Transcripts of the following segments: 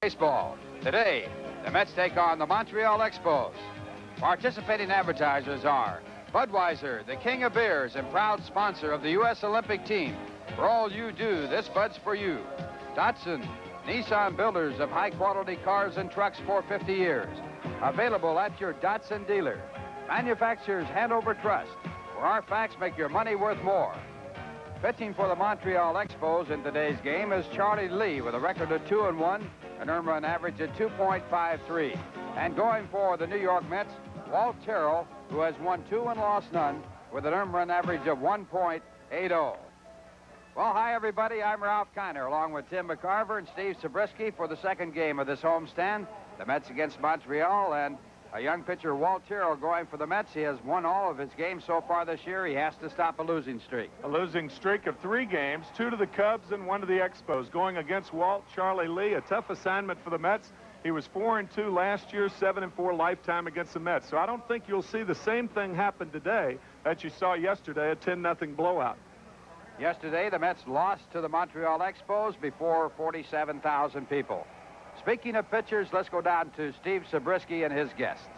Baseball. Today, the Mets take on the Montreal Expos. Participating advertisers are Budweiser, the king of beers and proud sponsor of the U.S. Olympic team. For all you do, this Bud's for you. Datsun, Nissan builders of high-quality cars and trucks for 50 years. Available at your Datsun dealer. Manufacturers Hanover Trust, where our facts make your money worth more. Pitching for the Montreal Expos in today's game is Charlie Lee with a record of 2-1, an earned run average of 2.53. And going for the New York Mets, Walt Terrell, who has won 2 and lost none, with an earned run average of 1.80. Well, hi, everybody. I'm Ralph Kiner, along with Tim McCarver and Steve Zabriskie for the second game of this homestand, the Mets against Montreal, and a young pitcher, Walt Terrell, going for the Mets. He has won all of his games so far this year. He has to stop a losing streak. A losing streak of 3 games, 2 to the Cubs and 1 to the Expos. Going against Walt, Charlie Lee, a tough assignment for the Mets. He was 4-2 last year, 7-4 lifetime against the Mets. So I don't think you'll see the same thing happen today that you saw yesterday, a 10-0 blowout. Yesterday, the Mets lost to the Montreal Expos before 47,000 people. Speaking of pitchers, let's go down to Steve Zabriskie and his guest.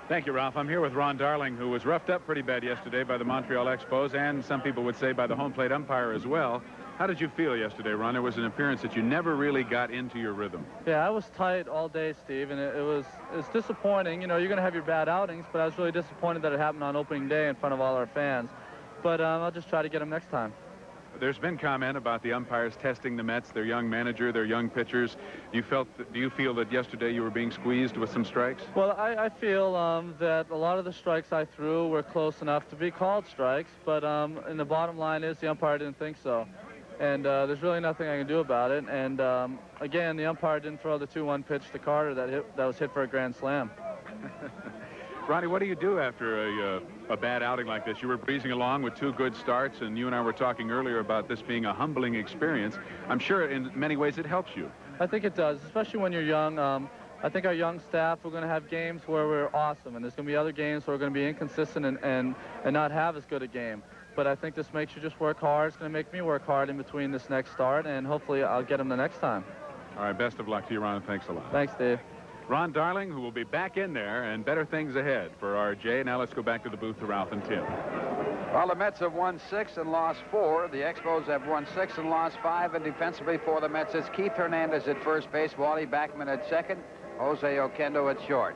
Thank you, Ralph. I'm here with Ron Darling, who was roughed up pretty bad yesterday by the Montreal Expos, and some people would say by the home plate umpire as well. How did you feel yesterday, Ron? It was an appearance that you never really got into your rhythm. Yeah, I was tight all day, Steve, and it's disappointing. You know, you're going to have your bad outings, but I was really disappointed that it happened on opening day in front of all our fans. But I'll just try to get them next time. There's been comment about the umpires testing the Mets, their young manager, their young pitchers. Do you feel that yesterday you were being squeezed with some strikes? Well, I feel that a lot of the strikes I threw were close enough to be called strikes, but and the bottom line is the umpire didn't think so. And there's really nothing I can do about it. And again, the umpire didn't throw the 2-1 pitch to Carter that was hit for a grand slam. Ronnie, what do you do after a bad outing like this? You were breezing along with 2 good starts, and you and I were talking earlier about this being a humbling experience. I'm sure in many ways it helps you. I think it does, especially when you're young. I think our young staff, we're going to have games where we're awesome, and there's going to be other games where we're going to be inconsistent and not have as good a game. But I think this makes you just work hard. It's going to make me work hard in between this next start, and hopefully I'll get them the next time. All right, best of luck to you, Ron, and thanks a lot. Thanks, Dave. Ron Darling, who will be back in there, and better things ahead for RJ. Now let's go back to the booth to Ralph and Tim. Well, the Mets have won 6 and lost 4. The Expos have won 6 and lost 5. And defensively for the Mets, it's Keith Hernandez at first base, Wally Backman at second, Jose Oquendo at short.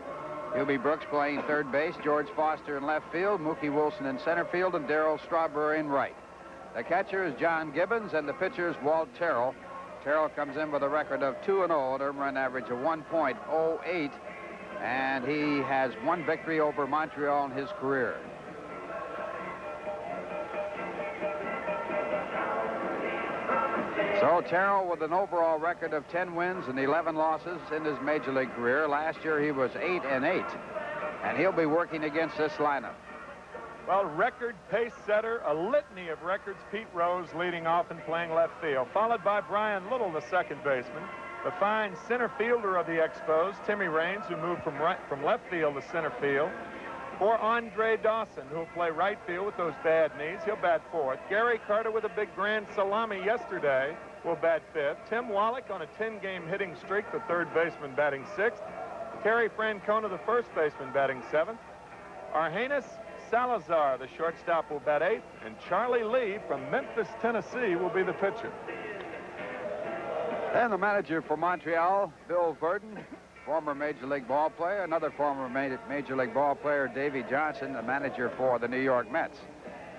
Hubie Brooks playing third base, George Foster in left field, Mookie Wilson in center field, and Darryl Strawberry in right. The catcher is John Gibbons, and the pitcher is Walt Terrell. Terrell comes in with a record of 2-0, an earned run average of 1.08, and he has 1 victory over Montreal in his career. So Terrell with an overall record of 10 wins and 11 losses in his major league career. Last year he was 8-8, and he'll be working against this lineup. Well, record pace setter, a litany of records. Pete Rose leading off and playing left field, followed by Brian Little, the second baseman. The fine center fielder of the Expos, Timmy Raines, who moved from left field to center field. For Andre Dawson, who will play right field with those bad knees. He'll bat fourth. Gary Carter with a big grand salami yesterday will bat fifth. Tim Wallach on a 10-game hitting streak, the third baseman batting sixth. Terry Francona, the first baseman, batting seventh. Argenis Salazar, the shortstop, will bat eighth, and Charlie Lee from Memphis, Tennessee, will be the pitcher. And the manager for Montreal, Bill Verdon, former Major League ball player, another former Major League ball player, Davey Johnson, the manager for the New York Mets.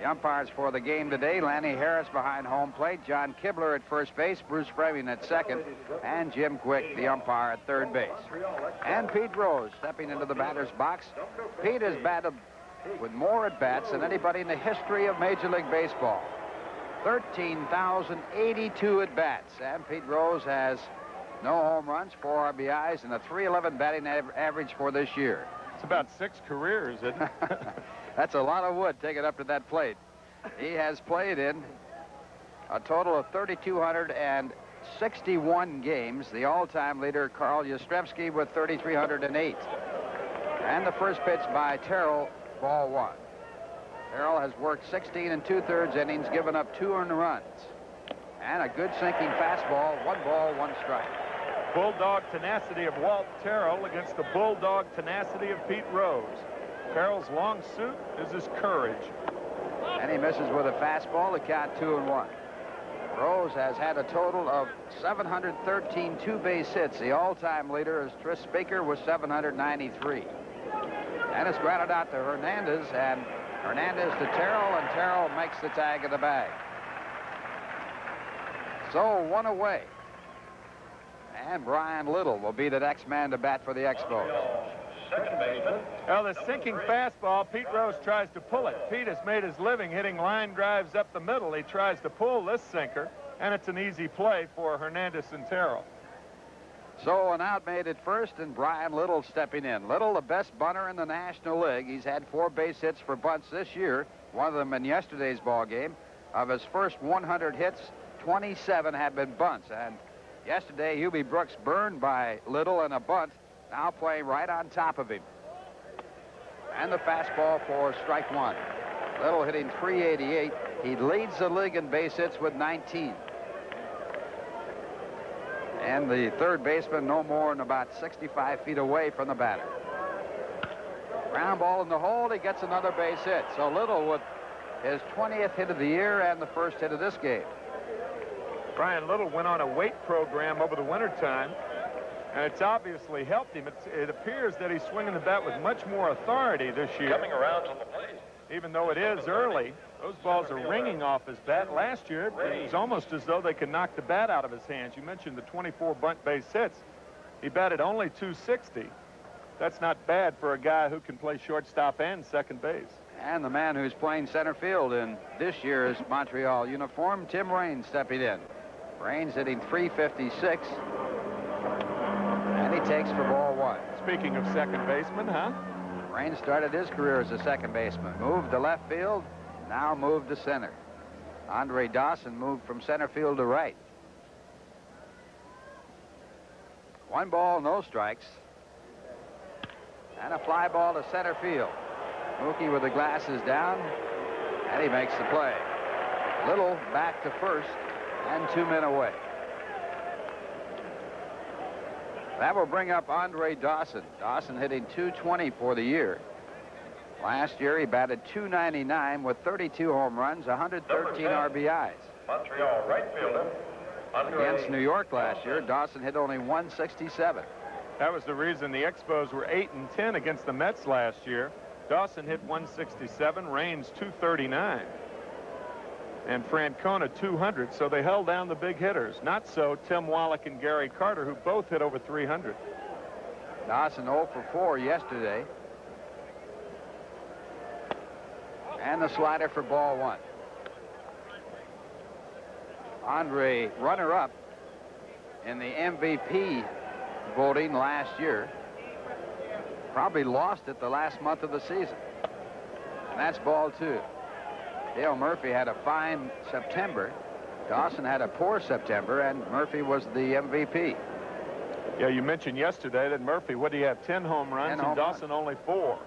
The umpires for the game today, Lanny Harris behind home plate, John Kibler at first base, Bruce Fleming at second, and Jim Quick, the umpire, at third base. And Pete Rose stepping into the batter's box. Pete has batted with more at-bats than anybody in the history of Major League Baseball. 13,082 at-bats. And Pete Rose has no home runs, 4 RBIs, and a .311 batting average for this year. It's about 6 careers, isn't it? That's a lot of wood taken up to that plate. He has played in a total of 3,261 games. The all-time leader, Carl Yastrzemski, with 3,308. And the first pitch by Terrell, ball 1. Terrell has worked 16 2/3 innings, given up 2 earned runs. And a good sinking fastball, 1 ball, 1 strike. Bulldog tenacity of Walt Terrell against the bulldog tenacity of Pete Rose. Terrell's long suit is his courage. And he misses with a fastball to count 2-1. Rose has had a total of 713 two-base hits. The all-time leader is Tris Speaker with 793. And it's grounded out to Hernandez, and Hernandez to Terrell, and Terrell makes the tag of the bag. So 1 away. And Brian Little will be the next man to bat for the Expos. Well, the sinking fastball, Pete Rose tries to pull it. Pete has made his living hitting line drives up the middle. He tries to pull this sinker, and it's an easy play for Hernandez and Terrell. So an out made at first, and Brian Little stepping in. Little, the best bunter in the National League. He's had 4 base hits for bunts this year, one of them in yesterday's ball game. Of his first 100 hits, 27 have been bunts. And yesterday, Hubie Brooks burned by Little in a bunt, now playing right on top of him. And the fastball for strike 1. Little hitting .388. He leads the league in base hits with 19. And the third baseman no more than about 65 feet away from the batter. Ground ball in the hole. He gets another base hit. So Little with his 20th hit of the year and the first hit of this game. Brian Little went on a weight program over the wintertime, and it's obviously helped him. It appears that he's swinging the bat with much more authority this year. Coming around to the plate. Even though it is early, those balls are ringing off his bat. Last year, it was almost as though they could knock the bat out of his hands. You mentioned the 24 bunt base hits. He batted only .260. That's not bad for a guy who can play shortstop and second base. And the man who's playing center field in this year's Montreal uniform, Tim Raines, stepping in. Raines hitting .356. And he takes for ball 1. Speaking of second baseman, huh? Raines started his career as a second baseman. Moved to left field, now moved to center. Andre Dawson moved from center field to right. 1 ball, no strikes. And a fly ball to center field. Mookie with the glasses down, and he makes the play. Little back to first, and 2 men away. That will bring up Andre Dawson. Dawson hitting .220 for the year. Last year, he batted .299 with 32 home runs, 113 RBIs. Montreal right fielder. Against New York last year, Dawson hit only .167. That was the reason the Expos were 8-10 against the Mets last year. Dawson hit .167, Raines .239, and Francona .200, so they held down the big hitters. Not so Tim Wallach and Gary Carter, who both hit over .300. Dawson 0 for 4 yesterday. And the slider for ball 1. Andre, runner-up in the MVP voting last year. Probably lost it the last month of the season. And that's ball 2. Dale Murphy had a fine September. Dawson had a poor September, and Murphy was the MVP. Yeah, you mentioned yesterday that Murphy, what do you have, 10 home runs, 10 and home Dawson only 4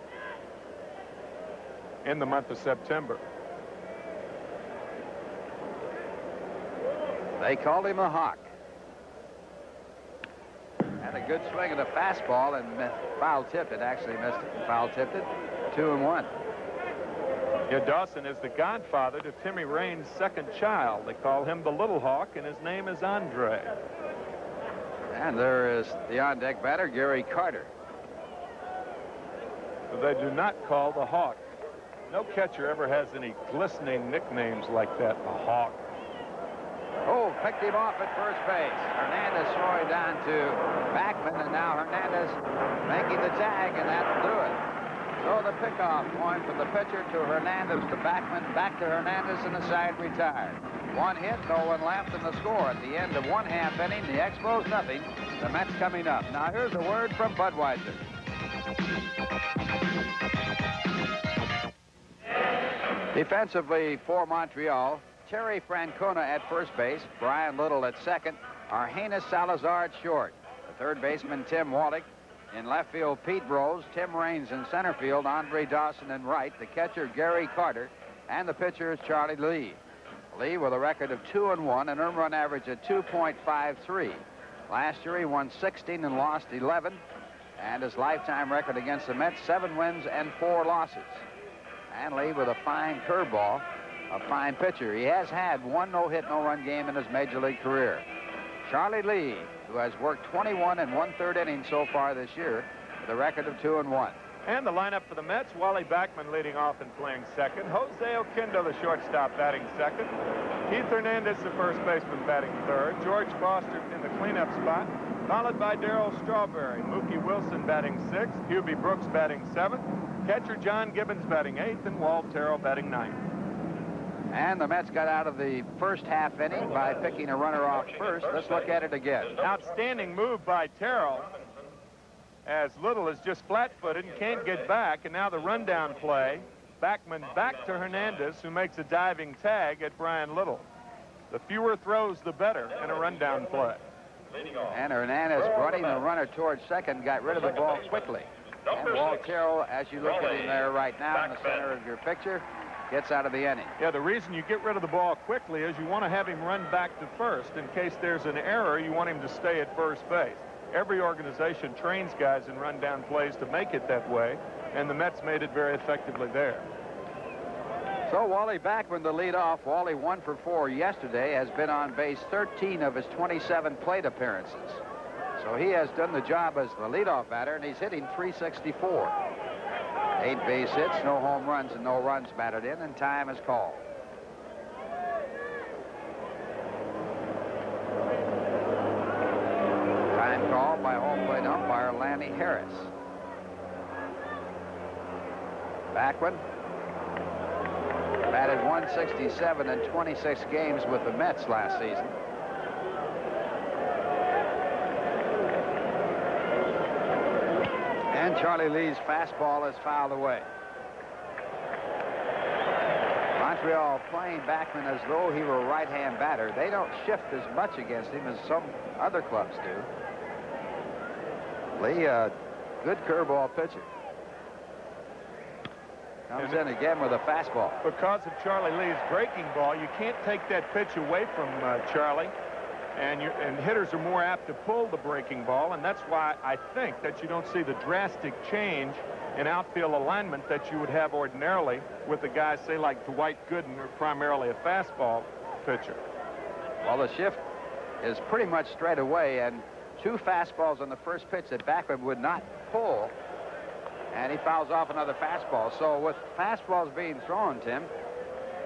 in the month of September. They called him a hawk. Had a good swing at a fastball and foul-tipped it. Actually missed it and foul-tipped it. 2-1. Yeah, Dawson is the godfather to Timmy Raines' second child. They call him the Little Hawk, and his name is Andre. And there is the on-deck batter, Gary Carter. But they do not call the Hawk. No catcher ever has any glistening nicknames like that, a Hawk. Oh, picked him off at first base. Hernandez throwing down to Backman, and now Hernandez making the tag, and that'll do it. So the pickoff going from the pitcher to Hernandez to Backman, back to Hernandez, and the side retired. 1 hit, no one left, and the score at the end of 1/2 inning. The Expos nothing. The Mets coming up. Now here's a word from Budweiser. Defensively for Montreal, Terry Francona at first base, Brian Little at second, Argenis Salazar at short. The third baseman, Tim Wallach. In left field, Pete Rose, Tim Raines in center field, Andre Dawson in right, the catcher, Gary Carter, and the pitcher is Charlie Lee. Lee with a record of 2-1, an earned run average of 2.53. Last year he won 16 and lost 11. And his lifetime record against the Mets, 7 wins and 4 losses. And Lee with a fine curveball, a fine pitcher. He has had 1 no-hit, no-run game in his major league career. Charlie Lee, who has worked 21 and 1/3 innings so far this year, with a record of 2-1. And the lineup for the Mets, Wally Backman leading off and playing second. Jose Oquendo, the shortstop, batting second. Keith Hernandez, the first baseman, batting third. George Foster in the cleanup spot, followed by Darryl Strawberry. Mookie Wilson batting sixth. Hubie Brooks batting seventh. Catcher John Gibbons batting eighth, and Walt Terrell batting ninth. And the Mets got out of the first half inning by picking a runner off first. Let's look at it again. Outstanding move by Terrell, as Little is just flat-footed and can't get back. And now the rundown play. Backman back to Hernandez, who makes a diving tag at Brian Little. The fewer throws, the better in a rundown play. And Hernandez, running the runner towards second, got rid of the ball quickly. And Walt Terrell, as you look at him there right now in the center of your picture, gets out of the inning. Yeah, the reason you get rid of the ball quickly is you want to have him run back to first. In case there's an error, you want him to stay at first base. Every organization trains guys in rundown plays to make it that way, and the Mets made it very effectively there. So Wally Backman, the leadoff. Wally 1 for 4 yesterday, has been on base 13 of his 27 plate appearances. So he has done the job as the leadoff batter, and he's hitting .364. 8 base hits, no home runs, and no runs batted in, and time is called. Time called by home plate umpire Lanny Harris. Backman batted .167 in 26 games with the Mets last season. And Charlie Lee's fastball is fouled away. Montreal playing Backman as though he were a right-hand batter. They don't shift as much against him as some other clubs do. Lee, a good curveball pitcher. Comes in again with a fastball. Because of Charlie Lee's breaking ball, you can't take that pitch away from Charlie. And hitters are more apt to pull the breaking ball, and that's why I think that you don't see the drastic change in outfield alignment that you would have ordinarily with a guy, say, like Dwight Gooden, who's primarily a fastball pitcher. Well, the shift is pretty much straight away, and 2 fastballs on the first pitch that Backman would not pull, and he fouls off another fastball. So with fastballs being thrown, Tim,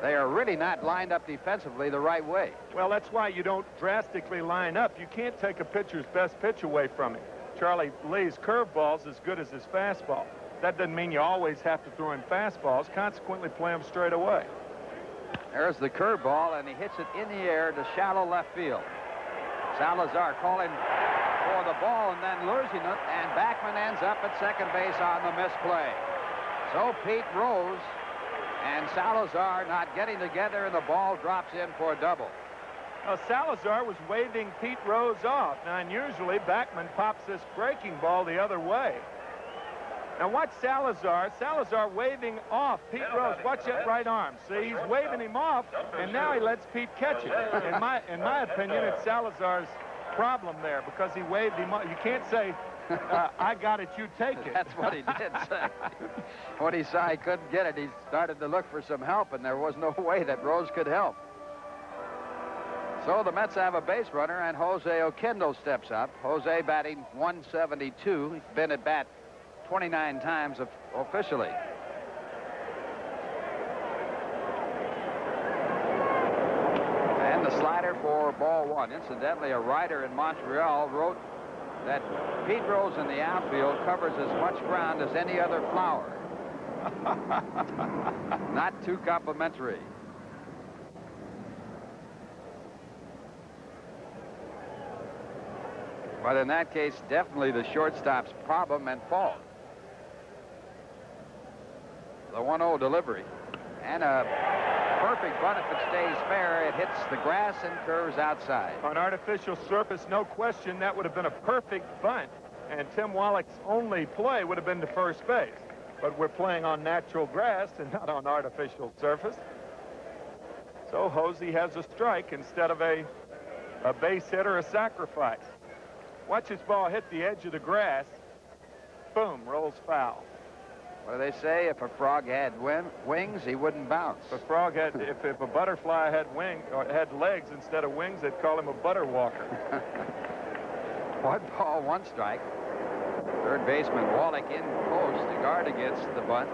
they are really not lined up defensively the right way. Well, that's why you don't drastically line up. You can't take a pitcher's best pitch away from him. Charlie Lee's curveball's as good as his fastball. That doesn't mean you always have to throw in fastballs. Consequently, play them straight away. There's the curveball, and he hits it in the air to shallow left field. Salazar calling for the ball and then losing it, and Backman ends up at second base on the misplay. So Pete Rose and Salazar not getting together, and the ball drops in for a double. Well, Salazar was waving Pete Rose off. Now, unusually, Backman pops this breaking ball the other way. Now, watch Salazar. Salazar waving off Pete Rose. Watch that right arm. See, he's waving him off, and now he lets Pete catch it. In my opinion, it's Salazar's problem there because he waved him off. You can't say, I got it, you take it. That's what he did say. When he saw he couldn't get it, he started to look for some help, and there was no way that Rose could help. So the Mets have a base runner, and Jose Oquendo steps up. Jose batting .172. He's been at bat 29 times officially. And the slider for ball 1. Incidentally, a writer in Montreal wrote that Pete Rose in the outfield covers as much ground as any other flower. Not too complimentary. But in that case, definitely the shortstop's problem and fault. The 1-0 delivery. And a perfect bunt if it stays fair. It hits the grass and curves outside. On artificial surface, no question, that would have been a perfect bunt. And Tim Wallach's only play would have been to first base. But we're playing on natural grass and not on artificial surface. So Jose has a strike instead of a base hit or a sacrifice. Watch his ball hit the edge of the grass. Boom, rolls foul. What do they say? If a frog had wings, he wouldn't bounce. If a frog had, if a butterfly had wings or had legs instead of wings, they'd call him a butter walker. 1 ball, 1 strike. Third baseman Wallach in post to guard against the bunt.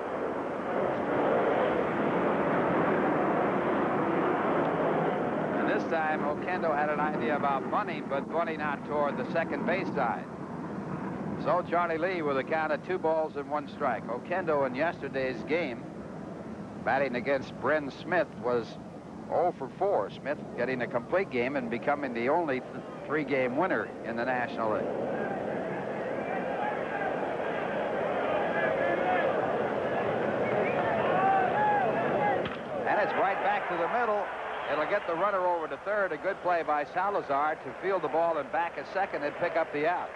And this time, Oquendo had an idea about bunting, but bunting out toward the second base side. So Charlie Lee with a count of 2 balls and 1 strike. Oquendo in yesterday's game, batting against Bren Smith, was 0 for 4. Smith getting a complete game and becoming the only 3-game winner in the National League. And it's right back to the middle. It'll get the runner over to third. A good play by Salazar to field the ball and back at second and pick up the out.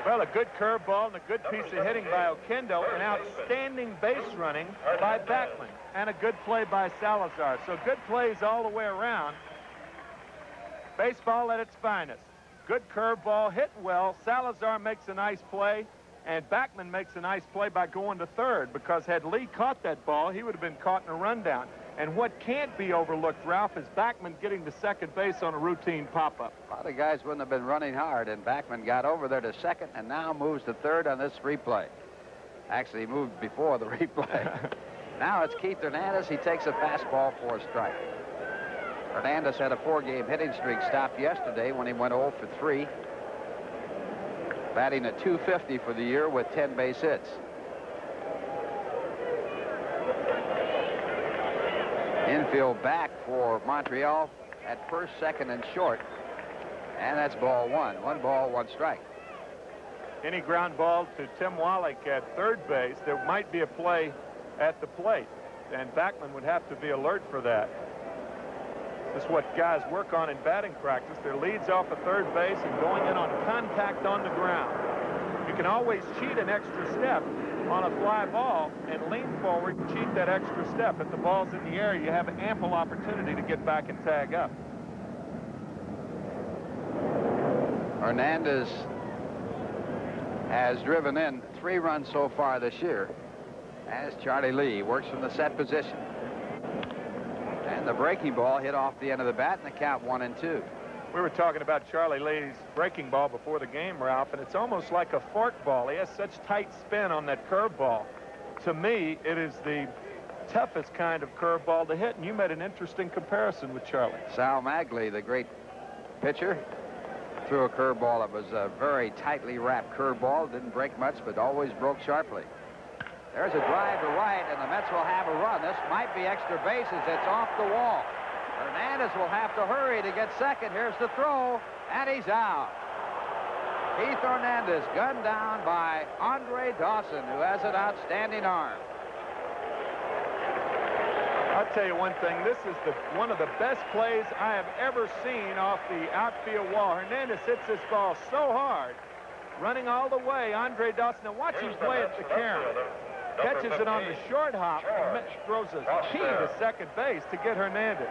Well, a good curveball and a good piece of hitting by Oquendo, an outstanding base running by Backman, and a good play by Salazar. So good plays all the way around. Baseball at its finest. Good curveball, hit well. Salazar makes a nice play, and Backman makes a nice play by going to third, because had Lee caught that ball, he would have been caught in a rundown. And what can't be overlooked, Ralph, is Backman getting to second base on a routine pop-up. A lot of guys wouldn't have been running hard, and Backman got over there to second and now moves to third on this replay. Actually, he moved before the replay. Now it's Keith Hernandez. He takes a fastball for a strike. Hernandez had a 4-game hitting streak stopped yesterday when he went 0 for 3. Batting at .250 for the year with 10 base hits. Infield back for Montreal at first, second, and short. And that's ball 1. 1 ball, 1 strike. Any ground ball to Tim Wallach at third base, there might be a play at the plate, and Backman would have to be alert for that. This is what guys work on in batting practice. Their leads off of third base and going in on contact on the ground. You can always cheat an extra step on a fly ball and lean forward and cheat that extra step. If the ball's in the air, you have ample opportunity to get back and tag up. Hernandez has driven in 3 runs so far this year as Charlie Lee works from the set position. And the breaking ball hit off the end of the bat, and the count 1 and 2. We were talking about Charlie Lee's breaking ball before the game, Ralph, and it's almost like a fork ball. He has such tight spin on that curveball. To me, it is the toughest kind of curveball to hit, and you made an interesting comparison with Charlie. Sal Magley, the great pitcher, threw a curveball that was a very tightly wrapped curveball. Didn't break much, but always broke sharply. There's a drive to right, and the Mets will have a run. This might be extra bases. It's off the wall. Hernandez will have to hurry to get second. Here's the throw, and he's out. Keith Hernandez gunned down by Andre Dawson, who has an outstanding arm. I'll tell you one thing. This is one of the best plays I have ever seen off the outfield wall. Hernandez hits this ball so hard, running all the way. Andre Dawson, now watch him play at the carom. Catches it on the short hop and throws a key to second base to get Hernandez.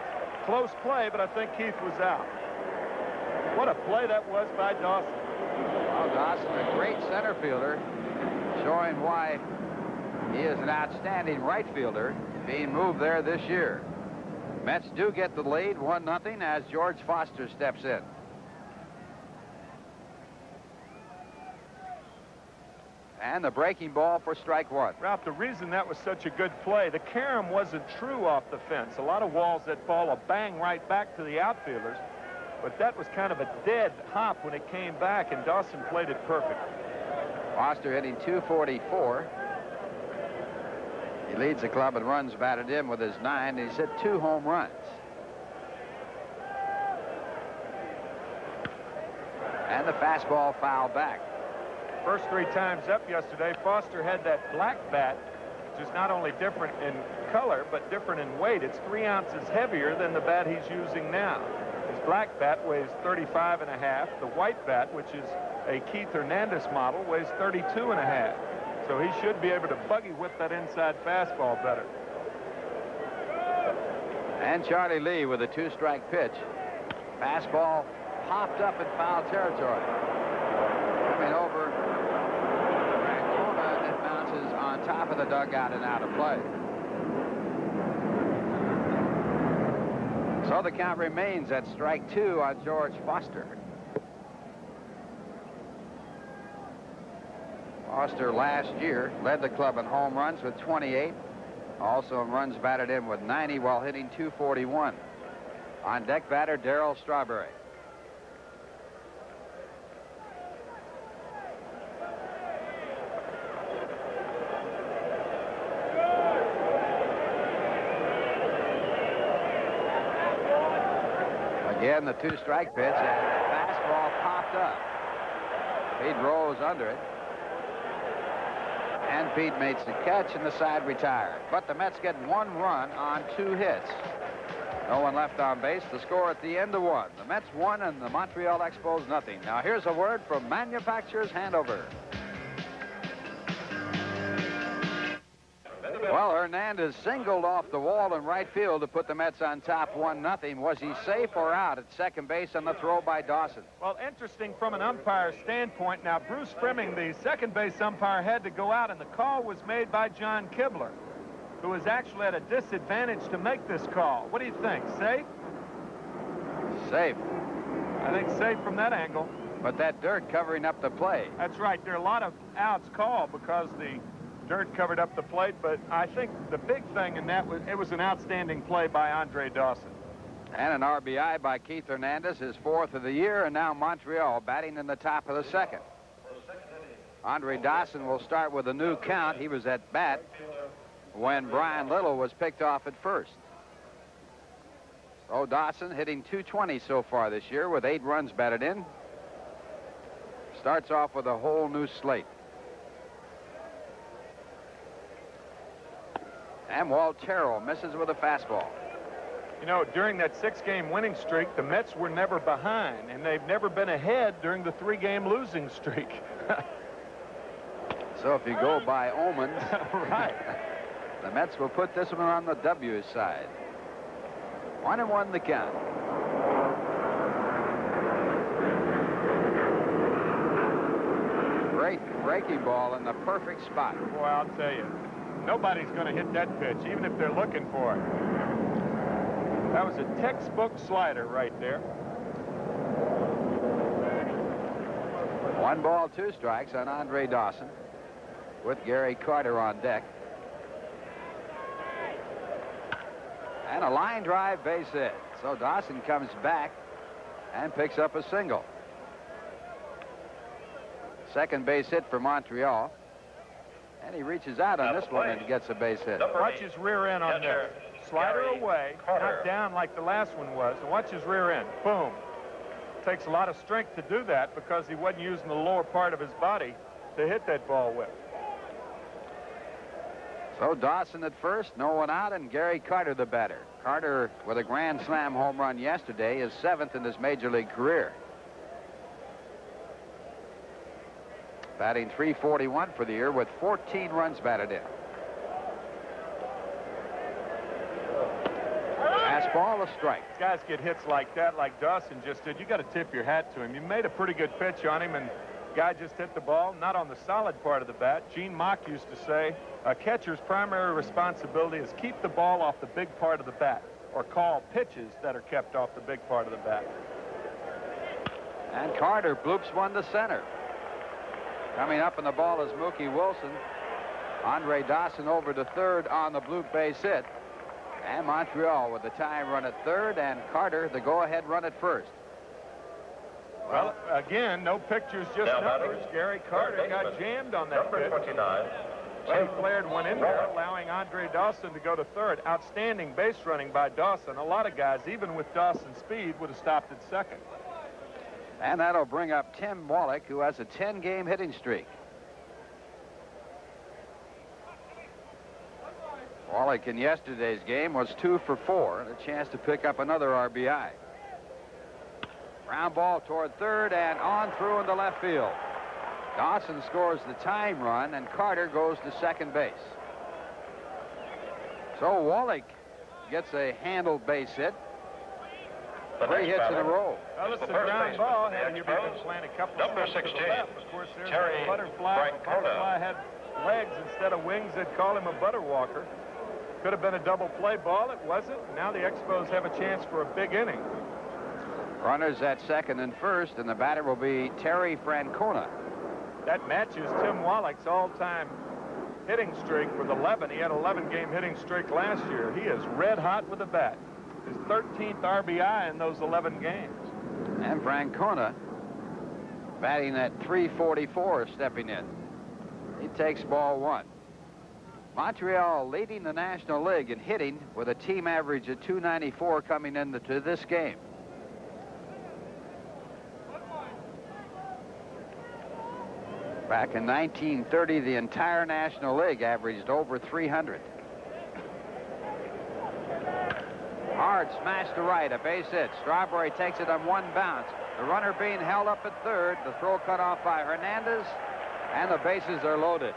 Close play, but I think Keith was out. What a play that was by Dawson. Well, Dawson, a great center fielder, showing why he is an outstanding right fielder, being moved there this year. Mets do get the lead, 1-0, as George Foster steps in. And the breaking ball for strike 1. Ralph, the reason that was such a good play, the carom wasn't true off the fence. A lot of walls that ball will bang right back to the outfielders, but that was kind of a dead hop when it came back, and Dawson played it perfect. Foster hitting .244. He leads the club in runs batted in with his 9. He's hit 2 home runs. And the fastball fouled back. First 3 times up yesterday, Foster had that black bat, which is not only different in color, but different in weight. It's 3 ounces heavier than the bat he's using now. His black bat weighs 35.5. The white bat, which is a Keith Hernandez model, weighs 32.5. So he should be able to buggy whip that inside fastball better. And Charlie Lee with a 2-strike pitch. Fastball popped up in foul territory. Coming over Rancona, and it bounces on top of the dugout and out of play. So the count remains at strike 2 on George Foster. Foster last year led the club in home runs with 28. Also in runs batted in with 90 while hitting .241. On deck batter Darryl Strawberry. Again, the 2-strike pitch, and the fastball popped up. Pete rose under it. And Pete makes the catch, and the side retired. But the Mets get 1 run on 2 hits. No one left on base. The score at the end of 1. The Mets 1 and the Montreal Expos nothing. Now here's a word from Manufacturers Hanover. Well, Hernandez singled off the wall in right field to put the Mets on top 1-0. Was he safe or out at second base on the throw by Dawson? Well, interesting from an umpire's standpoint. Now, Bruce Frimming, the second base umpire, had to go out, and the call was made by John Kibler, who was actually at a disadvantage to make this call. What do you think? Safe? Safe. I think safe from that angle. But that dirt covering up the play. That's right. There are a lot of outs called because the dirt covered up the plate, but I think the big thing in that was it was an outstanding play by Andre Dawson. And an RBI by Keith Hernandez, his 4th of the year, and now Montreal batting in the top of the 2nd. Andre Dawson will start with a new count. He was at bat when Brian Little was picked off at first. So Dawson hitting .220 so far this year with 8 runs batted in. Starts off with a whole new slate. And Walt Terrell misses with a fastball. You know, during that 6-game winning streak, the Mets were never behind, and they've never been ahead during the 3-game losing streak. So if you go by omens, right. The Mets will put this one on the W side. 1-1 the count. Great breaking ball in the perfect spot. Boy, I'll tell you, nobody's going to hit that pitch, even if they're looking for it. That was a textbook slider right there. 1 ball, 2 strikes on Andre Dawson with Gary Carter on deck. And a line drive base hit. So Dawson comes back and picks up a single. Second base hit for Montreal. And he reaches out on this one and gets a base hit. Watch his rear end on this. Slider away, not down like the last one was. And watch his rear end. Boom. Takes a lot of strength to do that because he wasn't using the lower part of his body to hit that ball with. So Dawson at first, no one out, and Gary Carter the batter. Carter with a grand slam home run yesterday is 7th in his major league career. Batting .341 for the year with 14 runs batted in. Fastball, a strike. Guys get hits like that, like Dawson just did. You got to tip your hat to him. You made a pretty good pitch on him, and guy just hit the ball, not on the solid part of the bat. Gene Mock used to say, a catcher's primary responsibility is keep the ball off the big part of the bat, or call pitches that are kept off the big part of the bat. And Carter bloops one to center. Coming up in the ball is Mookie Wilson. Andre Dawson over to third on the bloop base hit. And Montreal with the tying run at third, and Carter the go-ahead run at first. Well, again, no pictures, just numbers. Gary Carter got jammed on that pitch. 29. He flared one in there, allowing Andre Dawson to go to third. Outstanding base running by Dawson. A lot of guys, even with Dawson's speed, would have stopped at second. And that'll bring up Tim Wallach, who has a 10-game hitting streak. Wallach in yesterday's game was 2 for 4 and a chance to pick up another RBI. Ground ball toward third and on through into left field. Dawson scores the tying run, and Carter goes to second base. So Wallach gets a handled base hit. The 3 next hits in a batter row. Well, is it's the a first ground baseman ball. for the Had you been Expos, playing a couple number steps to 16, the left. Of course, there's Terry a butterfly. If a Francona. butterfly had legs instead of wings, they'd call him a butter walker. Could have been a double play ball. It wasn't. Now the Expos have a chance for a big inning. Runners at second and first, and the batter will be Terry Francona. That matches Tim Wallach's all-time hitting streak with 11. He had an 11-game hitting streak last year. He is red hot with the bat. His 13th RBI in those 11 games. And Francona batting at 344, stepping in. He takes ball 1. Montreal leading the National League in hitting with a team average of 294 coming into this game. Back in 1930, the entire National League averaged over 300. Hard smash to right, a base hit. Strawberry takes it on one bounce. The runner being held up at third. The throw cut off by Hernandez, and the bases are loaded.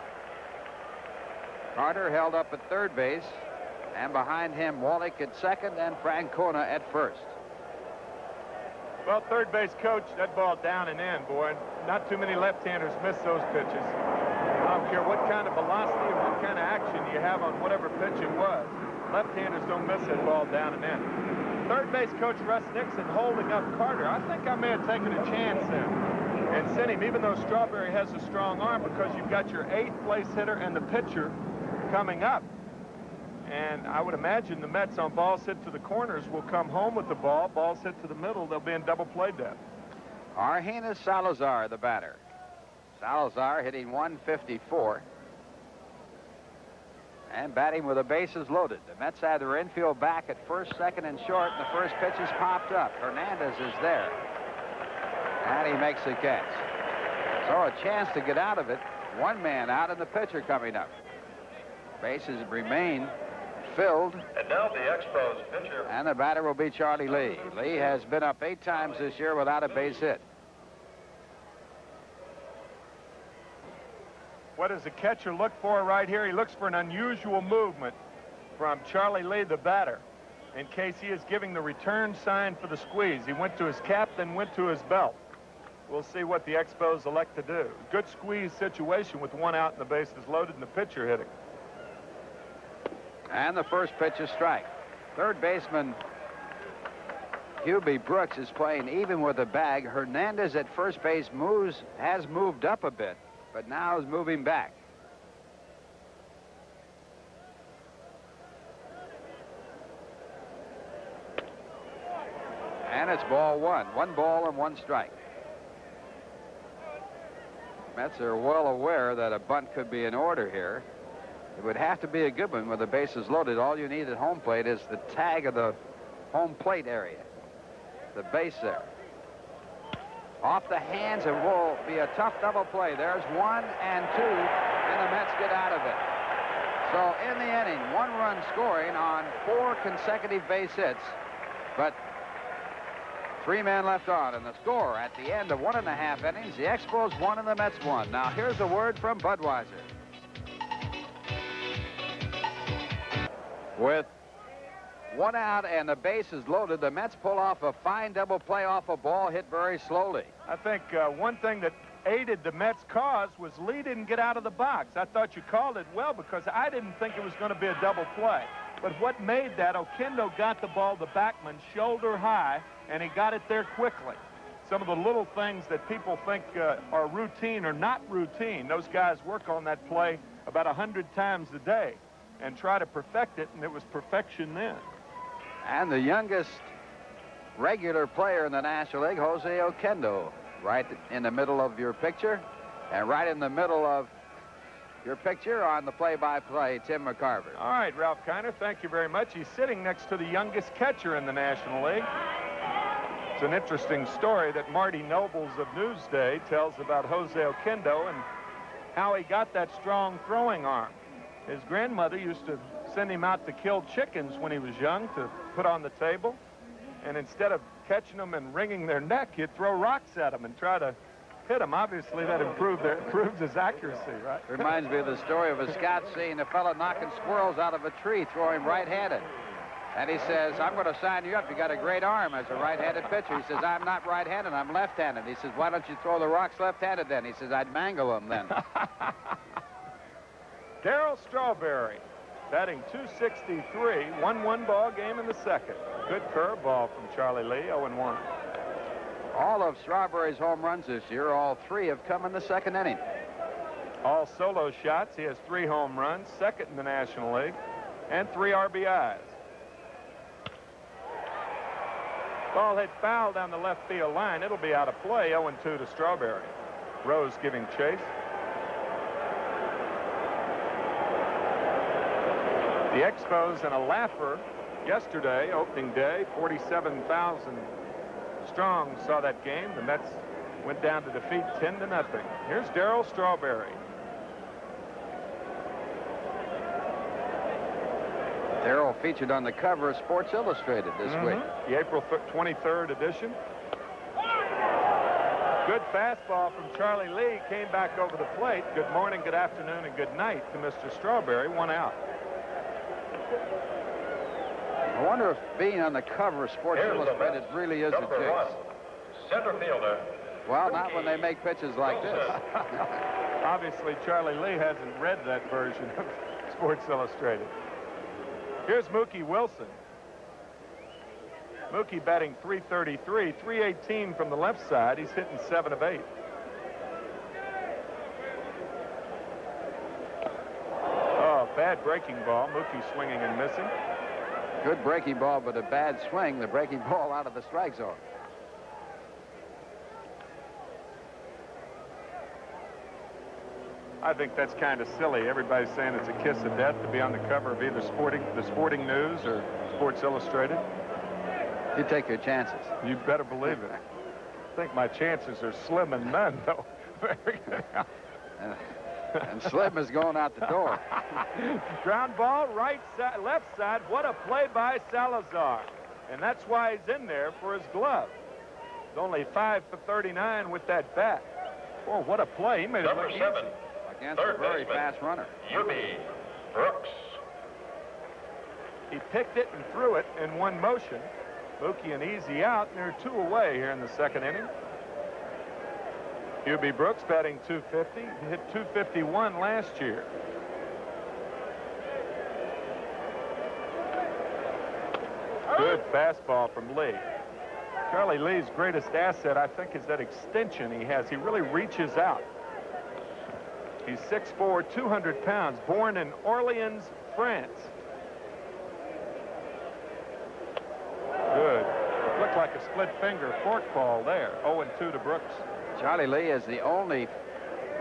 Carter held up at third base, and behind him Wallach at second and Francona at first. Well, third base coach, that ball down and in, boy. Not too many left-handers miss those pitches. I don't care what kind of velocity or what kind of action you have on whatever pitch it was. Left-handers don't miss that ball down and in. Third base coach Russ Nixon holding up Carter. I think I may have taken a chance then and sent him, even though Strawberry has a strong arm, because you've got your 8th place hitter and the pitcher coming up. And I would imagine the Mets on balls hit to the corners will come home with the ball. Balls hit to the middle, they'll be in double play depth. Argenis Salazar, the batter. Salazar hitting 154. And batting with the bases loaded. The Mets have their infield back at first, second, and short. And the first pitch is popped up. Hernandez is there. And he makes the catch. So a chance to get out of it. One man out and the pitcher coming up. Bases remain filled. And now the Expos pitcher. And the batter will be Charlie Lee. Lee has been up 8 times this year without a base hit. What does the catcher look for right here? He looks for an unusual movement from Charlie Lee, the batter, in case he is giving the return sign for the squeeze. He went to his cap, then went to his belt. We'll see what the Expos elect to do. Good squeeze situation with one out and the bases loaded and the pitcher hitting. And the first pitch is strike. Third baseman Hubie Brooks is playing even with the bag. Hernandez at first base has moved up a bit, but now is moving back. And it's ball 1. 1 ball and 1 strike. Mets are well aware that a bunt could be in order here. It would have to be a good one with the bases loaded. All you need at home plate is the tag of the home plate area, the base there. Off the hands, it will be a tough double play. There's 1 and 2, and the Mets get out of it. So in the inning, 1 run scoring on 4 consecutive base hits, but 3 men left on, and the score at the end of 1.5 innings, the Expos won and the Mets won. Now here's a word from Budweiser. With 1 out and the bases loaded, the Mets pull off a fine double play off a ball hit very slowly. I think one thing that aided the Mets' cause was Lee didn't get out of the box. I thought you called it well because I didn't think it was going to be a double play. But what made that, Oquendo got the ball to Backman shoulder high, and he got it there quickly. Some of the little things that people think are routine are not routine. Those guys work on that play about 100 times a day and try to perfect it, and it was perfection then. And the youngest regular player in the National League, Jose Oquendo, right in the middle of your picture, and right in the middle of your picture on the play-by-play, Tim McCarver. All right, Ralph Kiner, thank you very much. He's sitting next to the youngest catcher in the National League. It's an interesting story that Marty Nobles of Newsday tells about Jose Oquendo and how he got that strong throwing arm. His grandmother used to send him out to kill chickens when he was young to put on the table. And instead of catching them and wringing their neck, he'd throw rocks at them and try to hit them. Obviously, that improves his accuracy, right? Reminds me of the story of a scout seeing a fellow knocking squirrels out of a tree, throwing right-handed. And he says, I'm going to sign you up. You got a great arm as a right-handed pitcher. He says, I'm not right-handed, I'm left-handed. He says, why don't you throw the rocks left-handed then? He says, I'd mangle them then. Darryl Strawberry, batting .263, 1-1 ball game in the second. Good curveball from Charlie Lee, 0-1. All of Strawberry's home runs this year, all 3 have come in the second inning. All solo shots. He has 3 home runs, second in the National League, and 3 RBIs. Ball hit foul down the left field line. It'll be out of play. 0-2 to Strawberry. Rose giving chase. The Expos in a laugher yesterday, opening day. 47,000 strong saw that game. The Mets went down to defeat 10-0. Here's Darryl Strawberry. Darryl featured on the cover of Sports Illustrated this week. The April 23rd edition. Good fastball from Charlie Lee. Came back over the plate. Good morning, good afternoon, and good night to Mr. Strawberry. 1 out. I wonder if being on the cover of Sports Illustrated really is a jinx. Center fielder. Well, not when they make pitches like this. Obviously, Charlie Lee hasn't read that version of Sports Illustrated. Here's Mookie Wilson. Mookie batting .333, .318 from the left side. He's hitting 7 of 8. Oh, bad breaking ball. Mookie swinging and missing. Good breaking ball, but a bad swing. The breaking ball out of the strike zone. I think that's kind of silly. Everybody's saying it's a kiss of death to be on the cover of either the Sporting News or Sports Illustrated. You take your chances. You better believe it. I think my chances are slim and none, though. Very good. And Slim is going out the door. Ground ball, right side, left side. What a play by Salazar. And that's why he's in there for his glove. He's only 5 for 39 with that bat. Oh, what a play. He made it look easy. Against a very fast runner. Hubie Brooks. He picked it and threw it in one motion. Mookie an easy out, and they're 2 away here in the second inning. Hubie Brooks batting .250. He hit .251 last year. Good fastball from Lee. Charlie Lee's greatest asset, I think, is that extension he has. He really reaches out. He's 6'4", 200 pounds, born in Orleans, France. Good. Looked like a split finger forkball there. 0-2 to Brooks. Charlie Lee is the only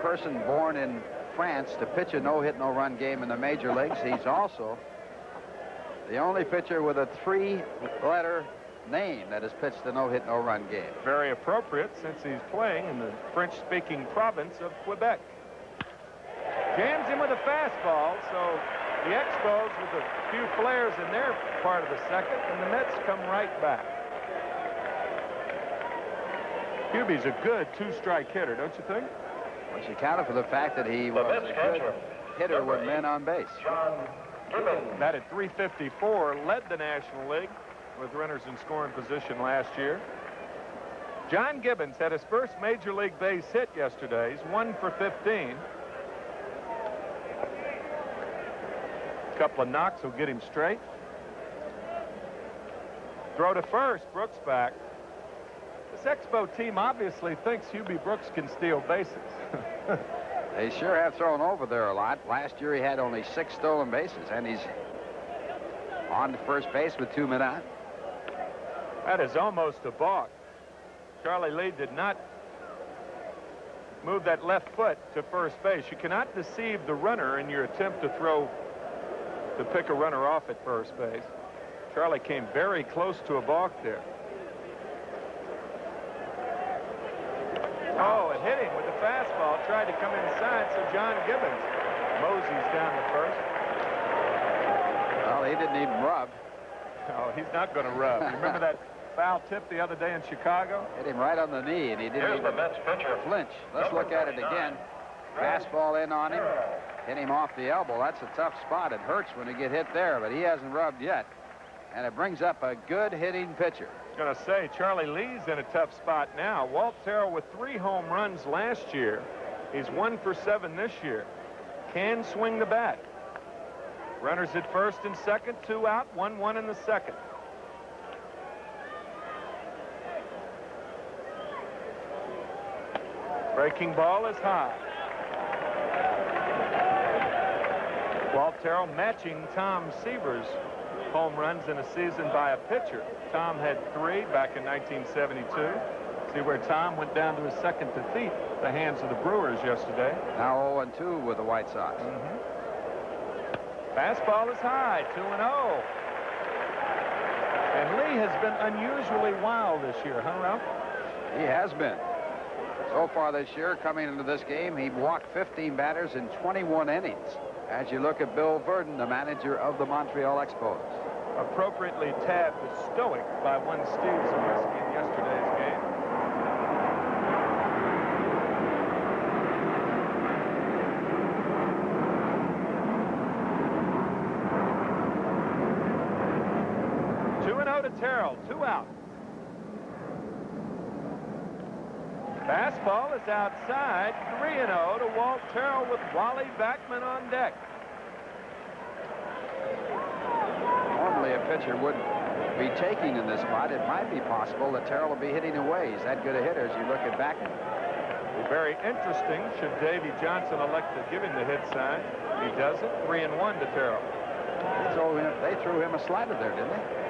person born in France to pitch a no-hit, no-run game in the major leagues. He's also the only pitcher with a 3-letter name that has pitched a no-hit, no-run game. Very appropriate since he's playing in the French-speaking province of Quebec. Jams him with a fastball, so the Expos with a few flares in their part of the second, and the Mets come right back. Hubie's a good 2-strike hitter, don't you think? Well, she counted for the fact that he was a good hitter with men on base. Batted .354, led the National League with runners in scoring position last year. John Gibbons had his first Major League base hit yesterday. He's 1 for 15. A couple of knocks will get him straight. Throw to first. Brooks back. This Expo team obviously thinks Hubie Brooks can steal bases. They sure have thrown over there a lot. Last year he had only 6 stolen bases, and he's on to first base with 2 men out. That is almost a balk. Charlie Lee did not move that left foot to first base. You cannot deceive the runner in your attempt to pick a runner off at first base. Charlie came very close to a balk there. Oh, it hit him with the fastball. Tried to come inside, so John Gibbons moseys down to first. Well, he didn't even rub. Oh, he's not going to rub. You remember that foul tip the other day in Chicago? Hit him right on the knee, and he didn't even flinch. Let's look at it again. Fastball in on him. Hit him off the elbow. That's a tough spot. It hurts when you get hit there, but he hasn't rubbed yet. and it brings up a good hitting pitcher. I was going to say, Charlie Lee's in a tough spot now. Walt Terrell with 3 home runs last year. He's 1 for 7 this year. Can swing the bat. Runners at first and second, 2 out, 1-1 in the second. Breaking ball is high. Walt Terrell matching Tom Seaver's home runs in a season by a pitcher. Tom had 3 back in 1972. See where Tom went down to his second defeat at the hands of the Brewers yesterday. Now 0-2 with the White Sox. Fastball is high, 2-0. And Lee has been unusually wild this year, huh, Ralph? He has been. So far this year, coming into this game, he walked 15 batters in 21 innings. As you look at Bill Verdon, the manager of the Montreal Expos. Appropriately tabbed as stoic by one Steve Zabriskie in yesterday's game. To Terrell, 2 out. Fastball is outside, 3-0 to Walt Terrell with Wally Backman on deck. Normally a pitcher wouldn't be taking in this spot. It might be possible that Terrell will be hitting away. He's that good a hitter as you look at Backman. Be very interesting should Davey Johnson elect to give him the hit sign. He doesn't. 3-1 to Terrell. They threw him a slider there, didn't they?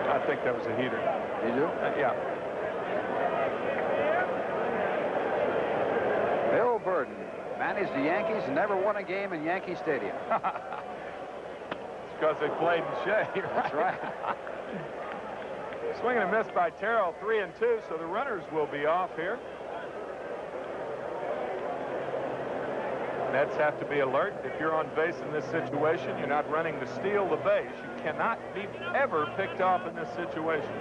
I think that was a heater. You do? Yeah. Bill Verdon managed the Yankees and never won a game in Yankee Stadium. It's because they played in Shea. That's right. Swing and a miss by Terrell, 3-2, so the runners will be off here. Mets have to be alert. If you're on base in this situation, you're not running to steal the base. You cannot be ever picked off in this situation.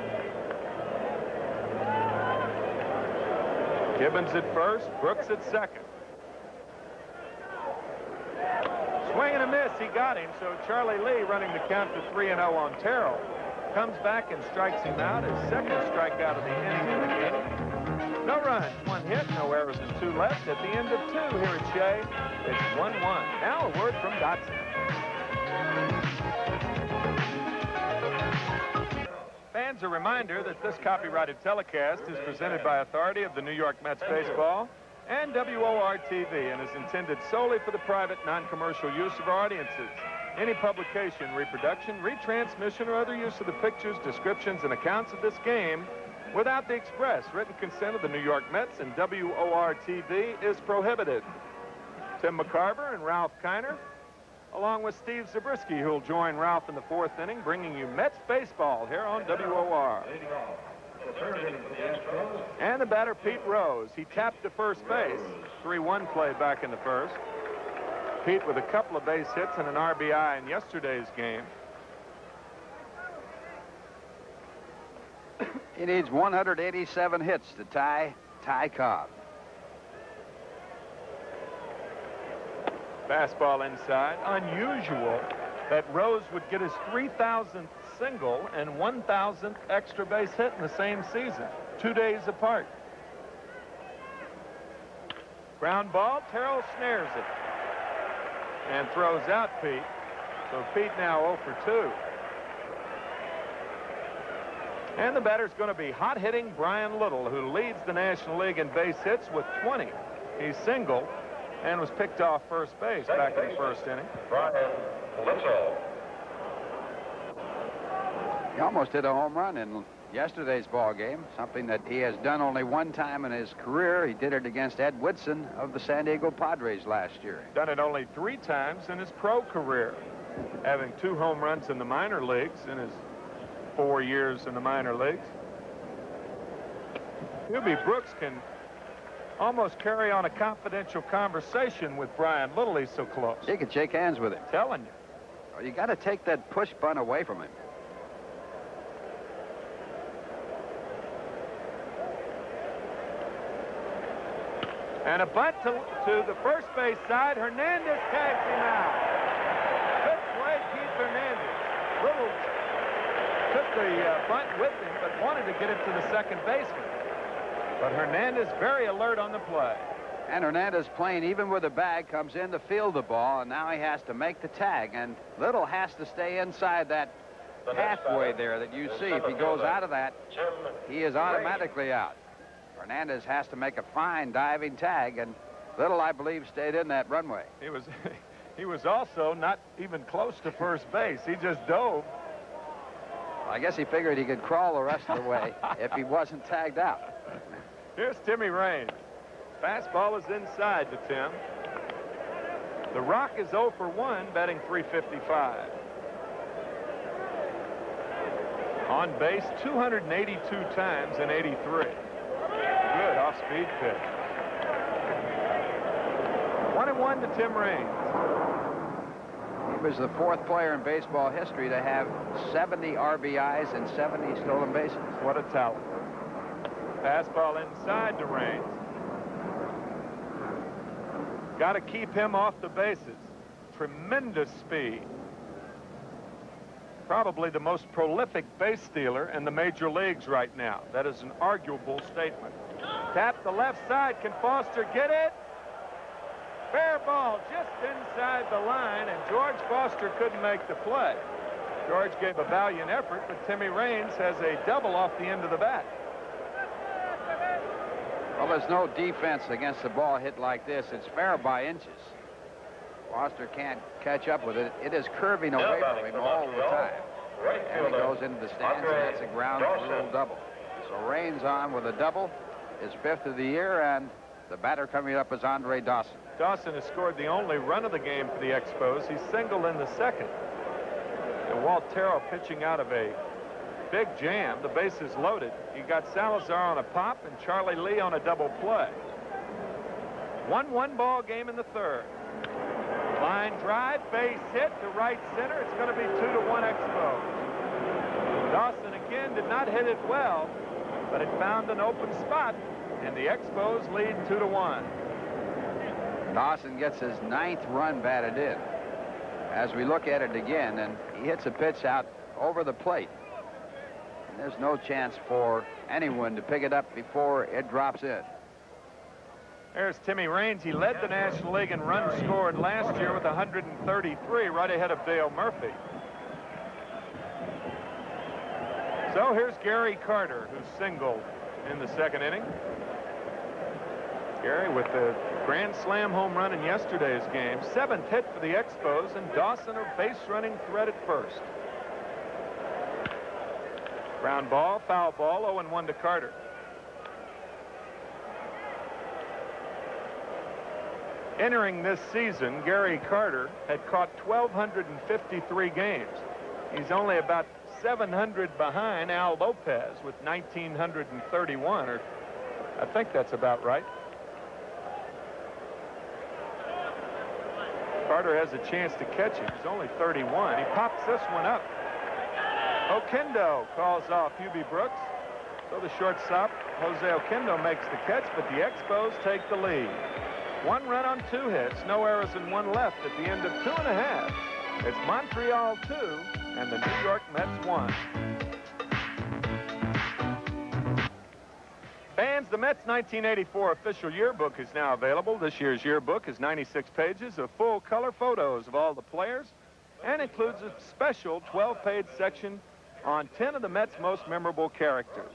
Gibbons at first, Brooks at second. Swing and a miss, he got him, so Charlie Lee running the count to 3-0 on Terrell. Comes back and strikes him out, his second strikeout of the inning in the game. No runs, 1 hit, no errors and 2 left. At the end of 2 here at Shea, it's 1-1. Now a word from Dotson. Fans, a reminder that this copyrighted telecast is presented by authority of the New York Mets Baseball and WOR-TV and is intended solely for the private, non-commercial use of our audiences. Any publication, reproduction, retransmission, or other use of the pictures, descriptions, and accounts of this game without the express written consent of the New York Mets and WOR-TV is prohibited. Tim McCarver and Ralph Kiner, along with Steve Zabriskie, who will join Ralph in the 4th inning, bringing you Mets baseball here on WOR. And the batter, Pete Rose. He tapped to first base. 3-1 play back in the first. Pete with a couple of base hits and an RBI in yesterday's game. He needs 187 hits to tie Ty Cobb. Fastball inside. Unusual that Rose would get his 3,000th single and 1,000th extra base hit in the same season, 2 days apart. Ground ball, Terrell snares it and throws out Pete. So Pete now 0 for 2. And the batter's going to be hot-hitting Brian Little, who leads the National League in base hits with 20. He's single and was picked off first base back in the first inning. Brian Little. He almost hit a home run in yesterday's ball game, something that he has done only one time in his career. He did it against Ed Whitson of the San Diego Padres last year. Done it only 3 times in his pro career, having 2 home runs in the minor leagues in his 4 years in the minor leagues. Hubie Brooks can almost carry on a confidential conversation with Brian Little. He's so close. He could shake hands with him. Telling you. Well, you got to take that push bunt away from him. And a bunt to the first base side. Hernandez tags him out. Good play, Keith Hernandez. Little took the bunt with him, but wanted to get it to the second baseman. But Hernandez very alert on the play. And Hernandez playing even with the bag comes in to field the ball, and now he has to make the tag. And Little has to stay inside that pathway there that you see. If he goes out of that, he is automatically out. Hernandez has to make a fine diving tag, and Little, I believe, stayed in that runway. He was also not even close to first base. He just dove. Well, I guess he figured he could crawl the rest of the way if he wasn't tagged out. Here's Timmy Raines. Fastball is inside to Tim. The Rock is 0 for 1, batting .355. On base 282 times in 83. Good off-speed pitch. 1-1 to Tim Raines. He was the 4th player in baseball history to have 70 RBIs and 70 stolen bases. What a talent. Fastball inside to Raines. Got to keep him off the bases. Tremendous speed. Probably the most prolific base stealer in the major leagues right now. That is an arguable statement. Tap the left side. Can Foster get it? Fair ball just inside the line, and George Foster couldn't make the play. George gave a valiant effort, but Timmy Raines has a double off the end of the bat. Well, there's no defense against the ball hit like this. It's fair by inches. Foster can't catch up with it. It is curving away from him all the time. And he goes into the stands, and that's a ground rule double. So Raines on with a double, his 5th of the year, and the batter coming up is Andre Dawson. Dawson has scored the only run of the game for the Expos. He's singled in the 2nd. And Walt Terrell pitching out of a big jam. The base is loaded. You got Salazar on a pop and Charlie Lee on a double play. 1-1 ball game in the 3rd. Line drive, base hit to right center. It's going to be 2-1 Expos. Dawson again did not hit it well, but it found an open spot, and the Expos lead 2-1. Dawson gets his 9th run batted in. As we look at it again, and he hits a pitch out over the plate. And there's no chance for anyone to pick it up before it drops in. There's Timmy Raines. He led the National League in runs scored last year with 133, right ahead of Dale Murphy. So here's Gary Carter, who singled in the 2nd inning. Gary with the grand slam home run in yesterday's game. 7th hit for the Expos, and Dawson a base running threat at first. Ground ball, foul ball, 0-1 to Carter. Entering this season, Gary Carter had caught 1,253 games. He's only about 700 behind Al Lopez with 1,931, or I think that's about right. Carter has a chance to catch him. He's only 31. He pops this one up. Oquendo calls off Hubie Brooks. So the shortstop, Jose Oquendo, makes the catch, but the Expos take the lead. 1 run on 2 hits, no errors and 1 left at the end of 2.5. It's Montreal 2 and the New York Mets 1. Fans, the Mets 1984 official yearbook is now available. This year's yearbook is 96 pages of full-color photos of all the players and includes a special 12-page section on 10 of the Mets' most memorable characters.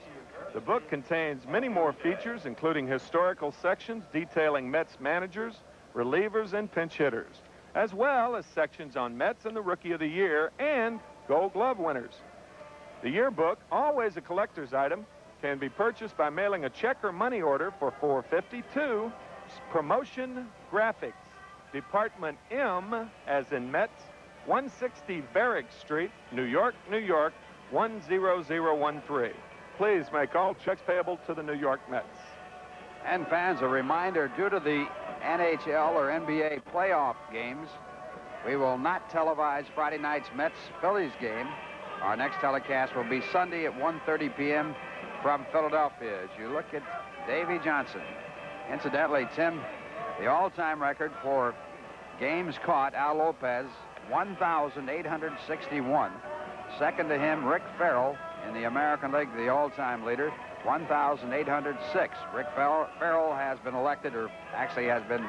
The book contains many more features, including historical sections detailing Mets managers, relievers, and pinch hitters, as well as sections on Mets and the Rookie of the Year and Gold Glove winners. The yearbook, always a collector's item, can be purchased by mailing a check or money order for $4.52. Promotion Graphics, Department M, as in Mets, 160 Varick Street, New York, New York, 10013. Please make all checks payable to the New York Mets. And fans, a reminder, due to the NHL or NBA playoff games, we will not televise Friday night's Mets-Phillies game. Our next telecast will be Sunday at 1:30 p.m. from Philadelphia. As you look at Davey Johnson. Incidentally, Tim, the all-time record for games caught, Al Lopez, 1,861. Second to him, Rick Farrell in the American League, the all-time leader, 1,806. Rick Farrell has been elected, or actually has been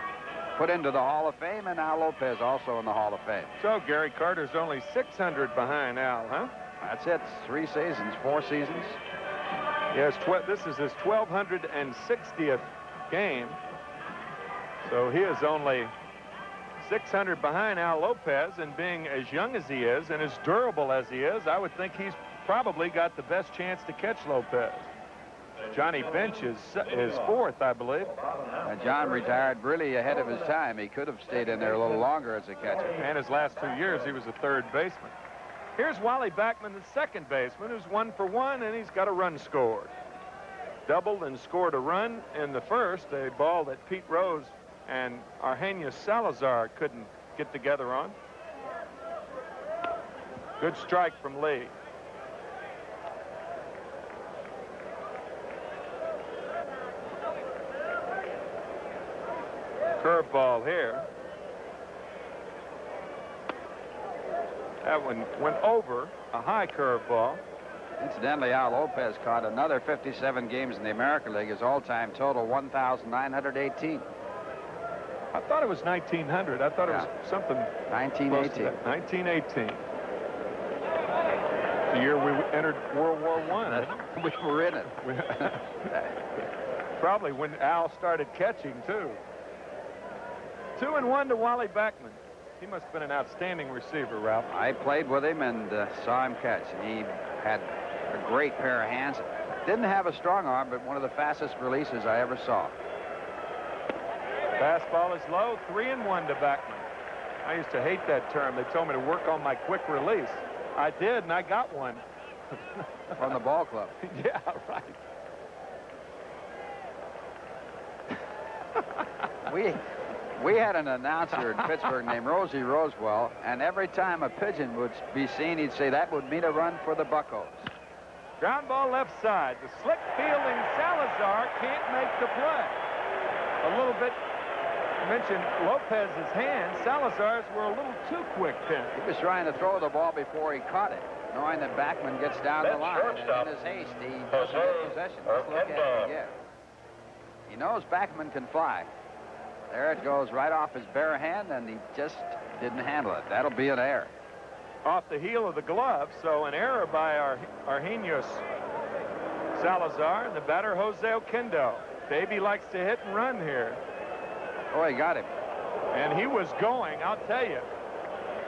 put into the Hall of Fame, and Al Lopez also in the Hall of Fame. So Gary Carter's only 600 behind Al, huh? That's it. 3 seasons, 4 seasons. Yes, this is his 1,260th game. So he is only 600 behind Al Lopez, and being as young as he is and as durable as he is, I would think he's probably got the best chance to catch Lopez. Johnny Bench is 4th, I believe. John retired really ahead of his time. He could have stayed in there a little longer as a catcher. And his last 2 years, he was a third baseman. Here's Wally Backman, the second baseman, who's 1 for 1, and he's got a run scored. Doubled and scored a run in the first, a ball that Pete Rose and Arrhenius Salazar couldn't get together on. Good strike from Lee. Curveball here. That one went over, a high curveball. Incidentally, Al Lopez caught another 57 games in the American League. His all-time total, 1,918. I thought it was 1900. I thought it was something 1918. 1918. The year we entered World War I. We were in it. Probably when Al started catching, too. 2-1 to Wally Backman. He must have been an outstanding receiver, Ralph. I played with him and saw him catch. He had a great pair of hands. Didn't have a strong arm, but one of the fastest releases I ever saw. Fastball is low, 3-1 to Backman. I used to hate that term. They told me to work on my quick release. I did, and I got one. From the ball club. Yeah, right. We had an announcer in Pittsburgh named Rosie Rosewell, and every time a pigeon would be seen, he'd say that would mean a run for the Buccos. Ground ball left side. The slick fielding Salazar can't make the play. A little bit mentioned Lopez's hands. Salazar's were a little too quick then. He was trying to throw the ball before he caught it, knowing that Backman gets down the line. And in his haste, he doesn't get possession. Let's look at it again. He knows Backman can fly. There it goes right off his bare hand, and he just didn't handle it. That'll be an error. Off the heel of the glove, so an error by Arrhenius Salazar, and the batter Jose Oquendo. Baby likes to hit and run here. Oh, he got him. And he was going, I'll tell you.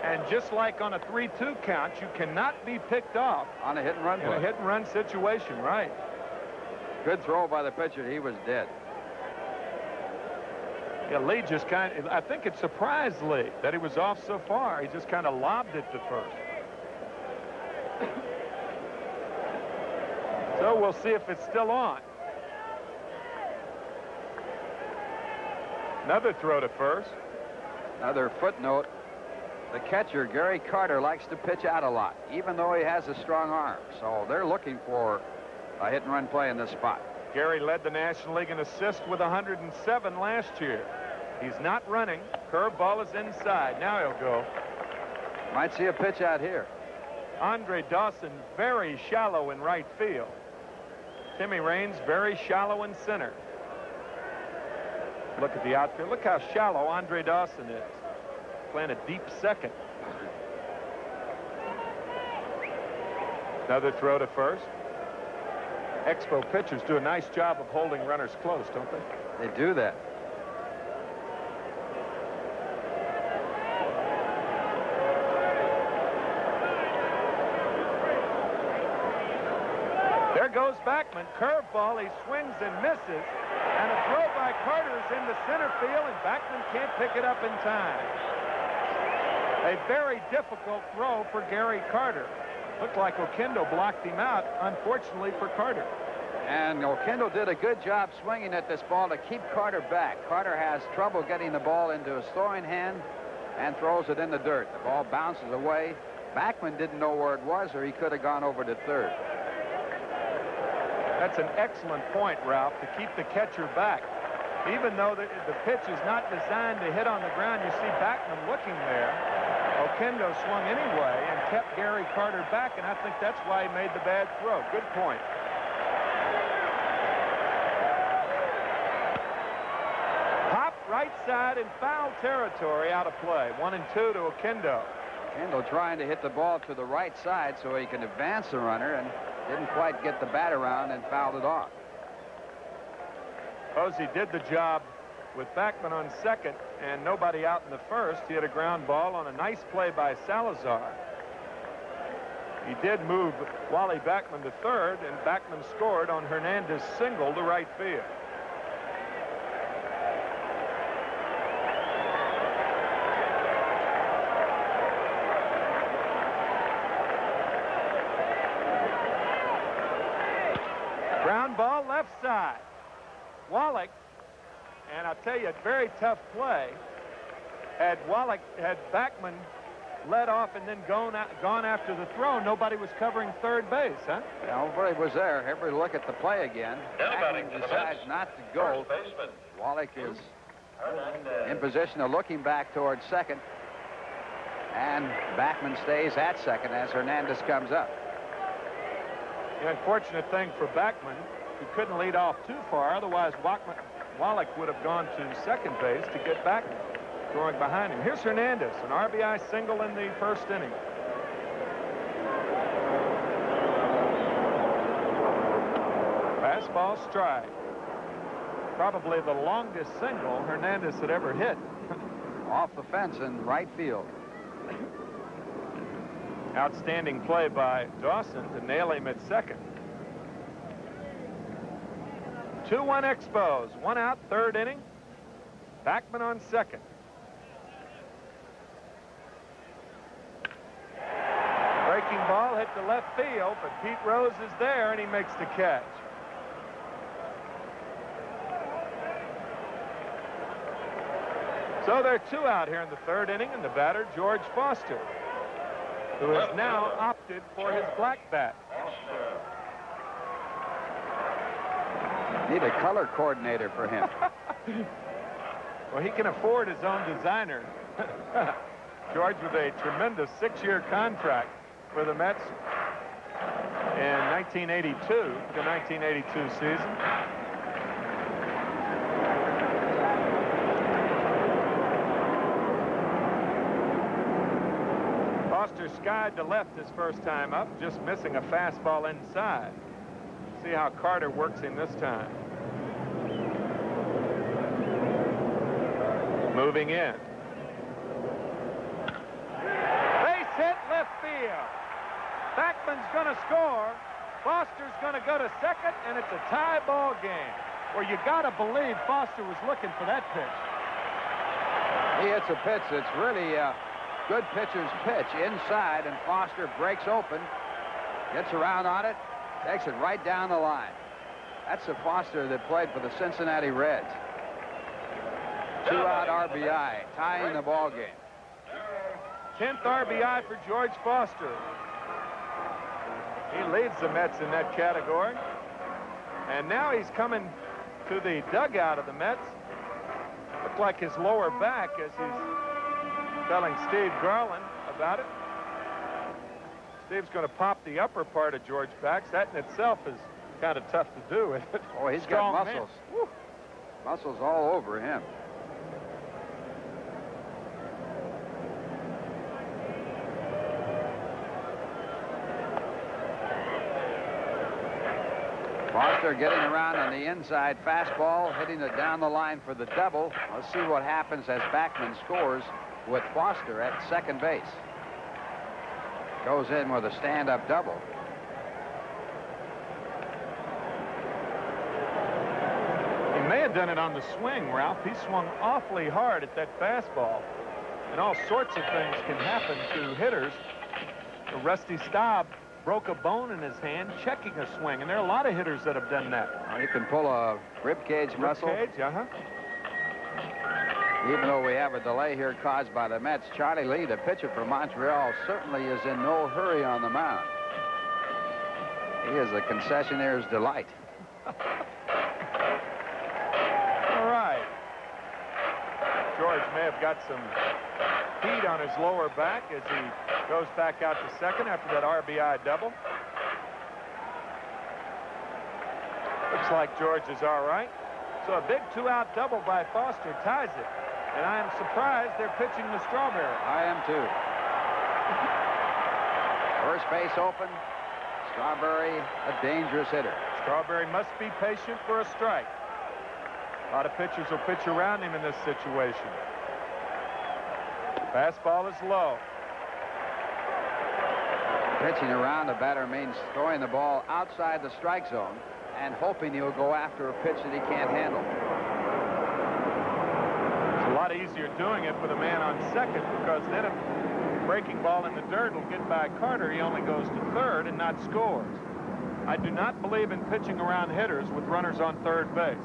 And just like on a 3-2 count, you cannot be picked off. On a hit and run play. In a hit and run situation, right. Good throw by the pitcher. He was dead. Yeah, Lee just I think it surprised Lee that he was off so far. He just kind of lobbed it to first. So we'll see if it's still on. Another throw to first. Another footnote. The catcher, Gary Carter, likes to pitch out a lot, even though he has a strong arm. So they're looking for a hit and run play in this spot. Gary led the National League in assists with 107 last year. He's not running. Curveball is inside. Now he'll go. Might see a pitch out here. Andre Dawson very shallow in right field. Timmy Raines very shallow in center. Look at the outfield. Look how shallow Andre Dawson is. Playing a deep second. Another throw to first. Expo pitchers do a nice job of holding runners close, don't they? They do that. There goes Backman. Curveball. He swings and misses. And a throw by Carter is in the center field, and Backman can't pick it up in time. A very difficult throw for Gary Carter. Looked like Oquendo blocked him out, unfortunately for Carter. And Oquendo did a good job swinging at this ball to keep Carter back. Carter has trouble getting the ball into his throwing hand and throws it in the dirt. The ball bounces away. Backman didn't know where it was, or he could have gone over to third. That's an excellent point, Ralph, to keep the catcher back. Even though the pitch is not designed to hit on the ground, you see Backman looking there. Oquendo swung anyway, and kept Gary Carter back, and I think that's why he made the bad throw. Good point. Pop right side in foul territory, out of play. 1-2 to Oquendo. Kendall trying to hit the ball to the right side so he can advance the runner, and didn't quite get the bat around and fouled it off. Posey did the job with Backman on second and nobody out in the first. He had a ground ball on a nice play by Salazar. He did move Wally Backman to third, and Backman scored on Hernandez' single to right field. Ground ball left side. Wallach, and I'll tell you, a very tough play. Had Backman led off and then gone after the throw, nobody was covering third base, huh? Yeah, nobody was there. Everybody look at the play again. Backman Backman decides not to go. Wallach is in position of looking back towards second. And Backman stays at second as Hernandez comes up. The unfortunate thing for Backman, he couldn't lead off too far. Otherwise, Wallach would have gone to second base to get Backman going behind him. Here's Hernandez, an RBI single in the first inning. Fastball strike. Probably the longest single Hernandez had ever hit. Off the fence in right field. Outstanding play by Dawson to nail him at second. 2-1 Expos. One out, third inning. Backman on second. Breaking ball hit to left field, but Pete Rose is there, and he makes the catch. So there are two out here in the third inning, and the batter, George Foster, who has now opted for his black bat. Need a color coordinator for him. Well, he can afford his own designer. George with a tremendous 6-year contract for the Mets in 1982, the 1982 season. Foster skied to left his first time up, just missing a fastball inside. See how Carter works him this time. Moving in. Base hit left field. Backman's going to score. Foster's going to go to second, and it's a tie ball game. Well, you got to believe Foster was looking for that pitch. He hits a pitch that's really a good pitcher's pitch inside, and Foster breaks open, gets around on it, takes it right down the line. That's the Foster that played for the Cincinnati Reds. 2-out RBI, tying the ball game. 10th RBI for George Foster. He leads the Mets in that category. And now he's coming to the dugout of the Mets. Looked like his lower back as he's telling Steve Garland about it. Steve's going to pop the upper part of George back. That in itself is kind of tough to do with it. Oh, he's got muscles. Muscles all over him. Foster getting around on the inside fastball, hitting it down the line for the double. Let's see what happens as Backman scores with Foster at second base. Goes in with a stand-up double. He may have done it on the swing, Ralph. He swung awfully hard at that fastball. And all sorts of things can happen to hitters. Rusty Staub broke a bone in his hand checking a swing, and there are a lot of hitters that have done that. Well, you can pull a rib cage muscle. Rib cage, Even though we have a delay here caused by the Mets, Charlie Lee, the pitcher for Montreal, certainly is in no hurry on the mound. He is a concessionaire's delight. All right. George may have got some heat on his lower back as he goes back out to second after that RBI double. Looks like George is all right. So a big 2-out double by Foster ties it. And I am surprised they're pitching to Strawberry. I am too. First base open. Strawberry, a dangerous hitter. Strawberry must be patient for a strike. A lot of pitchers will pitch around him in this situation. Fastball is low. Pitching around a batter means throwing the ball outside the strike zone and hoping he'll go after a pitch that he can't handle. It's a lot easier doing it with a man on second, because then a breaking ball in the dirt will get by Carter. He only goes to third and not scores. I do not believe in pitching around hitters with runners on third base.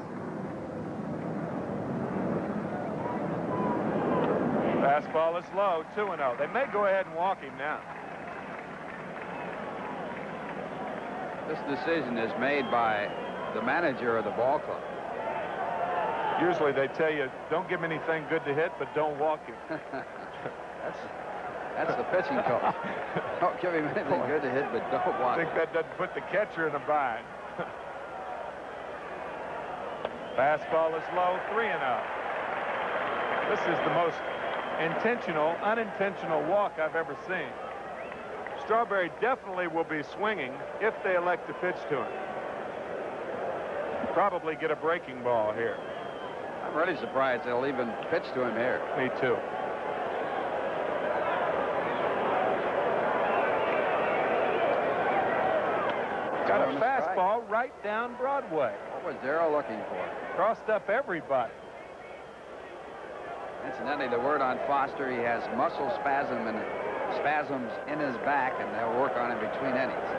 Fastball is low, 2-0. They may go ahead and walk him now. This decision is made by the manager of the ball club. Usually they tell you, don't give him anything good to hit, but don't walk him. That's the pitching coach. Don't give him anything good to hit, but don't walk I think that doesn't put the catcher in a bind. Fastball is low, 3-0. This is the most intentional, unintentional walk I've ever seen. Strawberry definitely will be swinging if they elect to pitch to him. Probably get a breaking ball here. I'm really surprised they'll even pitch to him here. Me too. Got a fastball right down Broadway. What was Darrell looking for? Crossed up everybody. Incidentally, the word on Foster, he has muscle spasms in his back, and they'll work on him between innings.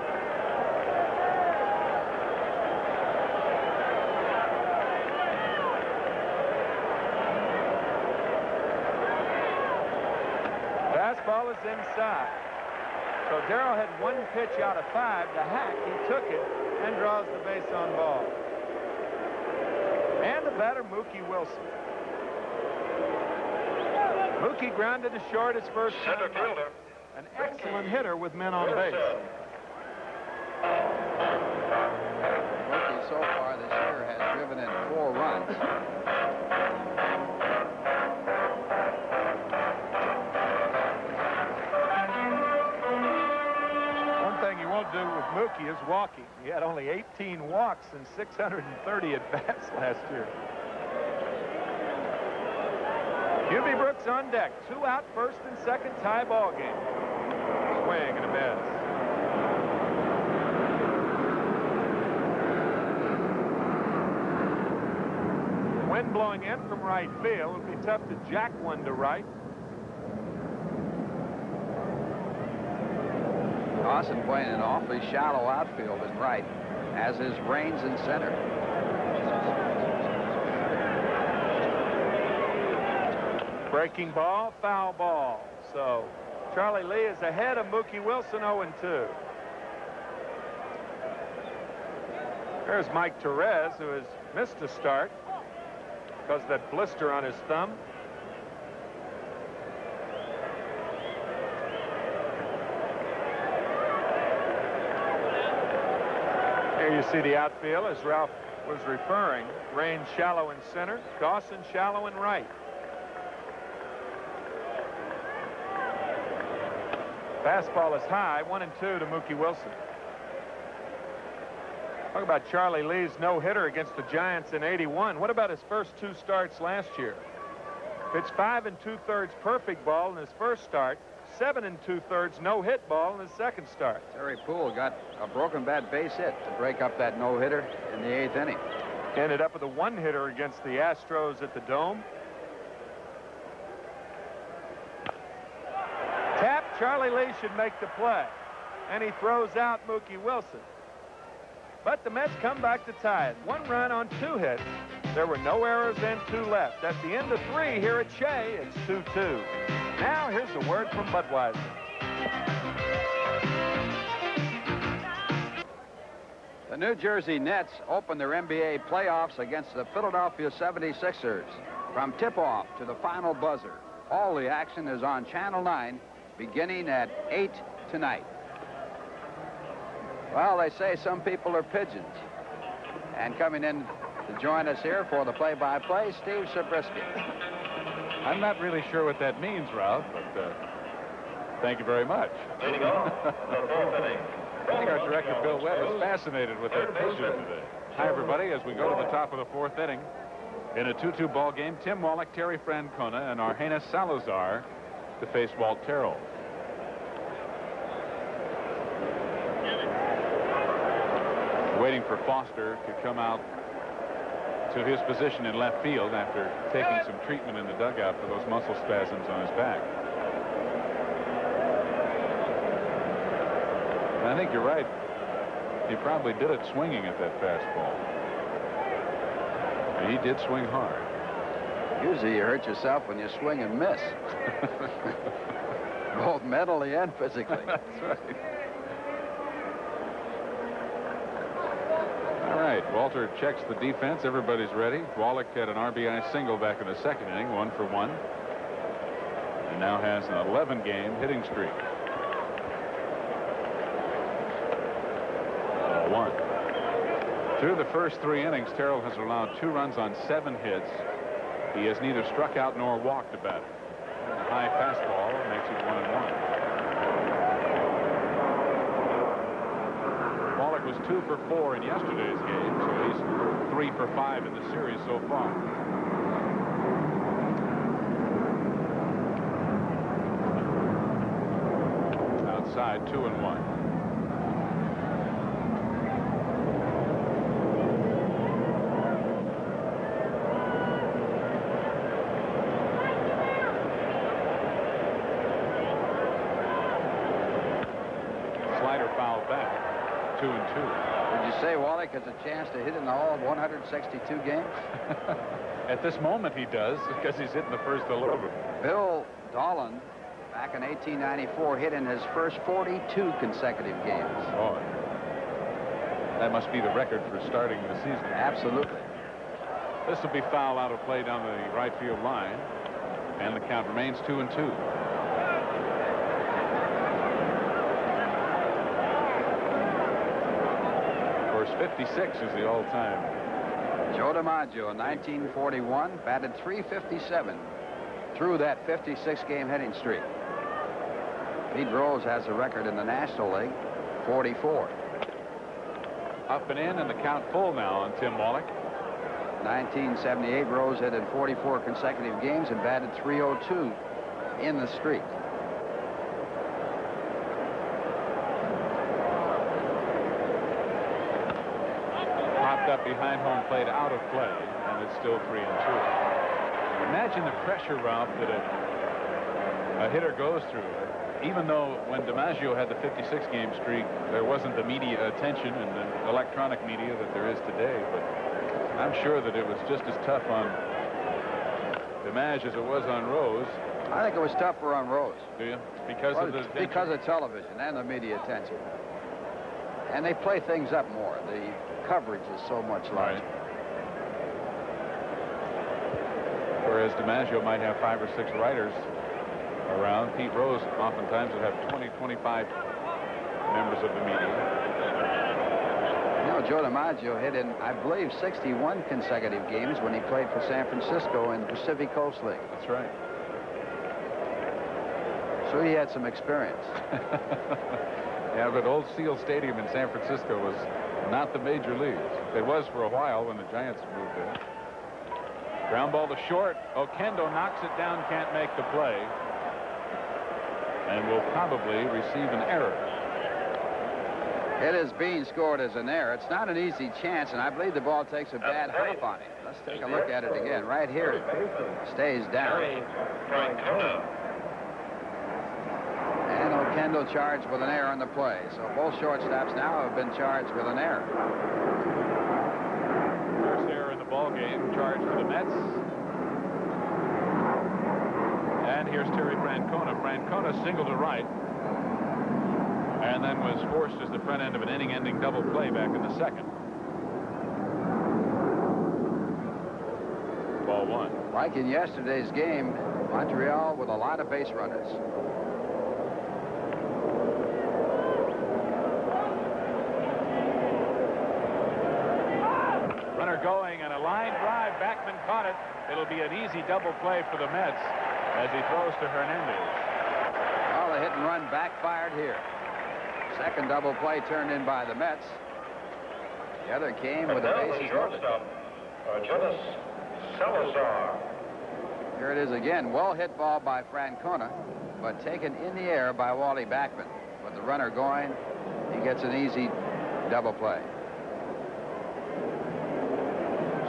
Fastball is inside. So Darrell had one pitch out of 5 to Hack. He took it and draws the base on ball. And the batter, Mookie Wilson. Mookie grounded to short his first Center time. fielder. An excellent hitter with men on base. Mookie so far this year has driven in 4 runs. One thing you won't do with Mookie is walking. He had only 18 walks and 630 at-bats last year. QB Brooks on deck. 2 out, first and second, tie ball game. Swing and a miss. Wind blowing in from right field. It'll be tough to jack one to right. Dawson playing an awfully shallow outfield in right, as is Raines in center. Breaking ball, foul ball. So Charlie Lee is ahead of Mookie Wilson, 0-2. There's Mike Torres, who has missed a start because of that blister on his thumb. Here you see the outfield, as Ralph was referring. Raines shallow in center, Dawson shallow in right. Fastball is high, 1-2 to Mookie Wilson. Talk about Charlie Lee's no-hitter against the Giants in '81. What about his first 2 starts last year? Pitched 5 2/3 perfect ball in his first start, 7 2/3 no-hit ball in his second start. Terry Poole got a broken bat base hit to break up that no-hitter in the 8th inning. Ended up with a 1-hitter against the Astros at the Dome. Tap, Charlie Lee should make the play. And he throws out Mookie Wilson. But the Mets come back to tie it. 1 run on 2 hits. There were no errors and 2 left. At the end of 3 here at Shea, it's 2-2. Now here's a word from Budweiser. The New Jersey Nets open their NBA playoffs against the Philadelphia 76ers. From tip-off to the final buzzer, all the action is on Channel 9, beginning at 8 tonight. Well, they say some people are pigeons. And coming in to join us here for the play-by-play, Steve Zabriskie. I'm not really sure what that means, Ralph, but thank you very much. Leading off the fourth inning. I think our director, Bill Webb, is fascinated with that pigeon today. Hi, everybody, as we go to the top of the fourth inning. In a 2-2 ball game, Tim Wallach, Terry Francona, and Argenis Salazar to face Walt Terrell. Waiting for Foster to come out to his position in left field after taking some treatment in the dugout for those muscle spasms on his back. And I think you're right. He probably did it swinging at that fastball. He did swing hard. Usually you hurt yourself when you swing and miss. Both mentally and physically. That's right. All right, Walter checks the defense. Everybody's ready. Wallach had an RBI single back in the second inning, 1 for 1. And now has an 11-game hitting streak. 1. Through the first 3 innings, Terrell has allowed 2 runs on 7 hits. He has neither struck out nor walked a batter. A high fastball makes it 1-1. Wallach was 2 for 4 in yesterday's game, so he's 3 for 5 in the series so far. Outside, 2-1. Back, 2-2. Would you say Wallach has a chance to hit in all 162 games? At this moment he does, because he's hitting the first 11. Bill Dolan, back in 1894, hit in his first 42 consecutive games. Oh, that must be the record for starting the season. Absolutely. This will be foul out of play down the right field line, and the count remains 2-2. Of course, 56 is the all-time. Joe DiMaggio in 1941 batted .357 through that 56-game hitting streak. Pete Rose has a record in the National League, 44. Up and in, and the count full now on Tim Wallach. 1978, Rose hit in 44 consecutive games and batted .302 in the streak. Popped up behind home plate, out of play, and it's still 3-2. Imagine the pressure, Ralph, that a hitter goes through. Even though when DiMaggio had the 56-game streak, there wasn't the media attention and the electronic media that there is today, but I'm sure that it was just as tough on DiMaggio as it was on Rose. I think it was tougher on Rose. Do you? Because of the because of television and the media attention. And they play things up more. The coverage is so much larger. Right. Whereas DiMaggio might have 5 or 6 writers around, Pete Rose oftentimes would have 20, 25 members of the media. You know, Joe DiMaggio hit in, I believe, 61 consecutive games when he played for San Francisco in the Pacific Coast League. That's right. So he had some experience. Yeah, but Old Seal Stadium in San Francisco was not the major leagues. It was for a while when the Giants moved there. Ground ball to short. Oquendo knocks it down, can't make the play, and will probably receive an error. It is being scored as an error. It's not an easy chance, and I believe the ball takes a bad hop on it. Let's take a look at it again. Right here, it stays down. And Oquendo charged with an error on the play. So both shortstops now have been charged with an error. First error in the ball game, charged for the Mets. And here's Terry Francona. Francona singled to right, and then was forced as the front end of an inning-ending double play back in the second. Ball ball one. Like in yesterday's game, Montreal with a lot of base runners. Runner going and a line drive. Backman caught it. It'll be an easy double play for the Mets as he throws to Hernandez. Well, the hit and run backfired here. Second double play turned in by the Mets. The other came with the bases loaded. Salazar. Here it is again. Well hit ball by Francona, but taken in the air by Wally Backman. With the runner going, he gets an easy double play.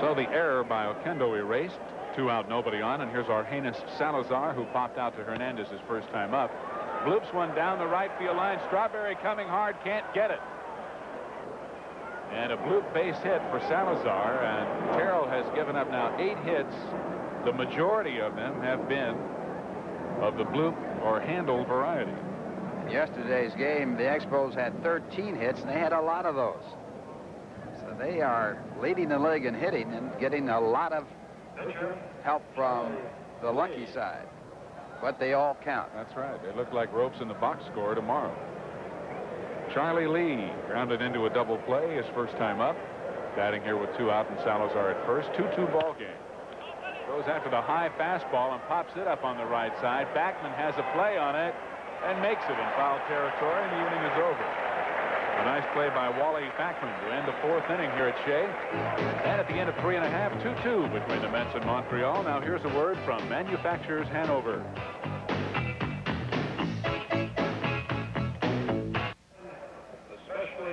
So the error by Oquendo erased. 2 out, nobody on. And here's Argenis Salazar, who popped out to Hernandez his first time up. Bloops one down the right field line. Strawberry coming hard, can't get it. And a bloop base hit for Salazar. And Terrell has given up now 8 hits. The majority of them have been of the bloop or handle variety. In yesterday's game, the Expos had 13 hits, and they had a lot of those. So they are leading the league in hitting and getting a lot of help from the lucky side. But they all count. That's right. They look like ropes in the box score tomorrow. Charlie Lee grounded into a double play his first time up. Batting here with 2 out and Salazar at first. 2-2 ball game. Goes after the high fastball and pops it up on the right side. Backman has a play on it and makes it in foul territory, and the inning is over. A nice play by Wally Backman to end the 4th inning here at Shea. And at the end of 3 1/2, 2-2 between the Mets and Montreal. Now here's a word from Manufacturers Hanover.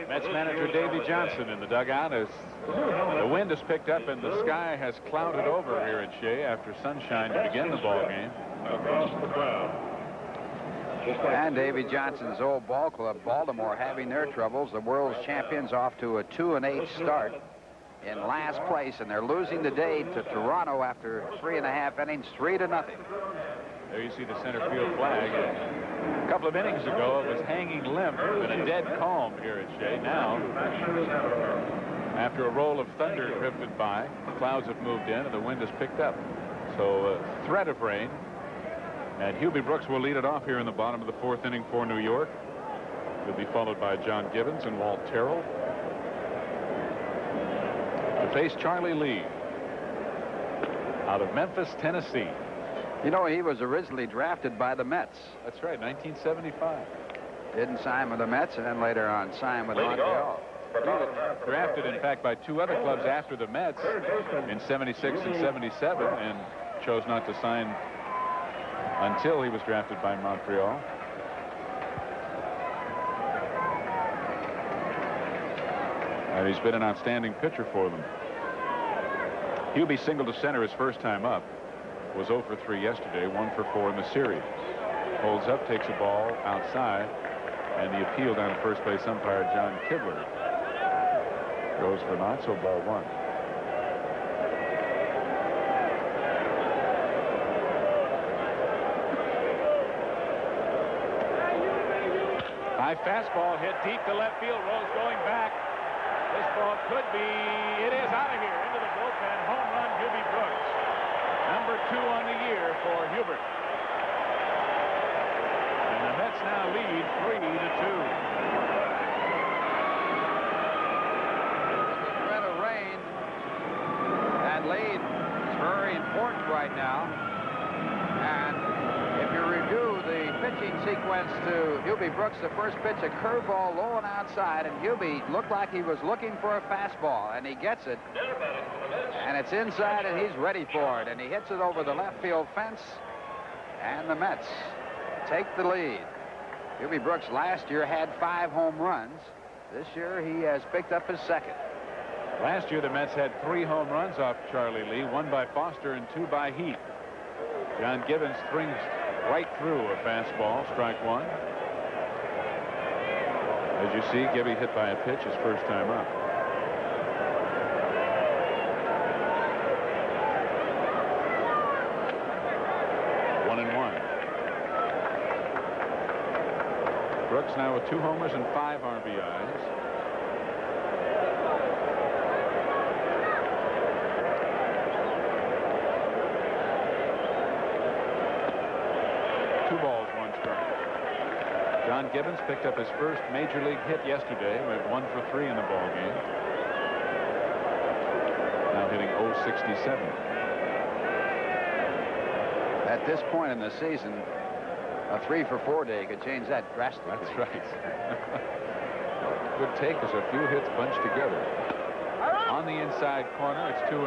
Mets manager Davey Johnson in the dugout as the wind has picked up and the sky has clouded over here at Shea after sunshine to begin the ball game. Across the crowd. And Davey Johnson's old ball club, Baltimore, having their troubles. The world's champions off to a 2-8 start in last place, and they're losing the day to Toronto after 3 1/2 innings, 3-0. There you see the center field flag. A couple of innings ago, it was hanging limp in a dead calm here at Shea. Now, after a roll of thunder drifted by, the clouds have moved in and the wind has picked up. So a threat of rain. And Hubie Brooks will lead it off here in the bottom of the 4th inning for New York. He'll be followed by John Gibbons and Walt Terrell. To face Charlie Lee out of Memphis, Tennessee. You know, he was originally drafted by the Mets. That's right, 1975. Didn't sign with the Mets, and then later on signed with Montreal. Drafted, in fact, by 2 other clubs after the Mets in 76 and 77, and chose not to sign until he was drafted by Montreal. And he's been an outstanding pitcher for them. Hubie singled to center his first time up. Was 0 for 3 yesterday, 1 for 4 in the series. Holds up, takes a ball outside, and the appeal down to first base umpire John Kibler goes for naught, so ball 1. High fastball hit deep to left field. Rose going back. This ball could be. It is out of here into the bullpen. Home run, Hubie Brooks. Number 2 on the year for Hubert. And the Mets now lead 3-2. Threat of rain. That lead is very important right now. And if you review the pitching sequence to Hubie Brooks, the first pitch, a curveball low and outside, and Hubie looked like he was looking for a fastball, and he gets it. And it's inside, and he's ready for it. And he hits it over the left field fence. And the Mets take the lead. Hubie Brooks last year had 5 home runs. This year, he has picked up his 2nd. Last year, the Mets had 3 home runs off Charlie Lee, 1 by Foster and 2 by Heath. John Gibbons strings right through a fastball, strike 1. As you see, Gibby hit by a pitch his first time up. Brooks now with 2 homers and 5 RBIs. John Gibbons picked up his first major league hit yesterday. Went 1 for 3 in the ball game. Now hitting .067. At this point in the season, a 3 for 4 day could change that drastically. That's right. Good take as a few hits bunched together. On the inside corner, it's 2-2.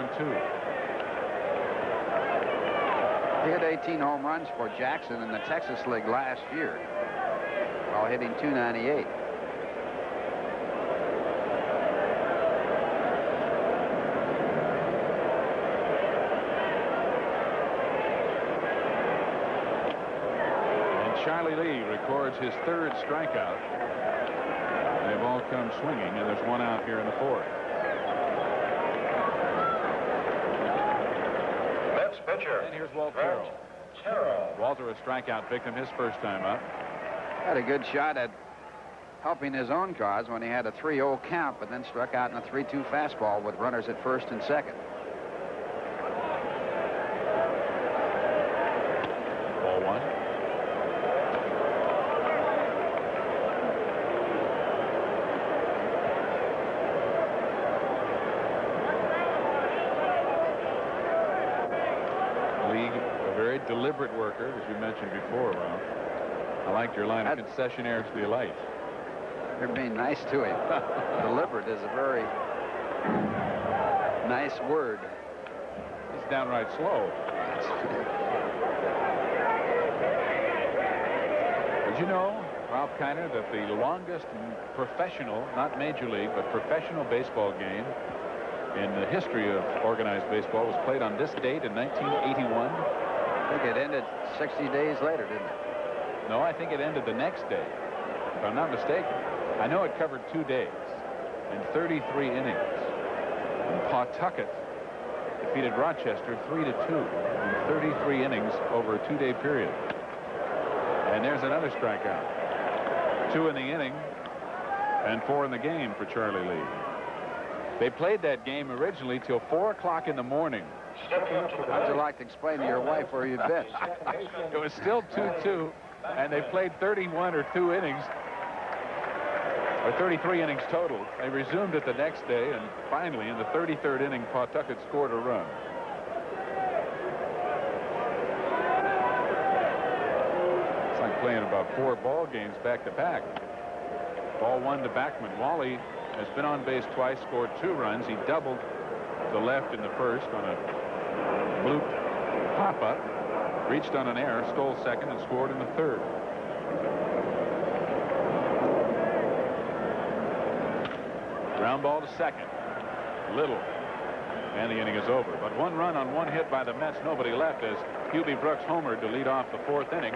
He hit 18 home runs for Jackson in the Texas League last year, while hitting .298. And Charlie Lee records his 3rd strikeout. They've all come swinging, and there's one out here in the 4th. Next pitcher. And here's Walt Carroll. Walter, a strikeout victim his first time up. Had a good shot at helping his own cause when he had a 3-0 count, but then struck out in a 3-2 fastball with runners at first and second. Ball 1. Deliberate worker, as you mentioned before, Ralph. I liked your line of concessionaires delight. You're being nice to him. Deliberate is a very nice word. He's downright slow. Did you know, Ralph Kiner, that the longest professional, not major league, but professional baseball game in the history of organized baseball was played on this date in 1981? I think it ended 60 days later, didn't it? No, I think it ended the next day, if I'm not mistaken. I know it covered 2 days and 33 innings. And Pawtucket defeated Rochester 3-2 in 33 innings over a 2-day period. And there's another strikeout. 2 in the inning and 4 in the game for Charlie Lee. They played that game originally till 4 o'clock in the morning. How'd you like to explain to your wife where you'd been? It was still 2-2, and they played 31 or 2 innings, or 33 innings total. They resumed it the next day, and finally, in the 33rd inning, Pawtucket scored a run. It's like playing about 4 ball games back to back. Ball 1 to Backman. Wally has been on base twice, scored 2 runs. He doubled the left in the first on a bloop pop-up, reached on an error, stole second, and scored in the 3rd. Ground ball to second. Little. And the inning is over. But 1 run on 1 hit by the Mets. Nobody left as Hubie Brooks homered to lead off the 4th inning.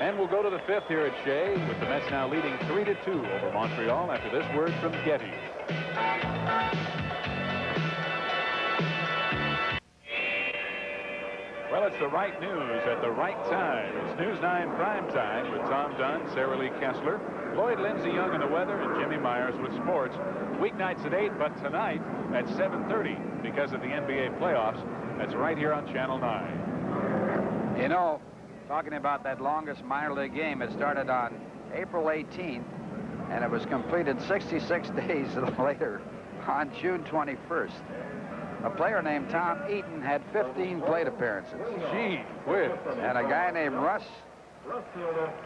And we'll go to the 5th here at Shea, with the Mets now leading 3-2 over Montreal after this word from Getty. Well, it's the right news at the right time. It's News 9 Prime Time with Tom Dunn, Sarah Lee Kessler, Lloyd Lindsay Young in the weather, and Jimmy Myers with sports. Weeknights at 8, but tonight at 7:30 because of the NBA playoffs. That's right here on Channel 9. You know, talking about that longest minor league game, it started on April 18th, and it was completed 66 days later on June 21st. A player named Tom Eaton had 15 plate appearances. Gee whiz. And a guy named Russ,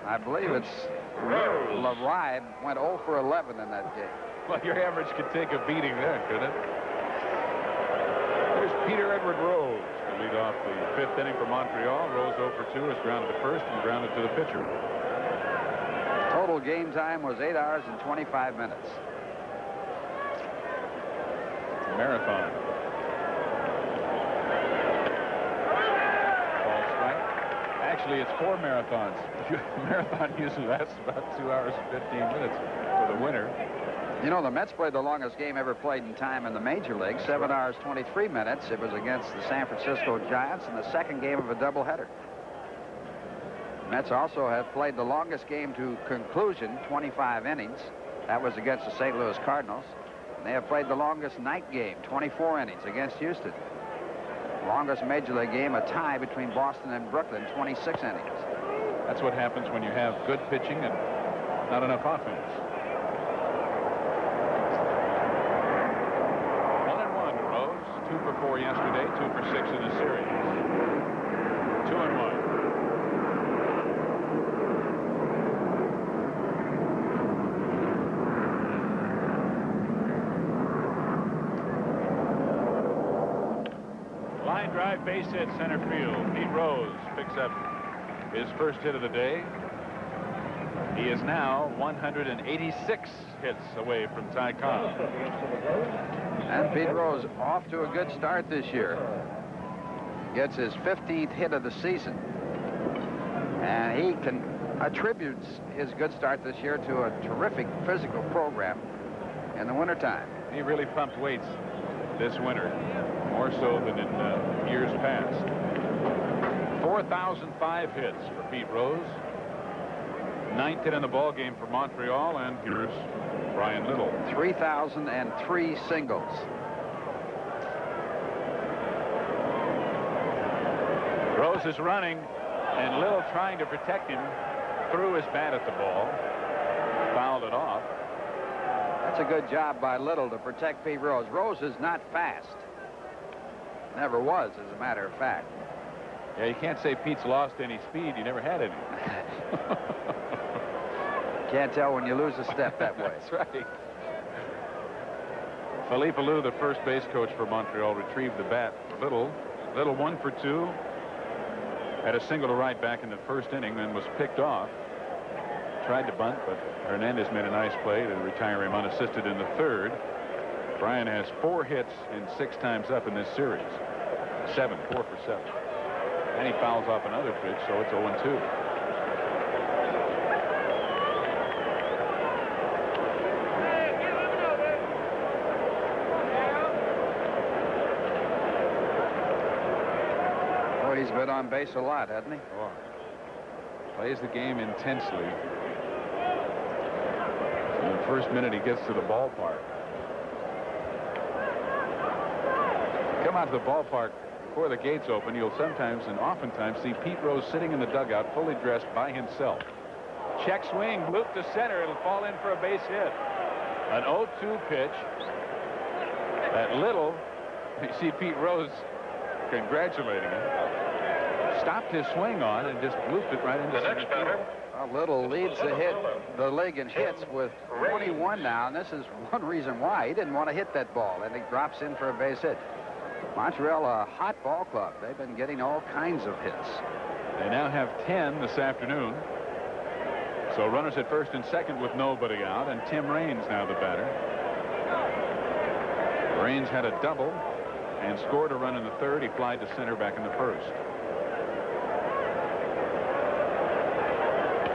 I believe it's LaRibe, went 0 for 11 in that game. Well, your average could take a beating then, couldn't it? There's Peter Edward Rose to lead off the 5th inning for Montreal. Rose 0 for 2 is grounded to first and grounded to the pitcher. Total game time was 8 hours and 25 minutes. Marathon. Ball strike. Actually, it's 4 marathons. Marathon usually lasts about 2 hours and 15 minutes for the winner. You know, the Mets played the longest game ever played in time in the major league, 7 hours, 23 minutes. It was against the San Francisco Giants in the second game of a doubleheader. The Mets also have played the longest game to conclusion, 25 innings. That was against the St. Louis Cardinals. And they have played the longest night game, 24 innings, against Houston. Longest major league game, a tie between Boston and Brooklyn, 26 innings. That's what happens when you have good pitching and Not enough offense. 1-1 to Rose. 2 for 4 yesterday. 2 for 6 in the series. 2-1. Line drive, base hit, center field. Pete Rose picks up his first hit of the day. He is now 186 hits away from Ty Cobb. And Pete Rose off to a good start this year. Gets his 15th hit of the season. And he attributes his good start this year to a terrific physical program in the wintertime. He really pumped weights this winter, more so than in years past. 4,005 hits for Pete Rose. 9th hit in the ball game for Montreal, and here's Brian Little. 3,003 singles. Rose is running, and Little trying to protect him, threw his bat at the ball, fouled it off. That's a good job by Little to protect Pete Rose. Rose is not fast. Never was, as a matter of fact. Yeah, you can't say Pete's lost any speed. He never had any. Can't tell when you lose a step that way. That's right. Philippe Alou, the first base coach for Montreal, retrieved the bat. Little 1 for 2. Had a single to right back in the first inning, then was picked off. Tried to bunt, but Hernandez made a nice play to retire him unassisted in the third. Brian has 4 hits in 6 times up in this series. 4 for 7. And he fouls off another pitch, so it's 0-2. Boy, he's been on base a lot, hasn't he? Oh. Plays the game intensely. In the first minute he gets to the ballpark. Come out to the ballpark before the gates open, you'll sometimes and oftentimes see Pete Rose sitting in the dugout fully dressed by himself. Check swing, loop to center. It'll fall in for a base hit. An 0-2 pitch. That Little, you see Pete Rose congratulating him. Stopped his swing on and just looped it right into the next field. Little leads the league in hits with 21 now, and this is one reason why. He didn't want to hit that ball, and he drops in for a base hit. Montreal, a hot ball club. They've been getting all kinds of hits. They now have 10 this afternoon. So runners at first and second with nobody out, and Tim Raines now the batter. Raines had a double and scored a run in the third. He flied to center back in the first.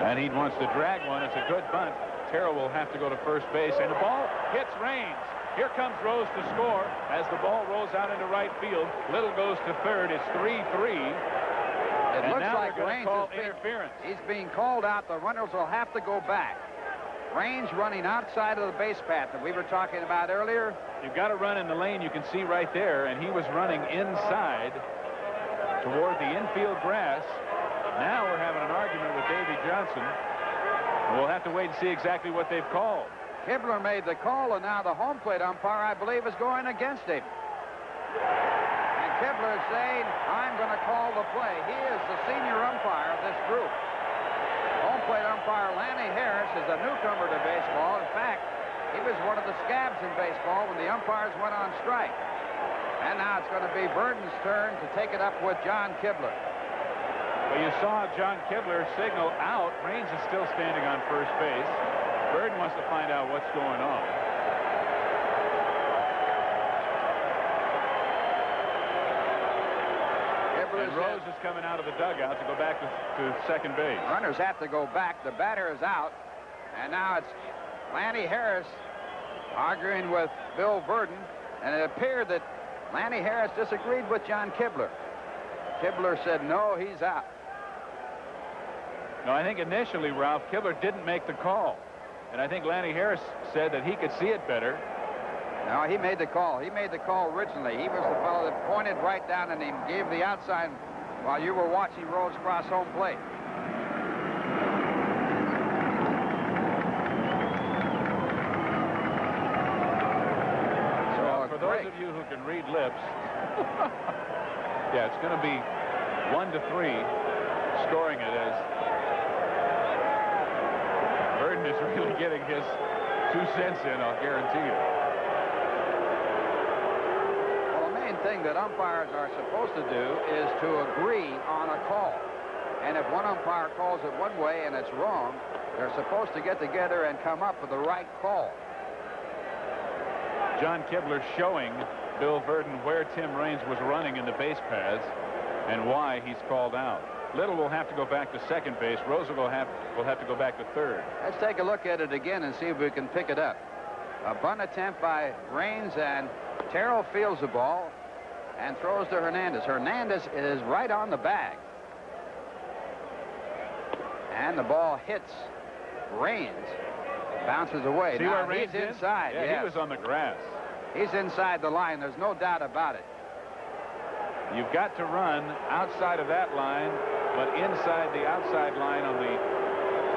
And he wants to drag one. It's a good bunt. Terrell will have to go to first base, and the ball hits Raines. Here comes Rose to score as the ball rolls out into right field. Little goes to third. It's 3-3. It looks like Raines interference. He's being called out. The runners will have to go back. Raines running outside of the base path that we were talking about earlier. You've got to run in the lane you can see right there, and he was running inside toward the infield grass. Now we're having an argument with Davey Johnson. We'll have to wait and see exactly what they've called. Kibler made the call, and now the home plate umpire, I believe, is going against him. And Kibler is saying, I'm going to call the play. He is the senior umpire of this group. Home plate umpire Lanny Harris is a newcomer to baseball. In fact, he was one of the scabs in baseball when the umpires went on strike. And now it's going to be Burden's turn to take it up with John Kibler. Well, you saw John Kibler signal out. Raines is still standing on first base. Burden wants to find out what's going on. And Rose is coming out of the dugout to go back to second base. Runners have to go back. The batter is out. And now it's Lanny Harris arguing with Bill Burden. And it appeared that Lanny Harris disagreed with John Kibler. Kibler said, no, he's out. No, I think initially, Ralph, Kibler didn't make the call. And I think Lanny Harris said that he could see it better. No, he made the call. He made the call originally. He was the fellow that pointed right down and he gave the outside while you were watching Rose cross home plate. those of you who can read lips, yeah, it's going to be 1-3 scoring it as Burden is really getting his 2 cents in, I'll guarantee you. Well, the main thing that umpires are supposed to do is to agree on a call. And if one umpire calls it one way and it's wrong, they're supposed to get together and come up with the right call. John Kibler showing Bill Verdon where Tim Raines was running in the base paths and why he's called out. Little will have to go back to second base. Rosa will have to go back to third. Let's take a look at it again and see if we can pick it up. A bunt attempt by Raines, and Terrell fields the ball and throws to Hernandez. Hernandez is right on the bag. And the ball hits Raines. Bounces away. See now where Raines he's inside. Yeah, yes. he was on the grass. He's inside the line. There's no doubt about it. You've got to run outside of that line, but inside the outside line on the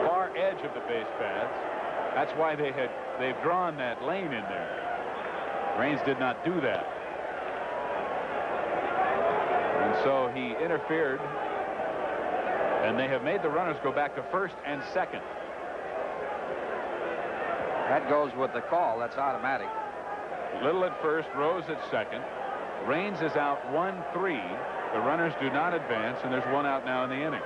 far edge of the base paths. That's why they've drawn that lane in there. Raines did not do that. And so he interfered, and they have made the runners go back to first and second. That goes with the call. That's automatic. Little at first, Rose at second. Raines is out 1-3. The runners do not advance, and there's one out now in the inning.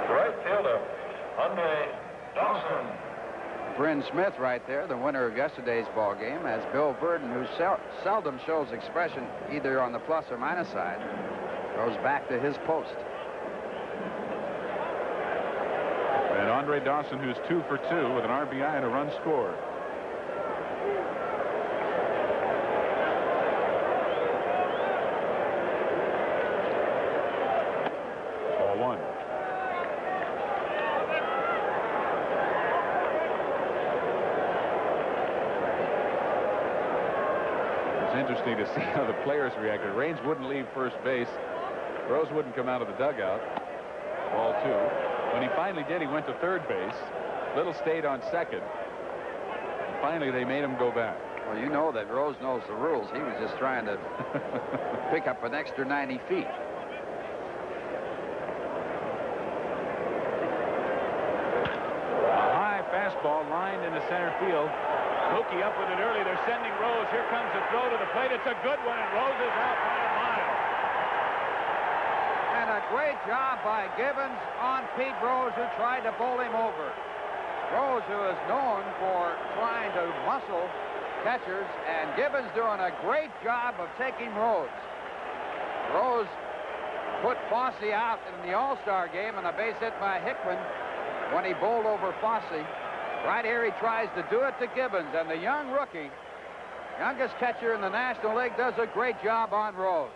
Right fielder, Andre Dawson. Bryn Smith right there, the winner of yesterday's ball game, as Bill Verdon, who seldom shows expression either on the plus or minus side, goes back to his post. And Andre Dawson, who's 2 for 2 with an RBI and a run scored. Ball 1. It's interesting to see how the players reacted. Raines wouldn't leave first base. Rose wouldn't come out of the dugout. Ball 2. When he finally did, he went to third base. Little stayed on second. And finally, they made him go back. Well, you know that Rose knows the rules. He was just trying to pick up an extra 90 feet. A high fastball lined into center field. Mookie up with it early. They're sending Rose. Here comes the throw to the plate. It's a good one, and Rose is out by a mile. And a great job by Gibbons on Pete Rose, who tried to bowl him over. Rose, who is known for trying to muscle catchers, and Gibbons doing a great job of taking Rose. Rose put Fosse out in the All-Star game on a base hit by Hickman when he bowled over Fosse. Right here he tries to do it to Gibbons, and the young rookie, youngest catcher in the National League, does a great job on Rose.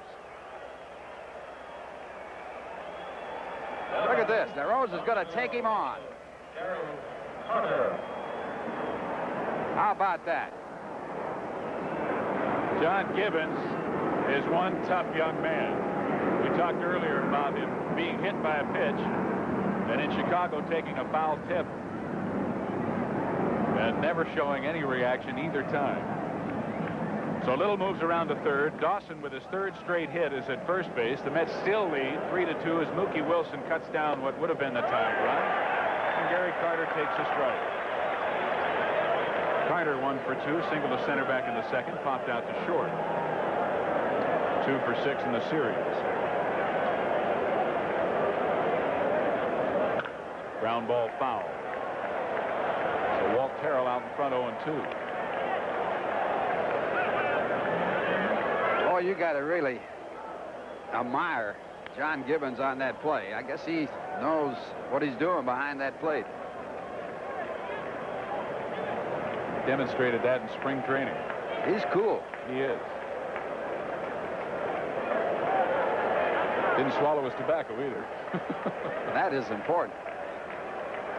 Look at this. Now Rose is going to take him on. How about that? John Gibbons is one tough young man. We talked earlier about him being hit by a pitch, and in Chicago taking a foul tip and never showing any reaction either time. So Little moves around to third. Dawson, with his third straight hit, is at first base. The Mets still lead 3-2 as Mookie Wilson cuts down what would have been the tying run, and Gary Carter takes a strike. Carter 1 for 2, single to center back in the second, popped out to short. 2 for 6 in the series. Ground ball foul. So Walt Terrell out in front 0-2. Oh, you got to really admire John Gibbons on that play. I guess he knows what he's doing behind that plate. Demonstrated that in spring training. He's cool. He is. Didn't swallow his tobacco either. That is important.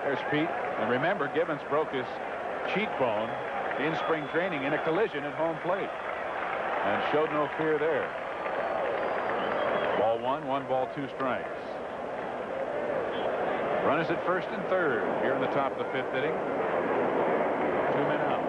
There's Pete. And remember, Gibbons broke his cheekbone in spring training in a collision at home plate and showed no fear there. Ball 1, 1 ball, 2 strikes. Runners at first and third here in the top of the 5th inning. 2 men out.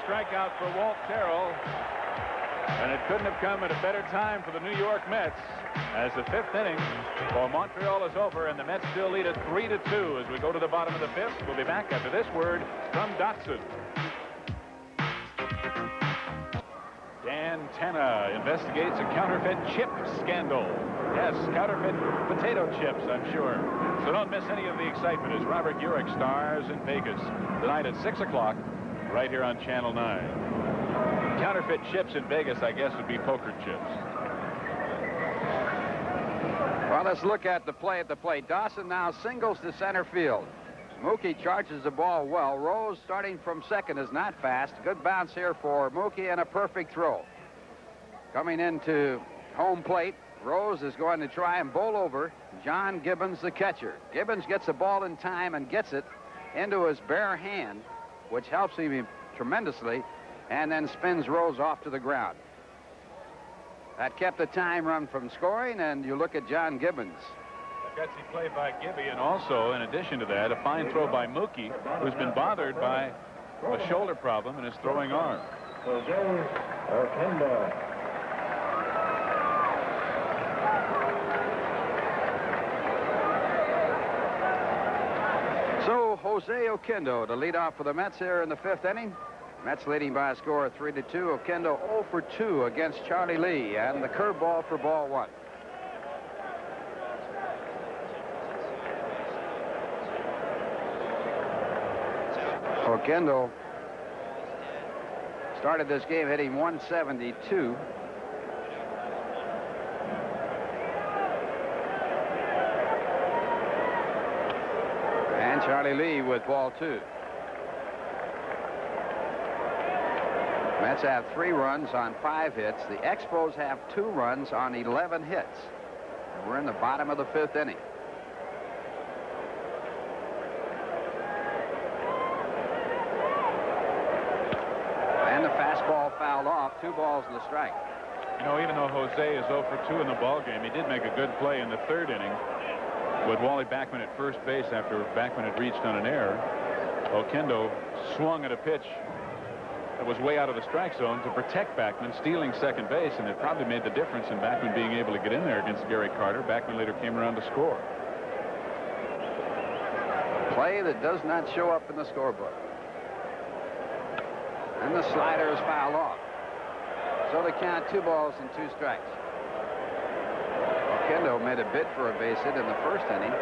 strikeout for Walt Terrell. And it couldn't have come at a better time for the New York Mets, as the 5th inning for Montreal is over, and the Mets still lead at 3-2 as we go to the bottom of the 5th. We'll be back after this word from Dotson. Dan Tanna investigates a counterfeit chip scandal. Yes, counterfeit potato chips, I'm sure. So don't miss any of the excitement as Robert Urich stars in Vegas tonight at 6 o'clock right here on Channel 9. Counterfeit chips in Vegas, I guess, would be poker chips. Well, let's look at the play at the plate. Dawson now singles to center field. Mookie charges the ball well. Rose, starting from second, is not fast. Good bounce here for Mookie and a perfect throw. Coming into home plate, Rose is going to try and bowl over John Gibbons, the catcher. Gibbons gets the ball in time and gets it into his bare hand, which helps him tremendously, and then spins Rose off to the ground. That kept the time run from scoring, and you look at John Gibbons. A gutsy play by Gibby, and also, in addition to that, a fine throw by Mookie, who's been bothered by a shoulder problem in his throwing arm. So Jose Oquendo to lead off for the Mets here in the 5th inning. Mets leading by a score of 3-2. Oquendo 0 for 2 against Charlie Lee, and the curveball for ball 1. Oquendo started this game hitting 172. And Charlie Lee with ball 2. Mets have 3 runs on 5 hits. The Expos have 2 runs on 11 hits. We're in the bottom of the 5th inning. And the fastball fouled off. 2 balls and a strike. You know, even though Jose is 0 for 2 in the ballgame, he did make a good play in the 3rd inning with Wally Backman at first base after Backman had reached on an error. Oquendo swung at a pitch that was way out of the strike zone to protect Backman, stealing second base, and it probably made the difference in Backman being able to get in there against Gary Carter. Backman later came around to score. Play that does not show up in the scorebook. And the slider is fouled off. So they count 2 balls and 2 strikes. Oquendo made a bid for a base hit in the 1st inning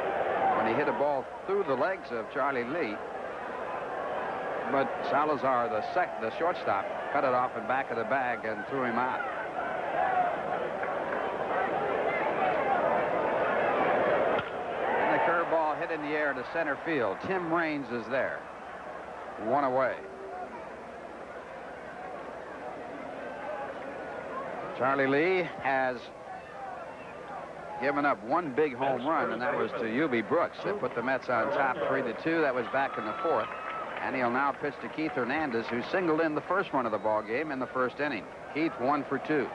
when he hit a ball through the legs of Charlie Lee. But Salazar, the shortstop, cut it off in back of the bag and threw him out. And the curveball hit in the air to center field. Tim Raines is there. 1 away. Charlie Lee has given up 1 big home run, and that was to Eubie Brooks that put the Mets on top 3-2. That was back in the 4th. And he'll now pitch to Keith Hernandez, who singled in the first run of the ball game in the 1st inning. Keith 1 for 2.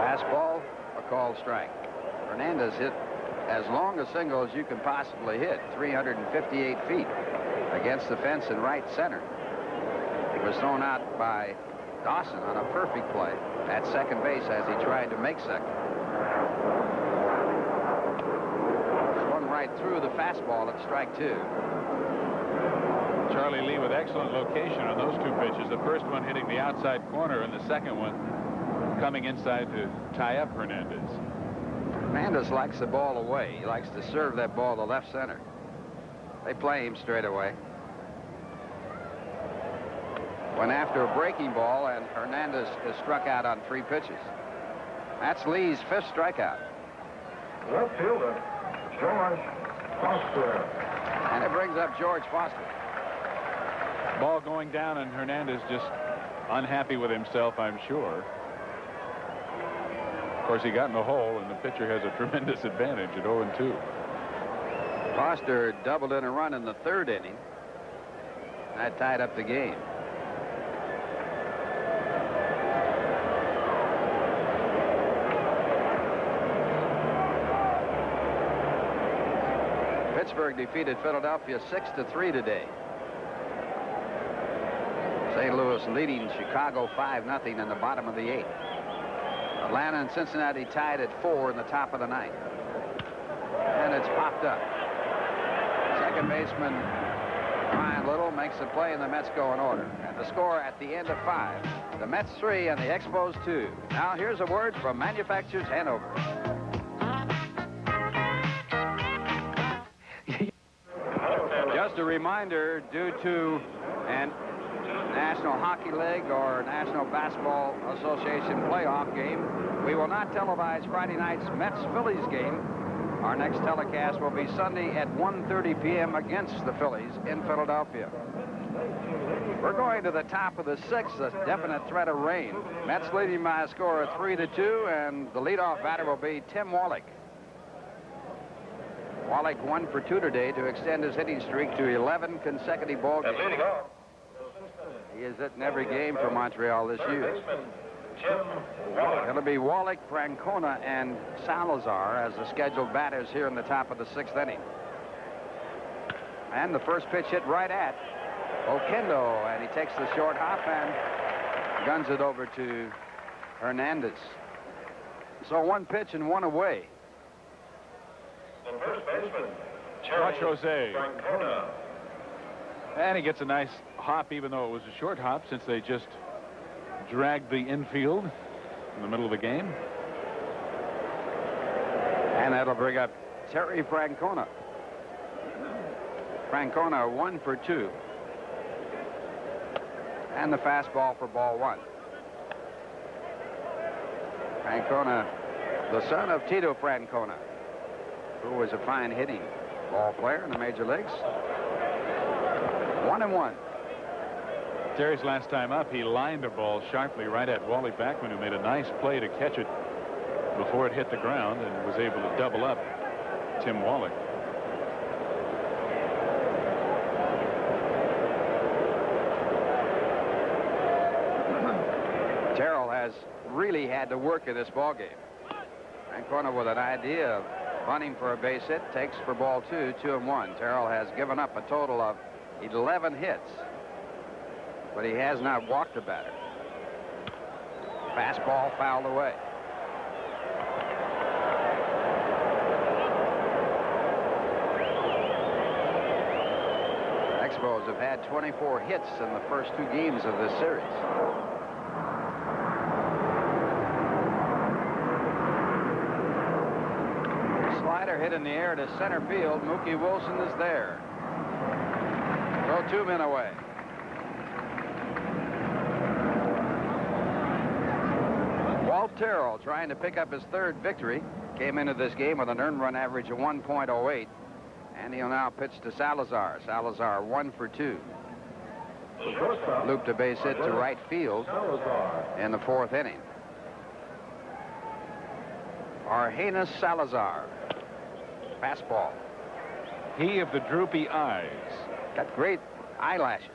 Fastball, a called strike. Hernandez hit as long a single as you can possibly hit, 358 feet against the fence in right center. It was thrown out by Dawson on a perfect play at second base as he tried to make second. Swung right through the fastball at strike 2. Charlie Lee with excellent location on those 2 pitches. The first one hitting the outside corner, and the second one coming inside to tie up Hernandez. Hernandez likes the ball away. He likes to serve that ball to left center. They play him straight away. Went after a breaking ball, and Hernandez is struck out on 3 pitches. That's Lee's 5th strikeout. Left fielder, George Foster. And it brings up George Foster. Ball going down, and Hernandez just unhappy with himself, I'm sure. Of course, he got in the hole, and the pitcher has a tremendous advantage at 0-2. Foster doubled in a run in the 3rd inning. That tied up the game. Pittsburgh defeated Philadelphia 6-3 today. St. Louis leading Chicago 5-0 in the bottom of the 8th. Atlanta and Cincinnati tied at 4 in the top of the 9th. And it's popped up. Second baseman Brian Little makes the play, and the Mets go in order. And the score at the end of 5. The Mets 3 and the Expos 2. Now here's a word from Manufacturers Hanover. Just a reminder, due to an National Hockey League or National Basketball Association playoff game, we will not televise Friday night's Mets-Phillies game. Our next telecast will be Sunday at 1:30 p.m. against the Phillies in Philadelphia. We're going to the top of the 6th, a definite threat of rain. Mets leading by a score of 3-2, and the leadoff batter will be Tim Wallach. Wallach 1 for 2 today to extend his hitting streak to 11 consecutive ball games. He is hitting every game for Montreal this year. It'll be Wallach, Francona, and Salazar as the scheduled batters here in the top of the 6th inning. And the first pitch hit right at Oquendo, and he takes the short hop and guns it over to Hernandez. So 1 pitch and 1 away. The first baseman, Watch Jose. And he gets a nice hop, even though it was a short hop, since they just dragged the infield in the middle of the game. And that'll bring up Terry Francona. Francona 1 for 2. And the fastball for ball 1. Francona, the son of Tito Francona, who was a fine hitting ball player in the major leagues. 1-1. Terry's last time up, he lined a ball sharply right at Wally Backman, who made a nice play to catch it before it hit the ground and was able to double up Tim Wallach. Terrell has really had to work in this ball game. Francona with an idea of bunting for a base hit, takes for ball 2, 2-1. Terrell has given up a total of 11 hits, but he has not walked a batter. Fastball fouled away. Expos have had 24 hits in the first 2 games of this series. Slider hit in the air to center field. Mookie Wilson is there. Throw 2 men away. Walt Terrell trying to pick up his 3rd victory. Came into this game with an earned run average of 1.08. And he'll now pitch to Salazar. Salazar 1 for 2. Looped a base hit to right field in the 4th inning. Argenis Salazar. Fastball. He of the droopy eyes. Got great eyelashes.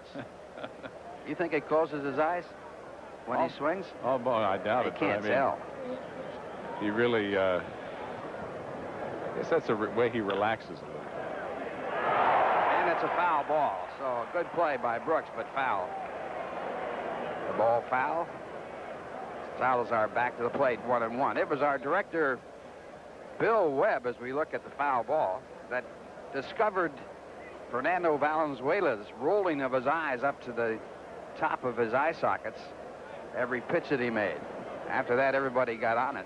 You think it closes his eyes when he swings? Oh, boy, I doubt it. You can't tell. He really, I guess that's the way he relaxes a little. And it's a foul ball. So a good play by Brooks, but foul. The ball foul. Salazar back to the plate, 1-1. It was our director, Bill Webb, as we look at the foul ball, that discovered Fernando Valenzuela's rolling of his eyes up to the top of his eye sockets every pitch that he made. After that, everybody got on it,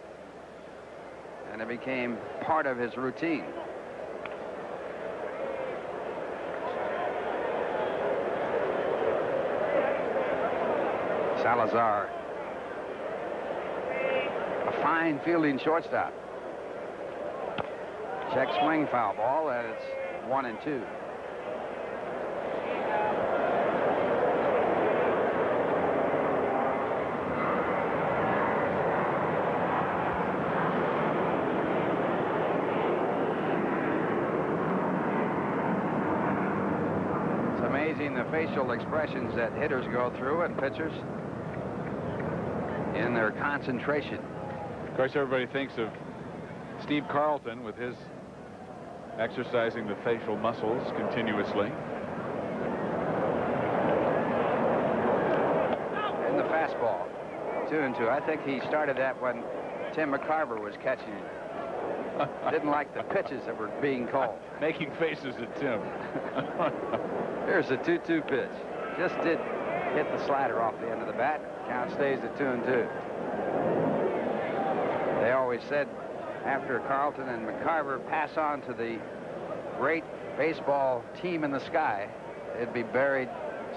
and it became part of his routine. Salazar, a fine fielding shortstop. Check swing, foul ball, and it's 1-2. It's amazing the facial expressions that hitters go through and pitchers in their concentration. Of course, everybody thinks of Steve Carlton with his exercising the facial muscles continuously. In the fastball, 2-2. I think he started that when Tim McCarver was catching him. Didn't like the pitches that were being called. Making faces at Tim. Here's a 2-2 pitch. Just did hit the slider off the end of the bat. Count stays at 2-2. They always said after Carlton and McCarver pass on to the great baseball team in the sky, they'd be buried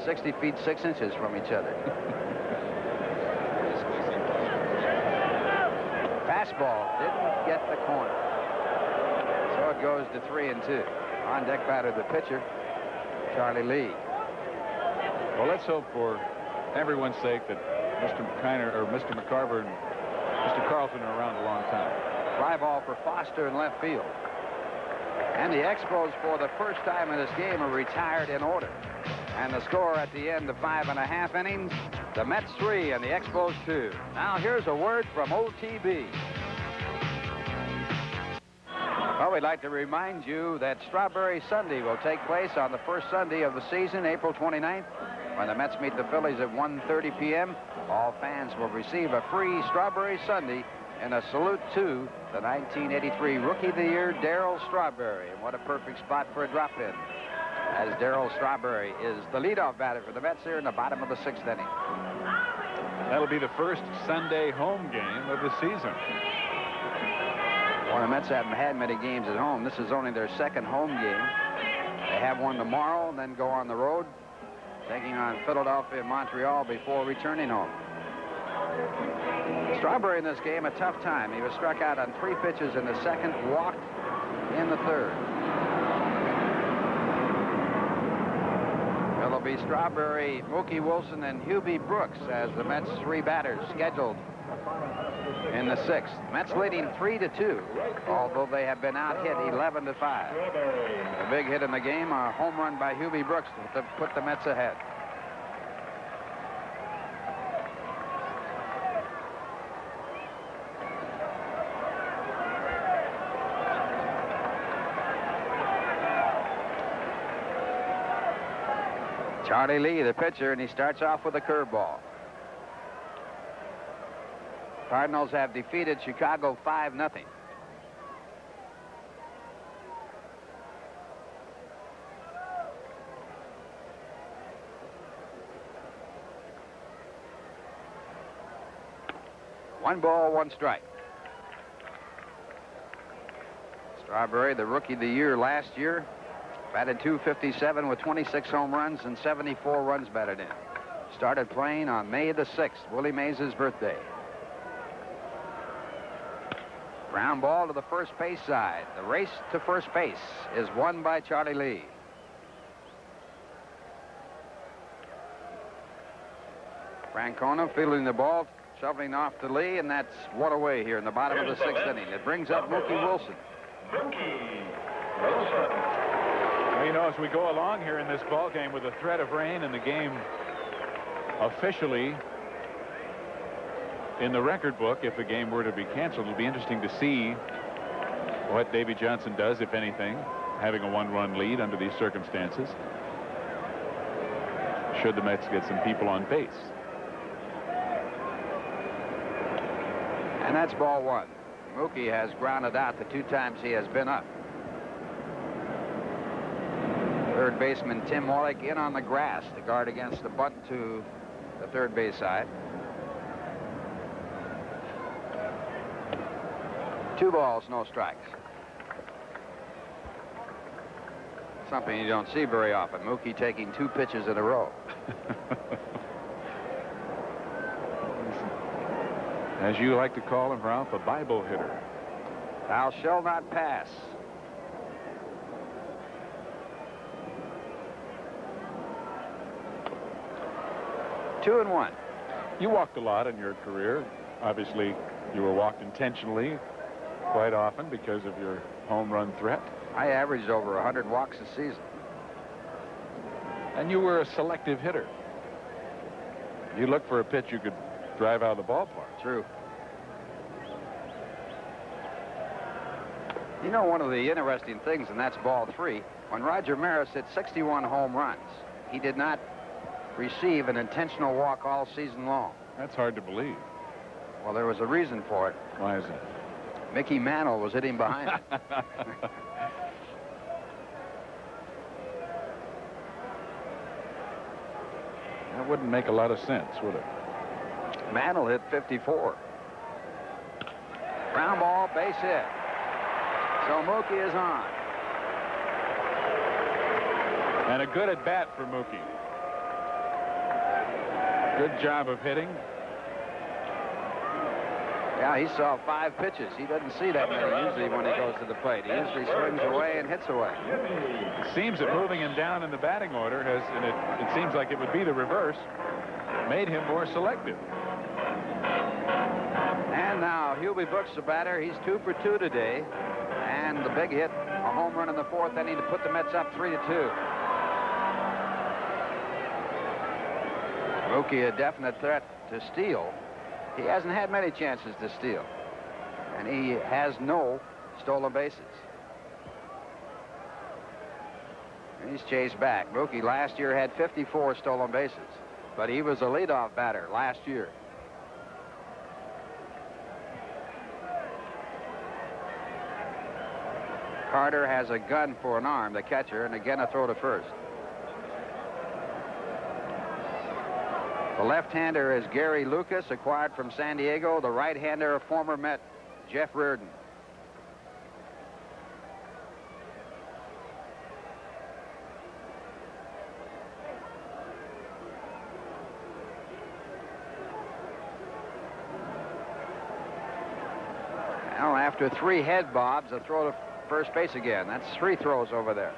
60 feet 6 inches from each other. Fastball didn't get the corner. So it goes to 3-2. On deck batter, the pitcher, Charlie Lee. Well, let's hope for everyone's sake that Mr. McCarver and Mr. Carlton are around a long time. Fly ball for Foster in left field. And the Expos, for the first time in this game, are retired in order. And the score at the end of 5.5 innings, the Mets 3 and the Expos 2. Now here's a word from OTB. Well, we'd like to remind you that Strawberry Sunday will take place on the first Sunday of the season, April 29th, when the Mets meet the Phillies at 1:30 p.m. All fans will receive a free Strawberry Sunday and a salute to the 1983 Rookie of the Year, Darryl Strawberry. And what a perfect spot for a drop-in, as Darryl Strawberry is the leadoff batter for the Mets here in the bottom of the 6th inning. That'll be the first Sunday home game of the season. Well, the Mets haven't had many games at home. This is only their second home game. They have one tomorrow and then go on the road, taking on Philadelphia and Montreal before returning home. Strawberry in this game, a tough time. He was struck out on 3 pitches in the second, walked in the third. It'll be Strawberry, Mookie Wilson, and Hubie Brooks as the Mets' 3 batters scheduled in the 6th. Mets leading 3-2, although they have been out hit 11-5. A big hit in the game, a home run by Hubie Brooks to put the Mets ahead. Charlie Lee, the pitcher, and he starts off with a curveball. Cardinals have defeated Chicago 5-0. One ball, one strike. Strawberry, the Rookie of the Year last year, batted .257 with 26 home runs and 74 runs batted in. Started playing on May the 6th, Willie Mays' birthday. Ground ball to the first base side. The race to first base is won by Charlie Lee. Francona fielding the ball, shoveling off to Lee, and that's one away here in the bottom of the 6th inning. It brings up Mookie Wilson. Well, you know, as we go along here in this ball game with the threat of rain and the game officially in the record book, if the game were to be canceled, it'll be interesting to see what Davy Johnson does, if anything, having a 1-run lead under these circumstances, should the Mets get some people on base. And that's ball 1. Mookie has grounded out the 2 times he has been up. Third baseman Tim Wallach in on the grass to guard against the bunt to the third base side. 2 balls, no strikes. Something you don't see very often. Mookie taking 2 pitches in a row. As you like to call him, Ralph, a Bible hitter. Thou shall not pass. Two and one. You walked a lot in your career. Obviously, you were walked intentionally quite often because of your home run threat. I averaged over 100 walks a season. And you were a selective hitter. You looked for a pitch you could drive out of the ballpark. True. You know, one of the interesting things, and that's ball 3, when Roger Maris hit 61 home runs, he did not receive an intentional walk all season long. That's hard to believe. Well, there was a reason for it. Why is it? Mickey Mantle was hitting behind him. That wouldn't make a lot of sense, would it? Mantle hit 54. Ground ball, base hit. So Mookie is on. And a good at bat for Mookie. Good job of hitting. Yeah, he saw 5 pitches. He doesn't see that many usually when he goes to the plate. He usually swings away and hits away. It seems that moving him down in the batting order has, and it seems like it would be the reverse, made him more selective. And now Hubie Brooks, the batter. He's 2 for 2 today. And the big hit, a home run in the 4th inning to put the Mets up 3-2. Mookie, a definite threat to steal. He hasn't had many chances to steal. And he has no stolen bases. And he's chased back. Mookie last year had 54 stolen bases. But he was a leadoff batter last year. Carter has a gun for an arm, the catcher, and again a throw to first. The left-hander is Gary Lucas, acquired from San Diego. The right-hander, a former Met, Jeff Reardon. Now, after 3 head bobs, a throw to first base again. That's 3 throws over there.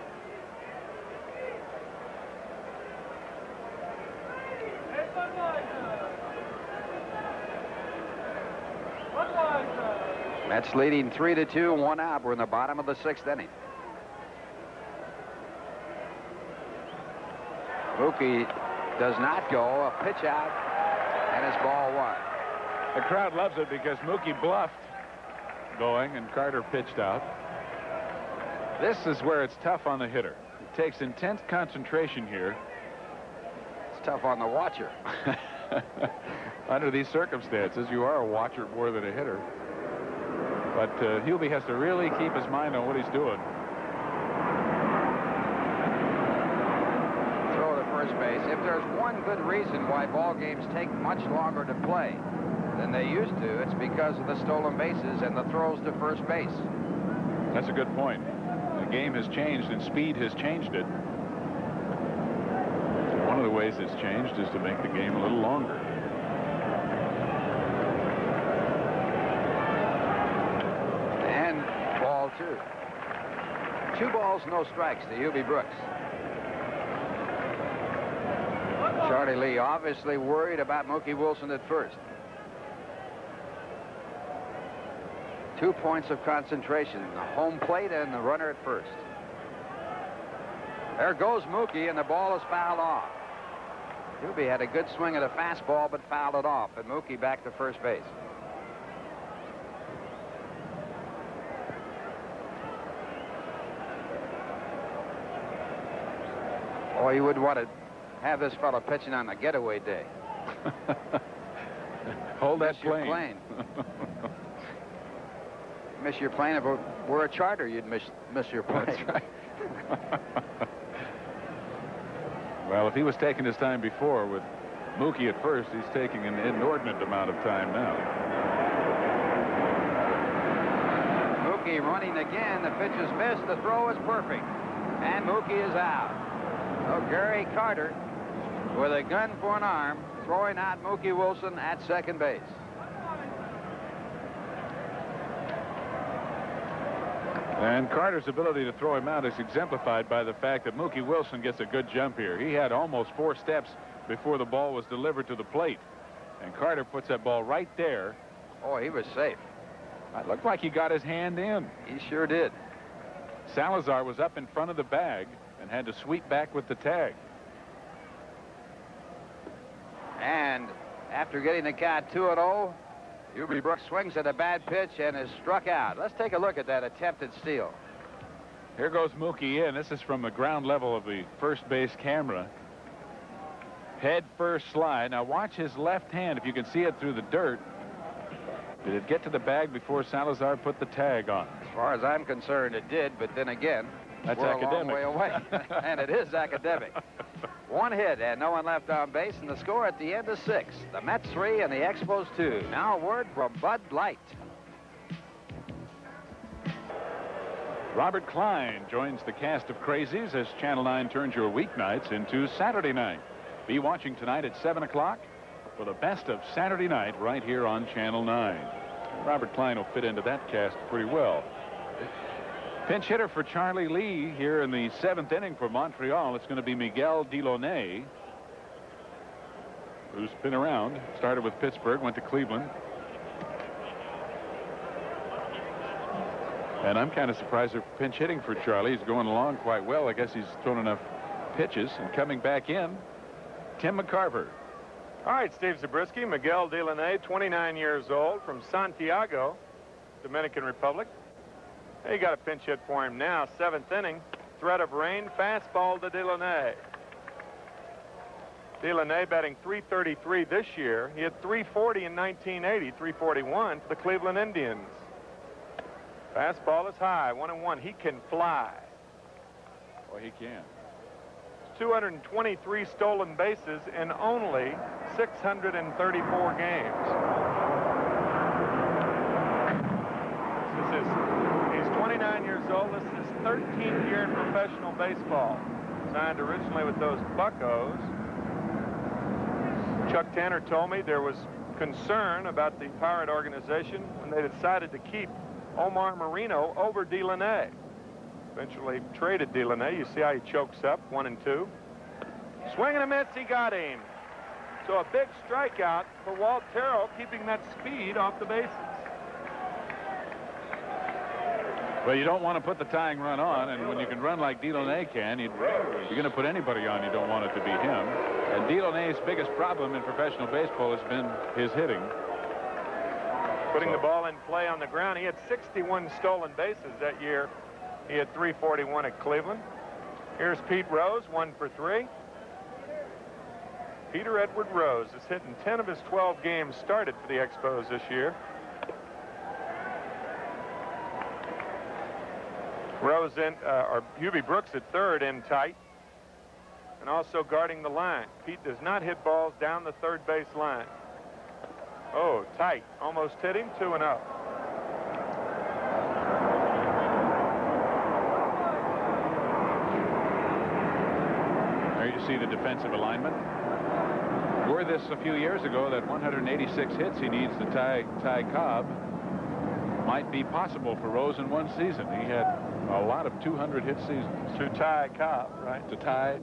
Mets leading 3-2, 1 out. We're in the bottom of the 6th inning. Mookie does not go. A pitch out, and it's ball 1. The crowd loves it because Mookie bluffed going and Carter pitched out. This is where it's tough on the hitter. It takes intense concentration here. It's tough on the watcher. Under these circumstances, you are a watcher more than a hitter. But Hubie has to really keep his mind on what he's doing. Throw to first base. If there's one good reason why ball games take much longer to play than they used to, it's because of the stolen bases and the throws to first base. That's a good point. The game has changed and speed has changed it. One of the ways it's changed is to make the game a little longer. And ball 2. 2 balls, no strikes to Hubie Brooks. Charlie Lee obviously worried about Mookie Wilson at first. 2 points of concentration, the home plate and the runner at first. There goes Mookie, and the ball is fouled off. Hubie had a good swing at a fastball, but fouled it off, and Mookie back to first base. Oh, you wouldn't want to have this fellow pitching on a getaway day. Hold that Miss your plane. Miss your plane. If it were a charter, you'd miss your plane. That's right. Well, if he was taking his time before with Mookie at first, he's taking an inordinate amount of time now. Mookie running again. The pitch is missed. The throw is perfect. And Mookie is out. So Gary Carter, with a gun for an arm, throwing out Mookie Wilson at second base. And Carter's ability to throw him out is exemplified by the fact that Mookie Wilson gets a good jump here. He had almost 4 steps before the ball was delivered to the plate. And Carter puts that ball right there. Oh, he was safe. It looked like he got his hand in. He sure did. Salazar was up in front of the bag and had to sweep back with the tag. And after getting the count 2-0, Hubie Brooks swings at a bad pitch and is struck out. Let's take a look at that attempted steal. Here goes Mookie in. This is from the ground level of the first base camera. Head first slide. Now watch his left hand if you can see it through the dirt. Did it get to the bag before Salazar put the tag on? As far as I'm concerned, it did, but then again, that's we're academic. a long way away. And it is academic. One hit and no one left on base, and the score at the end is 6. The Mets 3 and the Expos 2. Now a word from Bud Light. Robert Klein joins the cast of Crazies as Channel 9 turns your weeknights into Saturday night. Be watching tonight at 7 o'clock for the best of Saturday night right here on Channel 9. Robert Klein will fit into that cast pretty well. Pinch hitter for Charlie Lee here in the 7th inning for Montreal. It's going to be Miguel Delaunay, who's been around. Started with Pittsburgh, went to Cleveland. And I'm kind of surprised at pinch hitting for Charlie. He's going along quite well. I guess he's thrown enough pitches. And coming back in, Tim McCarver. All right, Steve Zabriskie, Miguel Delaunay, 29 years old, from Santiago, Dominican Republic. Hey, you got a pinch hit for him now. 7th inning, threat of rain, fastball to Delaunay. Delaunay batting .333 this year. He had .340 in 1980, .341 for the Cleveland Indians. Fastball is high, 1-1. He can fly. Boy, he can. 223 stolen bases in only 634 games. He's 29 years old. This is his 13th year in professional baseball. Signed originally with those Buccos. Chuck Tanner told me there was concern about the Pirate organization when they decided to keep Omar Marino over Delaunay. Eventually traded Delaunay. You see how he chokes up, 1-2. Swing and a miss, he got him. So a big strikeout for Walt Terrell, keeping that speed off the bases. Well, you don't want to put the tying run on, and when you can run like Delaunay can, you're going to put anybody on. You don't want it to be him. And Delaunay's biggest problem in professional baseball has been his hitting. Putting the ball in play on the ground. He had 61 stolen bases that year. He had .341 at Cleveland. Here's Pete Rose, 1 for 3. Peter Edward Rose is hitting 10 of his 12 games started for the Expos this year. Rose in, or Hubie Brooks at third in tight, and also guarding the line. Pete does not hit balls down the third base line. Oh, tight. Almost hit him, 2-0. There you see the defensive alignment. Were this a few years ago that 186 hits he needs to tie Cobb might be possible for Rose in one season. He had a lot of 200 hit seasons. To tie Cobb, right? To tie.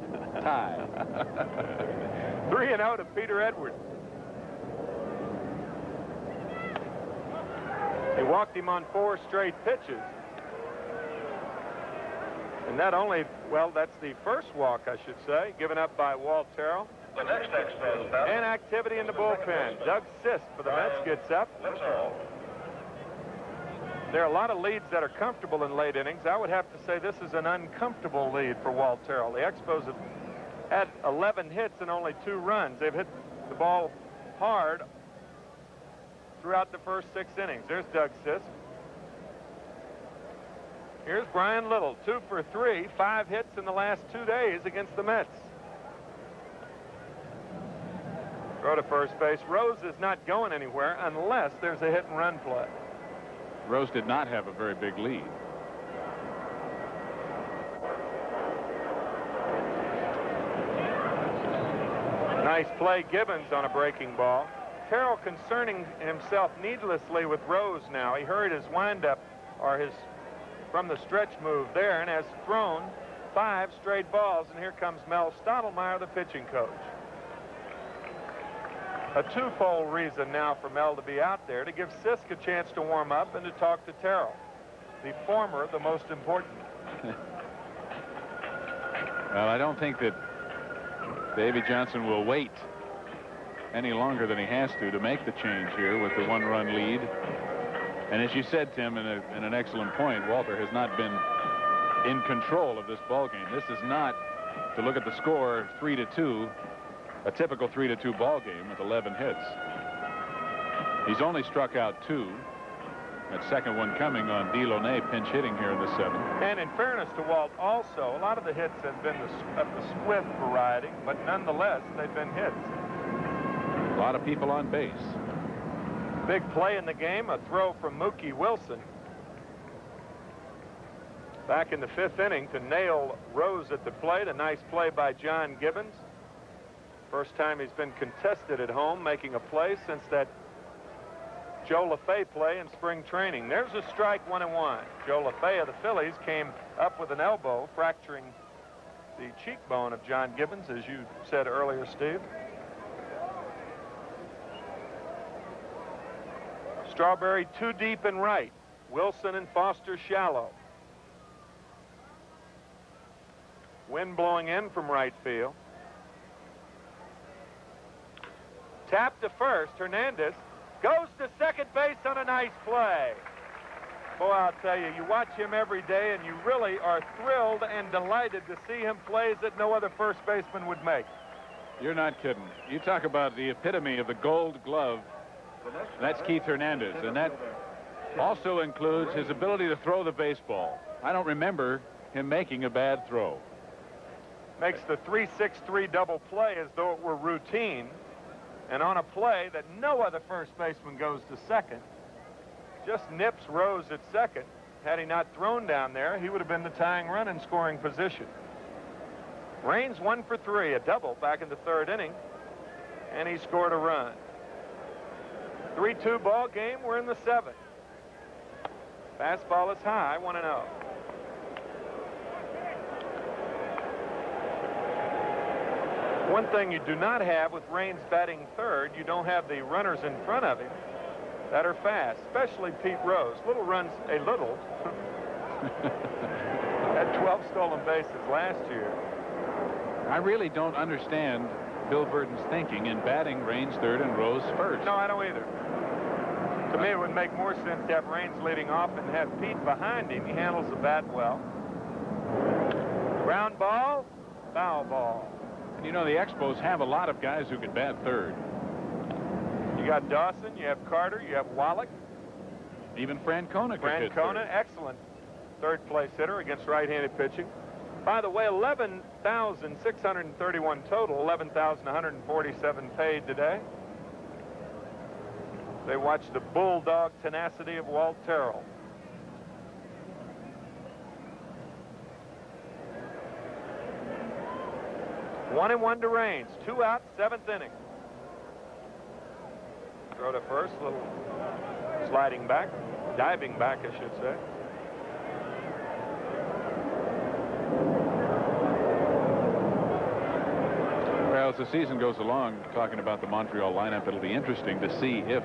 3-0 to Peter Edwards. He walked him on 4 straight pitches. And that only, well, that's the first walk, I should say, given up by Walt Terrell. The next Expos batter. And activity in the bullpen. Doug Sist for the Mets gets up. That's all. There are a lot of leads that are comfortable in late innings. I would have to say this is an uncomfortable lead for Walt Terrell. The Expos have had 11 hits and only 2 runs. They've hit the ball hard throughout the first 6 innings. There's Doug Sist. Here's Brian Little, 2 for 3, 5 hits in the last 2 days against the Mets. Throw to first base. Rose is not going anywhere unless there's a hit and run play. Rose did not have a very big lead. Nice play, Gibbons on a breaking ball. Terrell concerning himself needlessly with Rose now. He hurried his windup or his from the stretch move there and has thrown 5 straight balls. And here comes Mel Stottlemyre, the pitching coach. A twofold reason now for Mel to be out there, to give Sisk a chance to warm up and to talk to Terrell. The former, the most important. Well, I don't think that Davy Johnson will wait any longer than he has to make the change here with the 1-run lead. And as you said, Tim, in an excellent point, Walter has not been in control of this ball game. This is not, to look at the score, 3-2, a typical 3-2 ball game with 11 hits. He's only struck out 2. That second one coming on Delaunay, pinch hitting here in the 7th. And in fairness to Walt, also, a lot of the hits have been of the swift variety, but nonetheless, they've been hits. A lot of people on base. Big play in the game, a throw from Mookie Wilson. Back in the 5th inning to nail Rose at the plate. A nice play by John Gibbons. First time he's been contested at home, making a play since that Joe LaFay play in spring training. There's a strike, 1-1. Joe LaFay of the Phillies came up with an elbow, fracturing the cheekbone of John Gibbons, as you said earlier, Steve. Strawberry 2 deep and right. Wilson and Foster shallow. Wind blowing in from right field. Tap to first. Hernandez goes to second base on a nice play. Boy, I'll tell you, you watch him every day and you really are thrilled and delighted to see him plays that no other first baseman would make. You're not kidding. You talk about the epitome of the Gold Glove. That's Keith Hernandez, and that also includes his ability to throw the baseball. I don't remember him making a bad throw. Makes the 3-6-3 double play as though it were routine. And on a play that no other first baseman goes to second, just nips Rose at second. Had he not thrown down there, he would have been the tying run in scoring position. Raines 1 for 3, a double back in the 3rd inning, and he scored a run. 3-2 ball game. We're in the 7th. Fastball is high, 1-0. One thing you do not have with Raines batting 3rd, you don't have the runners in front of him that are fast, especially Pete Rose. Little runs a little. Had 12 stolen bases last year. I really don't understand Bill Burton's thinking in batting Raines 3rd and Rose 1st. No, I don't either. To me, it would make more sense to have Raines leading off and have Pete behind him. He handles the bat well. Ground ball, foul ball. You know, the Expos have a lot of guys who can bat 3rd. You got Dawson, you have Carter, you have Wallach. Even Francona could hit 3rd. Francona, excellent 3rd place hitter against right-handed pitching. By the way, 11,631 total, 11,147 paid today. They watched the bulldog tenacity of Walt Terrell. One and one to Raines. 2 out, 7th inning. Throw to first, little sliding back, diving back, I should say. Well, as the season goes along, talking about the Montreal lineup, it'll be interesting to see if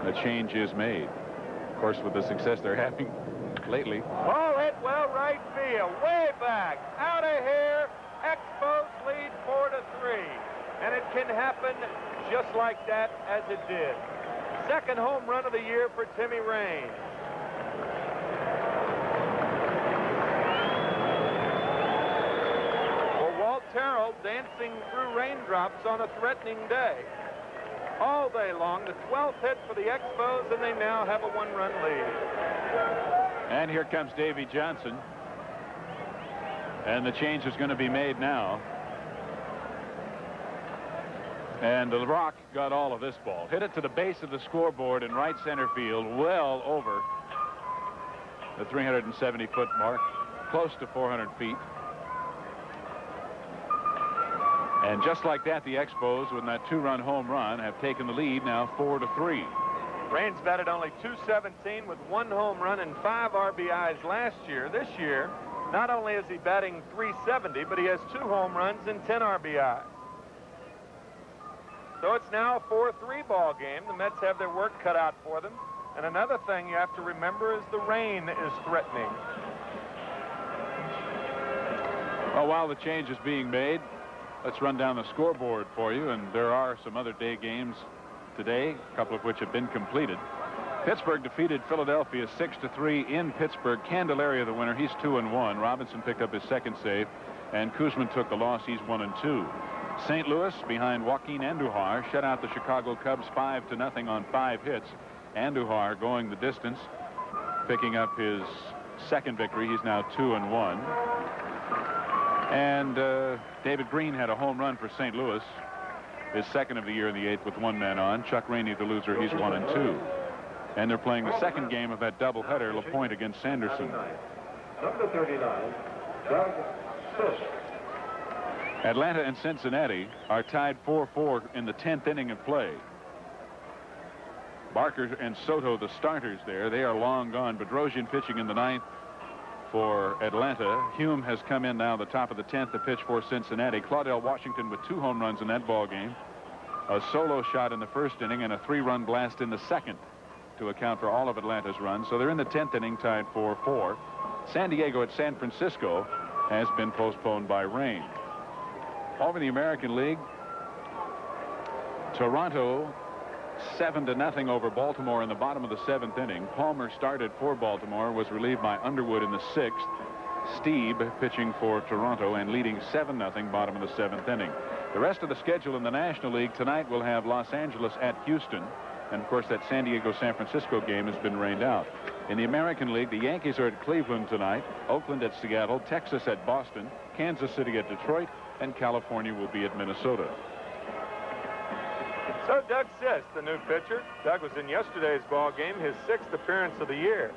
a change is made. Of course, with the success they're having lately. Ball hit well right field, way back, out of here. Expos lead 4-3, and it can happen just like that, as it did. 2nd home run of the year for Timmy Raines. For Walt Terrell, dancing through raindrops on a threatening day. All day long, the 12th hit for the Expos, and they now have a 1-run lead. And here comes Davy Johnson. And the change is going to be made now. And the Rock got all of this ball. Hit it to the base of the scoreboard in right center field, well over the 370-foot mark, close to 400 feet. And just like that, the Expos, with that 2-run home run, have taken the lead now 4-3. Raines batted only .217 with 1 home run and 5 RBIs last year. This year, not only is he batting .370, but he has 2 home runs and 10 RBI. So it's now a 4-3 ball game. The Mets have their work cut out for them. And another thing you have to remember is the rain is threatening. Well, while the change is being made, Let's run down the scoreboard for you, and there are some other day games today, a couple of which have been completed. Pittsburgh defeated Philadelphia 6-3 in Pittsburgh. Candelaria the winner. He's 2-1. Robinson picked up his second save, and Kuzman took the loss. He's 1-2. St. Louis, behind Joaquin Andujar, shut out the Chicago Cubs 5-0 on 5 hits. Andujar going the distance, picking up his second victory. He's now 2-1. And David Green had a home run for St. Louis, his second of the year in the 8th with 1 man on. Chuck Rainey the loser. He's 1-2. And they're playing the second game of that doubleheader, LaPointe against Sanderson. Number 39, Doug Fisk. Atlanta and Cincinnati are tied 4-4 in the 10th inning of play. Barker and Soto, the starters there, they are long gone. Bedrosian pitching in the 9th for Atlanta. Hume has come in now the top of the 10th to pitch for Cincinnati. Claudell Washington with 2 home runs in that ball game. A solo shot in the first inning and a 3-run blast in the second to account for all of Atlanta's runs. So they're in the 10th inning, tied 4-4. San Diego at San Francisco has been postponed by rain. Over the American League, Toronto 7-0 over Baltimore in the bottom of the 7th inning. Palmer started for Baltimore, was relieved by Underwood in the 6th. Steeb pitching for Toronto and leading 7-0 bottom of the 7th inning. The rest of the schedule in the National League tonight will have Los Angeles at Houston. And, of course, that San Diego-San Francisco game has been rained out. In the American League, the Yankees are at Cleveland tonight, Oakland at Seattle, Texas at Boston, Kansas City at Detroit, and California will be at Minnesota. So Doug Sisk, the new pitcher. Doug was in yesterday's ball game, his 6th appearance of the year.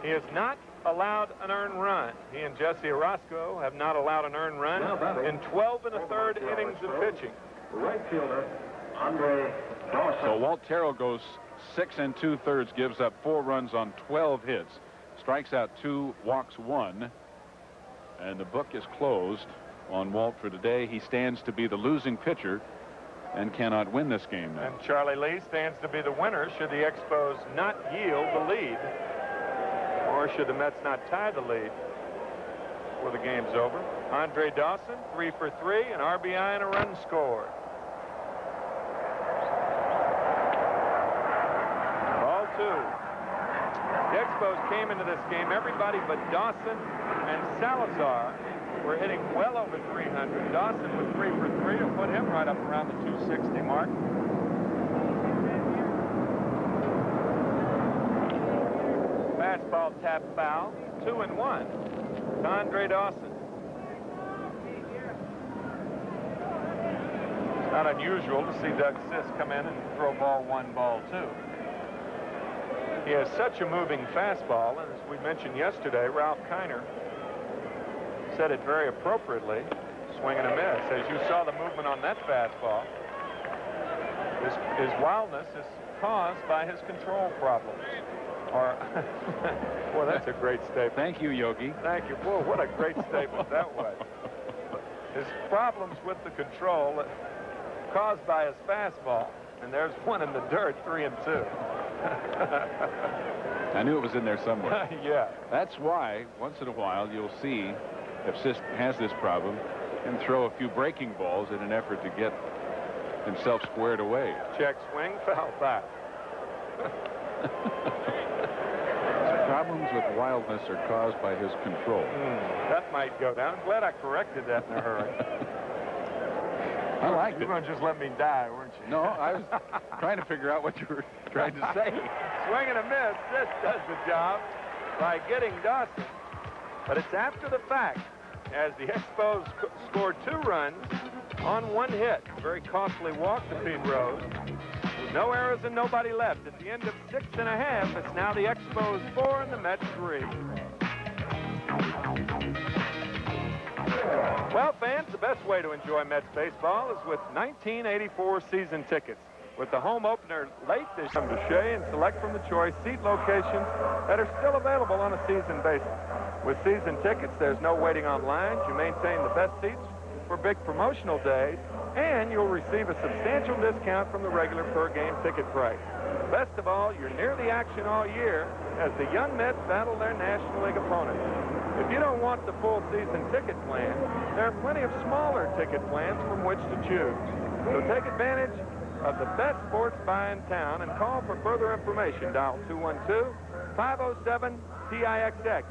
He has not allowed an earned run. He and Jesse Orozco have not allowed an earned run in 12 1/3 innings of pitching. Right fielder, Andre Dawson. So Walt Terrell goes 6 2/3, gives up 4 runs on 12 hits, strikes out 2, walks 1, and the book is closed on Walt for today. He stands to be the losing pitcher and cannot win this game now. And Charlie Lee stands to be the winner should the Expos not yield the lead, or should the Mets not tie the lead before the game's over. Andre Dawson, 3 for 3, an RBI and a run scored. Ball 2. The Expos came into this game, everybody but Dawson and Salazar were hitting well over 300. Dawson with 3 for 3 will put him right up around the 260 mark. Fastball tap foul, 2-1 to Andre Dawson. It's not unusual to see Doug Sisk come in and throw ball 1, ball 2. He has such a moving fastball, and as we mentioned yesterday, Ralph Kiner said it very appropriately, swing and a miss. As you saw the movement on that fastball, his wildness is caused by his control problems. Or, boy, that's a great statement. Thank you, Yogi. Thank you. Boy, what a great statement that was. His problems with the control caused by his fastball. And there's one in the dirt, 3 and 2. I knew it was in there somewhere. Yeah. That's why, once in a while, you'll see, if Sisk has this problem, and throw a few breaking balls in an effort to get himself squared away. Check swing, foul back. Problems with wildness are caused by his control. That might go down. I'm glad I corrected that in a hurry. I liked it. You were going to just let me die, weren't you? No, I was trying to figure out what you were trying to say. Swing and a miss. This does the job by getting Dawson. But it's after the fact, as the Expos scored 2 runs on 1 hit. Very costly walk to Pete Rose. No errors and nobody left. At the end of 6 1/2, it's now the Expos 4 and the Mets 3. Well, fans, the best way to enjoy Mets baseball is with 1984 season tickets. With the home opener late this year, come to Shea and select from the choice seat locations that are still available on a season basis. With season tickets, there's no waiting on lines. You maintain the best seats for big promotional days, and you'll receive a substantial discount from the regular per-game ticket price. Best of all, you're near the action all year as the young Mets battle their National League opponents. If you don't want the full season ticket plan, there are plenty of smaller ticket plans from which to choose. So take advantage of the best sports buy in town and call for further information. Dial 212-507-TIXX.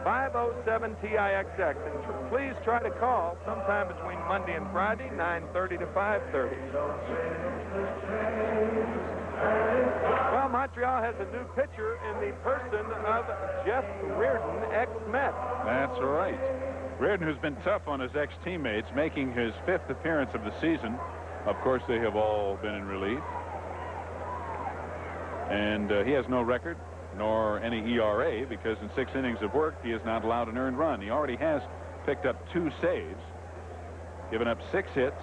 507-TIXX. And please try to call sometime between Monday and Friday, 9:30 to 5:30. Well, Montreal has a new pitcher in the person of Jeff Reardon, ex-Met. That's right. Reardon, who's been tough on his ex-teammates, making his 5th appearance of the season. Of course, they have all been in relief. And he has no record, nor any ERA, because in 6 innings of work, he is not allowed an earned run. He already has picked up 2 saves, given up 6 hits.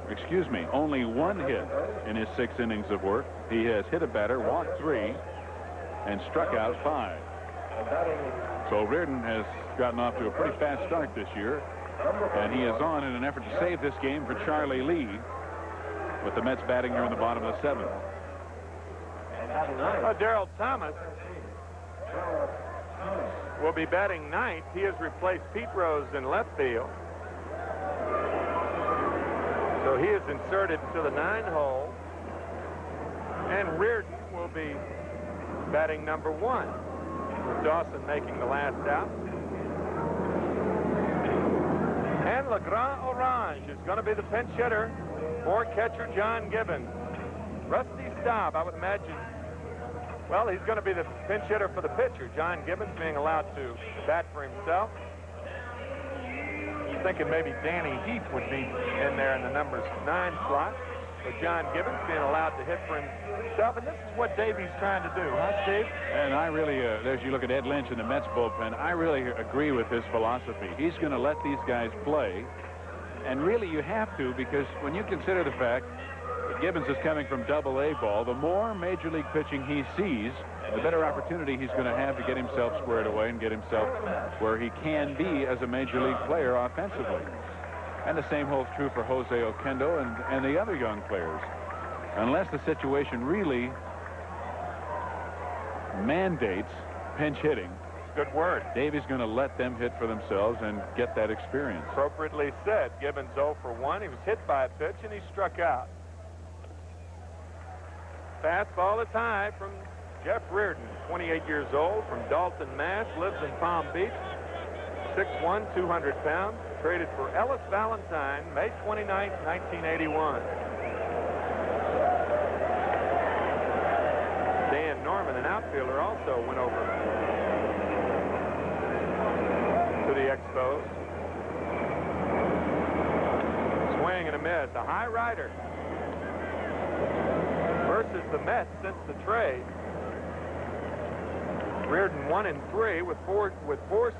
Excuse me, only 1 hit in his 6 innings of work. He has hit a batter, walked 3, and struck out 5. So Reardon has gotten off to a pretty fast start this year, and he is on in an effort to save this game for Charlie Lee, with the Mets batting here in the bottom of the 7th. Darryl Thomas will be batting 9th. He has replaced Pete Rose in left field. So he is inserted into the 9 hole. And Reardon will be batting number 1, with Dawson making the last out. And Le Grand Orange is going to be the pinch hitter for catcher John Gibbons. Rusty Staub, I would imagine. Well, he's going to be the pinch hitter for the pitcher. John Gibbons being allowed to bat for himself. Thinking maybe Danny Heath would be in there in the number 9 slot. But John Gibbons being allowed to hit for himself. And this is what Davey's trying to do, huh, Steve? And I really, as you look at Ed Lynch in the Mets bullpen, I really agree with his philosophy. He's going to let these guys play. And really, you have to, because when you consider the fact that Gibbons is coming from Double-A ball, the more major league pitching he sees, the better opportunity he's going to have to get himself squared away and get himself where he can be as a major league player offensively. And the same holds true for Jose Oquendo and the other young players. Unless the situation really mandates pinch hitting, good word, Davey's going to let them hit for themselves and get that experience. Appropriately said. Gibbons 0 for 1. He was hit by a pitch and he struck out. Fastball is high from Jeff Reardon, 28 years old, from Dalton, Mass, lives in Palm Beach, 6'1", 200 pounds, traded for Ellis Valentine, May 29, 1981. Dan Norman, an outfielder, also went over to the Expos. Swing and a miss, a high rider versus the Mets since the trade. Reardon 1 and 3 with four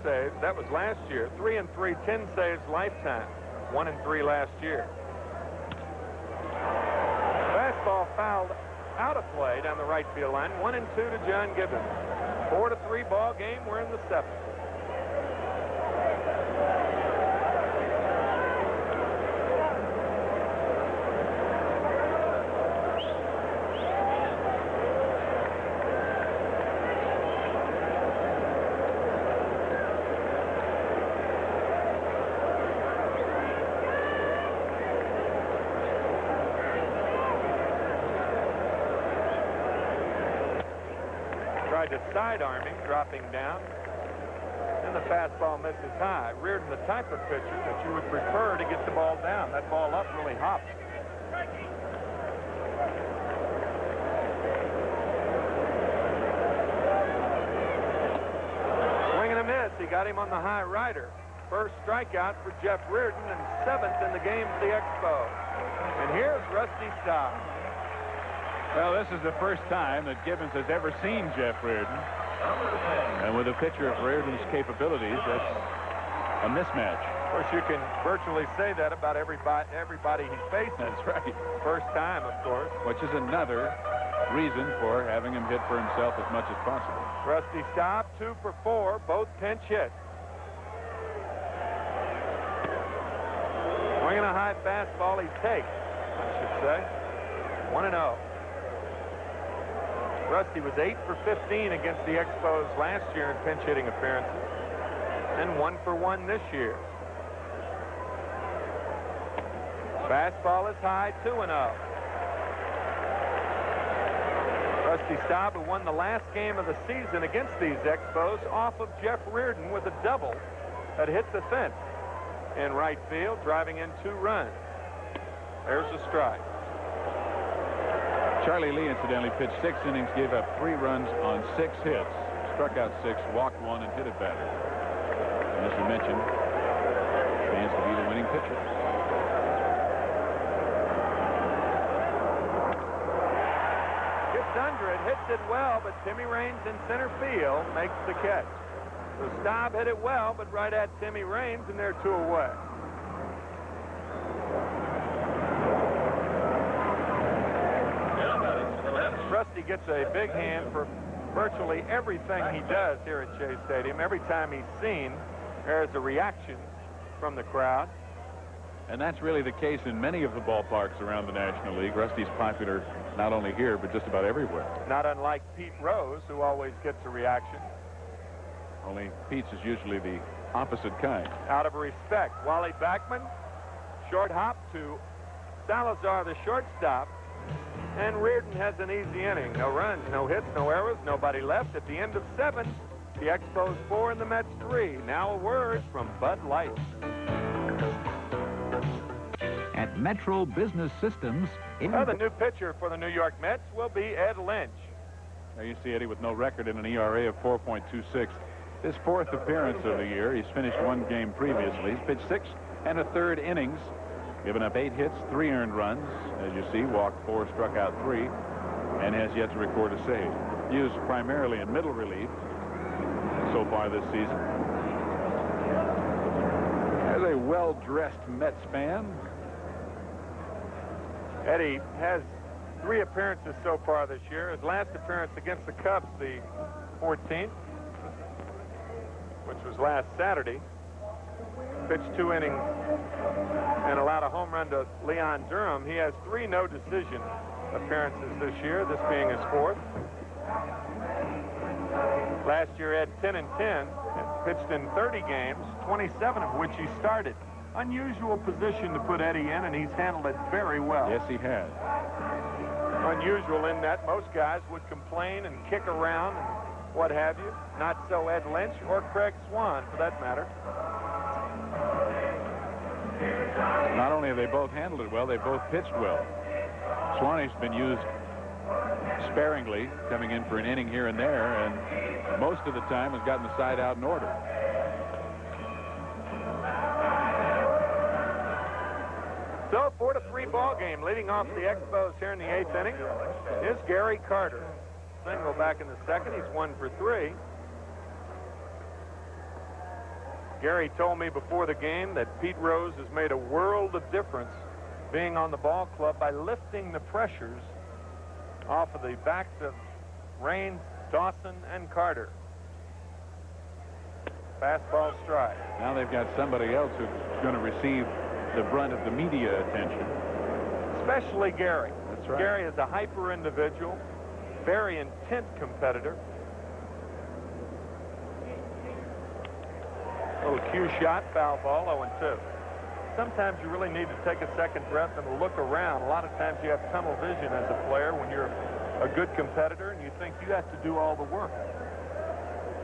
saves. That was last year. 3 and 3, 10 saves lifetime. 1 and 3 last year. Fastball fouled out of play down the right field line. 1 and 2 to John Gibbons. 4-3 ball game. We're in the 7th. Tried to sidearm him, dropping down. And the fastball misses high. Reardon, the type of pitcher that you would prefer to get the ball down. That ball up really hops. Swing and a miss. He got him on the high rider. First strikeout for Jeff Reardon and 7th in the game for the Expos. And here's Rusty Staub. Well, this is the first time that Gibbons has ever seen Jeff Reardon. And with a pitcher of Reardon's capabilities, that's a mismatch. Of course, you can virtually say that about everybody he's faced. That's right. First time, of course. Which is another reason for having him hit for himself as much as possible. Rusty Staub, 2 for 4, both pinch hits. Swinging a high fastball he takes, I should say. 1-0. Rusty was 8 for 15 against the Expos last year in pinch hitting appearances. and 1 for 1 this year. Fastball is high, 2-0. Rusty Staub, who won the last game of the season against these Expos, off of Jeff Reardon with a double that hit the fence in right field, driving in 2 runs. There's a strike. Charlie Lee, incidentally, pitched 6 innings, gave up 3 runs on 6 hits, struck out 6, walked 1, and hit a batter. And as we mentioned, stands to be the winning pitcher. Under it, hits it well, but Timmy Raines in center field makes the catch. So Staub hit it well, but right at Timmy Raines, and they're 2 away. Rusty gets a big hand for virtually everything he does here at Shea Stadium. Every time he's seen, there's a reaction from the crowd. And that's really the case in many of the ballparks around the National League. Rusty's popular not only here, but just about everywhere. Not unlike Pete Rose, who always gets a reaction. Only Pete's is usually the opposite kind. Out of respect, Wally Backman, short hop to Salazar, the shortstop, and Reardon has an easy inning. No runs, no hits, no errors, nobody left. At the end of 7, the Expos 4 and the Mets 3. Now a word from Bud Light. At Metro Business Systems, The new pitcher for the New York Mets will be Ed Lynch. There you see Eddie with no record in an ERA of 4.26. His 4th appearance of the year. He's finished 1 game previously. He's pitched 6 1/3 innings, given up 8 hits, 3 earned runs. As you see, walked 4, struck out 3, and has yet to record a save. Used primarily in middle relief so far this season. As a well-dressed Mets fan, Eddie has 3 appearances so far this year. His last appearance against the Cubs, the 14th, which was last Saturday. Pitched 2 innings and allowed a home run to Leon Durham. He has 3 no-decision appearances this year, this being his 4th. Last year had 10 and 10, and pitched in 30 games, 27 of which he started. Unusual position to put Eddie in, and he's handled it very well. yes, he has. Unusual in that most guys would complain and kick around and what have you. Not so Ed Lynch or Craig Swan, for that matter. Not only have they both handled it well, they both pitched well. Swanee's been used sparingly, coming in for an inning here and there, and most of the time has gotten the side out in order. So 4-3 ball game. Leading off the Expos here in the 8th inning is Gary Carter. Single back in the 2nd. He's 1 for 3. Gary told me before the game that Pete Rose has made a world of difference being on the ball club by lifting the pressures off of the backs of Raines, Dawson, and Carter. Fastball strike. Now they've got somebody else who's going to receive the brunt of the media attention. Especially Gary. That's right. Gary is a hyper individual, very intent competitor. Little cue shot, foul ball, 0-2. Sometimes you really need to take a second breath and look around. A lot of times you have tunnel vision as a player when you're a good competitor and you think you have to do all the work.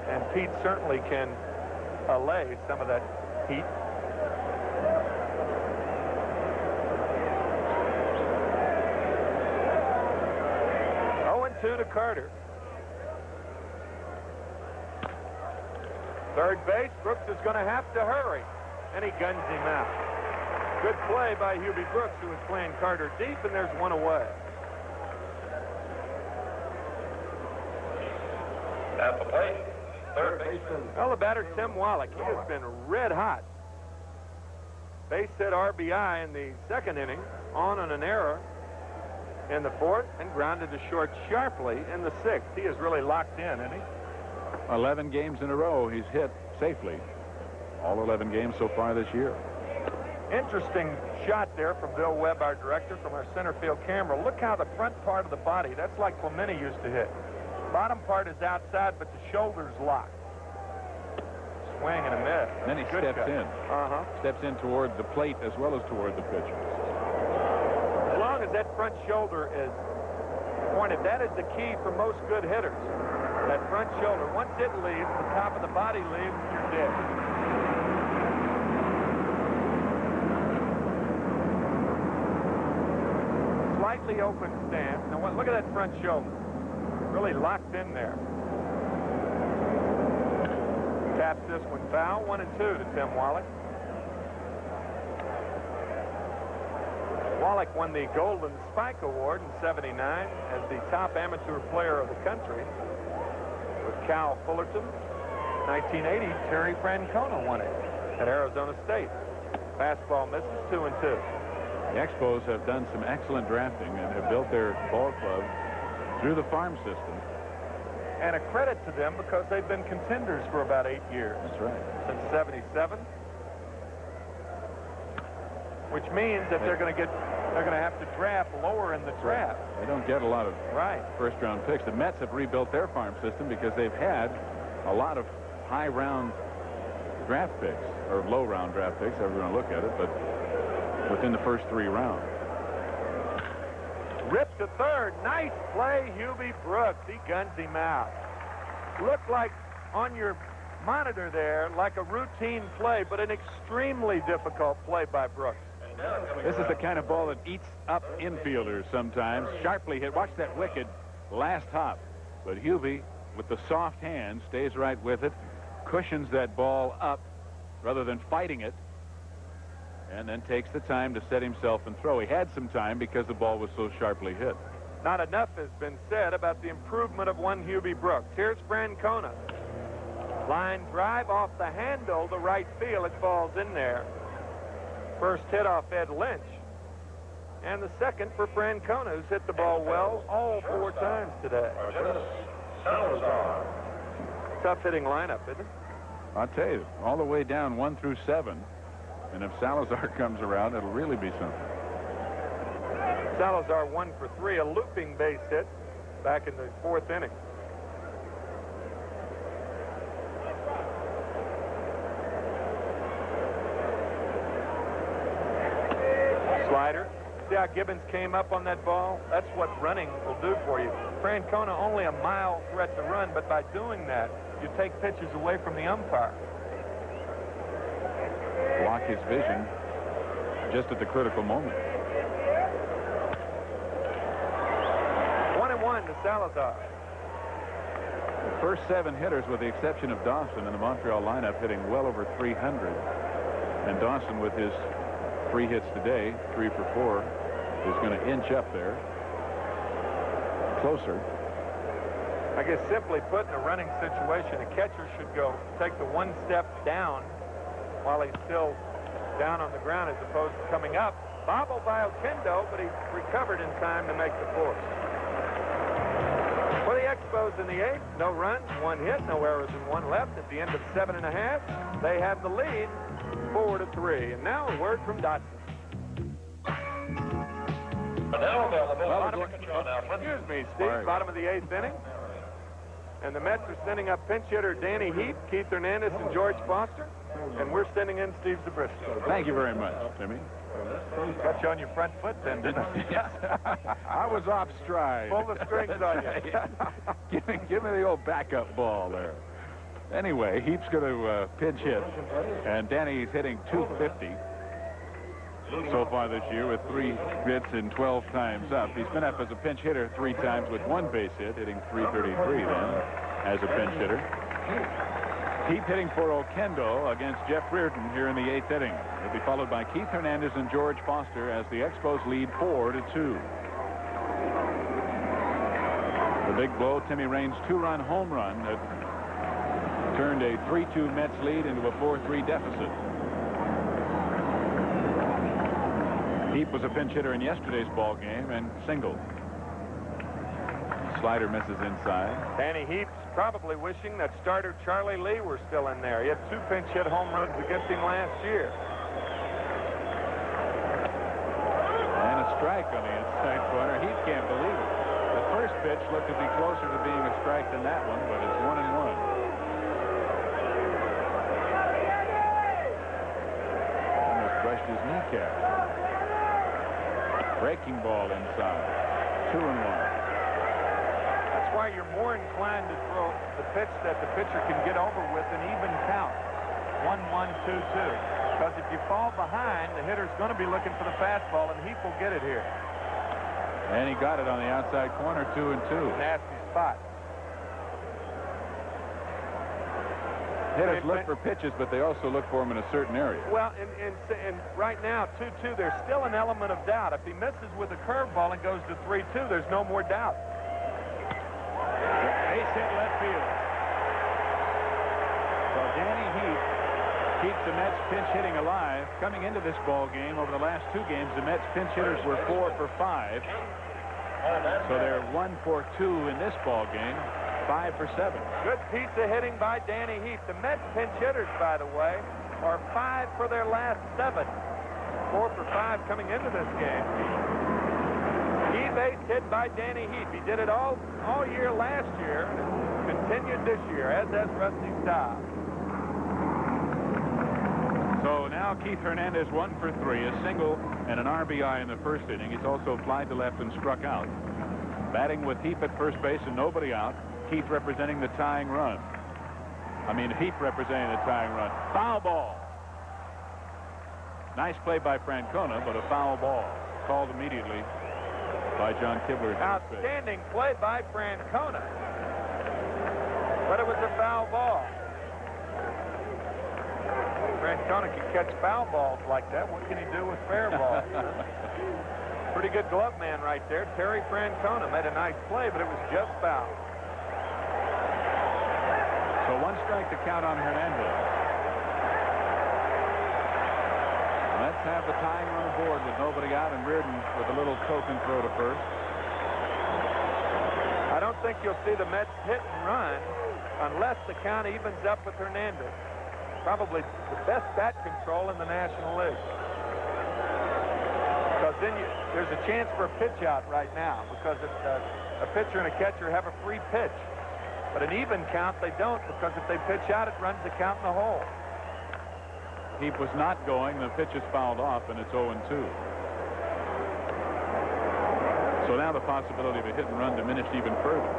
And Pete certainly can allay some of that heat. To Carter. Third base, Brooks is going to have to hurry, and he guns him out. Good play by Hubie Brooks, who was playing Carter deep, and there's 1 away. At the plate, third baseman. Well, the batter, Tim Wallach, he has been red hot. Base hit RBI in the 2nd inning, on an error in the 4th, and grounded to short sharply in the 6th. He is really locked in, isn't he? 11 games in a row he's hit safely. All 11 games so far this year. Interesting shot there from Bill Webb, our director, from our center field camera. Look how the front part of the body, that's like Clemente used to hit. Bottom part is outside, but the shoulder's locked. swing and a miss. Then he Good steps cut. in. Steps in toward the plate as well as toward the pitcher. As long as that front shoulder is pointed, that is the key for most good hitters. That front shoulder. Once it leaves, the top of the body leaves, you're dead. Slightly open stance. Now look at that front shoulder. Really locked in there. Taps this one foul. 1-2 to Tim Wallach. Wallach won the Golden Spike Award in '79 as the top amateur player of the country with Cal Fullerton. 1980, Terry Francona won it at Arizona State. Fastball misses, 2-2. The Expos have done some excellent drafting and have built their ball club through the farm system. And a credit to them because they've been contenders for about 8 years. That's right. Since '77. Which means that they're going to have to draft lower in the draft. They don't get a lot of first-round picks. The Mets have rebuilt their farm system because they've had a lot of high-round draft picks, or low-round draft picks, however you want to look at it, but within the first 3 rounds. Ripped to third. Nice play, Hubie Brooks. He guns him out. Looked like on your monitor there, like a routine play, but an extremely difficult play by Brooks. This is the kind of ball that eats up infielders sometimes. Sharply hit. Watch that wicked last hop. But Hubie, with the soft hand, stays right with it, cushions that ball up rather than fighting it, and then takes the time to set himself and throw. He had some time because the ball was so sharply hit. Not enough has been said about the improvement of one Hubie Brooks. Here's Francona. Line drive off the handle to right field. It falls in there. First hit off Ed Lynch. And the second for Francona, who's hit the ball well all 4 times today. Tough hitting lineup, isn't it? I'll tell you, all the way down 1 through 7. And if Salazar comes around, it'll really be something. Salazar 1 for 3, a looping base hit back in the 4th inning. Slider. See how Gibbons came up on that ball? That's what running will do for you. Francona only a mile threat to run, but by doing that, you take pitches away from the umpire. Block his vision just at the critical moment. 1-1 to Salazar. The first 7 hitters, with the exception of Dawson in the Montreal lineup, hitting well over 300. And Dawson, with his 3 hits today, 3 for 4, is going to inch up there. Closer. I guess simply put, in a running situation, a catcher should go take the 1 step down while he's still down on the ground as opposed to coming up. Bobbled by Oquendo, but he recovered in time to make the 4th. For the Expos in the 8th, no runs, 1 hit, no errors, and 1 left. At the end of 7.5, they have the lead 4-3. And now a word from Dotson. Excuse me, Steve. Bottom of the 8th inning. And the Mets are sending up pinch hitter Danny Heap, Keith Hernandez, and George Foster. And we're sending in Steve Zabriskie. Thank you very much, Timmy. Got you on your front foot then, didn't I? Yes. I was off stride. Pull the strings on you. Give me the old backup ball there. Anyway, Heap's going to pinch hit. And Danny's hitting .250 so far this year with 3 hits and 12 times up. He's been up as a pinch hitter 3 times with 1 base hit, hitting .333 then as a pinch hitter. Heap hitting for Oquendo against Jeff Reardon here in the 8th inning. He'll be followed by Keith Hernandez and George Foster as the Expos lead 4-2. The big blow, Timmy Raines' 2-run home run that turned a 3-2 Mets lead into a 4-3 deficit. Heap was a pinch hitter in yesterday's ball game and singled. Slider misses inside. Danny Heap's probably wishing that starter Charlie Lee were still in there. He had 2 pinch hit home runs against him last year. And a strike on the inside corner. Heap can't believe it. The first pitch looked to be closer to being a strike than that one, but it's 1-1. catch. Breaking ball inside. 2-1. That's why you're more inclined to throw the pitch that the pitcher can get over with an even count. 1-1, 2-2. Because if you fall behind, the hitter's going to be looking for the fastball, and Heap will get it here. And he got it on the outside corner, 2-2. Nasty spot. Hitters look for pitches, but they also look for them in a certain area. Well, and right now, 2-2, there's still an element of doubt. If he misses with a curveball and goes to 3-2, there's no more doubt. Base hit left field. So Danny Heap keeps the Mets pinch hitting alive. Coming into this ball game, over the last 2 games, the Mets pinch hitters were 4 for 5. So they're 1 for 2 in this ball game. 5 for 7. Good piece of hitting by Danny Heap. The Mets pinch hitters, by the way, are 5 for their last 7. 4 for 5 coming into this game. Key base hit by Danny Heap. He did it all year last year, and continued this year, as has Rusty Staub. So now Keith Hernandez 1 for 3, a single and an RBI in the first inning. He's also flied to left and struck out. Batting with Heap at first base and nobody out. Keith representing the tying run. Heap representing the tying run. Foul ball. Nice play by Francona, but a foul ball called immediately by John Kibler. Outstanding play by Francona, but it was a foul ball. Francona can catch foul balls like that. What can he do with fair balls? Pretty good glove man right there. Terry Francona made a nice play, but it was just foul. So 1 strike to count on Hernandez. Let's have the tying run aboard with nobody out, and Reardon with a little token throw to first. I don't think you'll see the Mets hit and run unless the count evens up with Hernandez. Probably the best bat control in the National League. Because then there's a chance for a pitch out right now, because a pitcher and a catcher have a free pitch. But an even count, they don't, because if they pitch out, it runs the count in the hole. Heap was not going. The pitch is fouled off, and it's 0-2. So now the possibility of a hit and run diminished even further.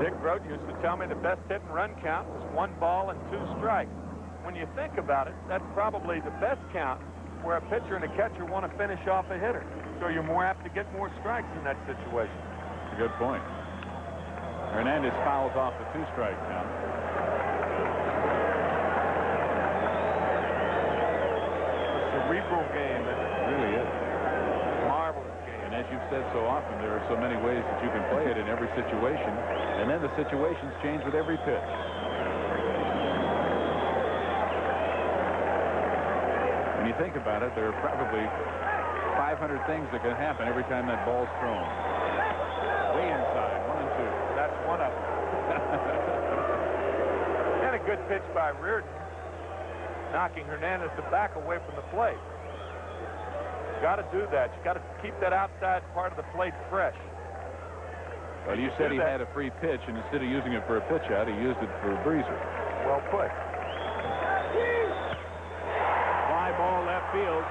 Dick Grote used to tell me the best hit and run count was 1 ball and 2 strikes. When you think about it, that's probably the best count where a pitcher and a catcher want to finish off a hitter. So you're more apt to get more strikes in that situation. That's a good point. Hernandez fouls off the 2-strike count. A cerebral game, isn't it? It really is. Marvelous game. And as you've said so often, there are so many ways that you can play it in every situation. And then the situations change with every pitch. When you think about it, there are probably 500 things that can happen every time that ball's thrown. Way inside, 1 and 2. That's one of them. And a good pitch by Reardon, knocking Hernandez the back away from the plate. You got to do that. You got to keep that outside part of the plate fresh. Well, you said he had a free pitch, and instead of using it for a pitch out, he used it for a breezer. Well put. Fly ball left field.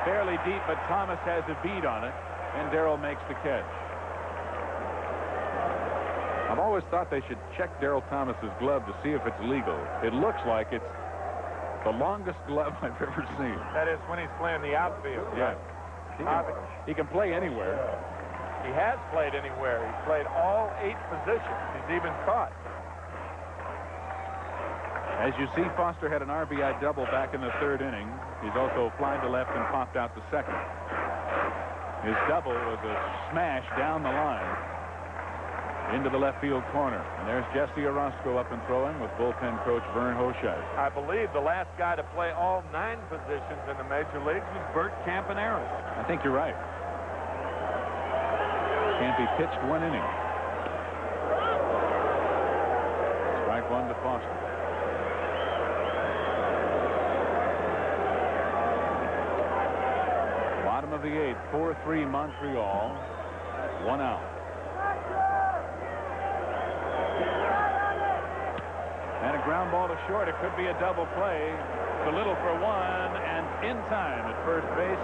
Fairly deep, but Thomas has a bead on it, and Darrell makes the catch. I've always thought they should check Darrell Thomas's glove to see if it's legal. It looks like it's the longest glove I've ever seen. That is when he's playing the outfield. Yeah. He can play anywhere. He has played anywhere. He's played all 8 positions. He's even caught. As you see, Foster had an RBI double back in the 3rd inning. He's also flied to left and popped out to 2nd. His double was a smash down the line into the left field corner. And there's Jesse Orozco up and throwing with bullpen coach Vern Hochheit. I believe the last guy to play all 9 positions in the major leagues was Bert Campaneris. I think you're right. Campy pitched 1 inning. Strike 1 to Foster. Bottom of the 8th, 4-3 Montreal. 1 out. And a ground ball to short. It could be a double play. To Little for one, and in time at first base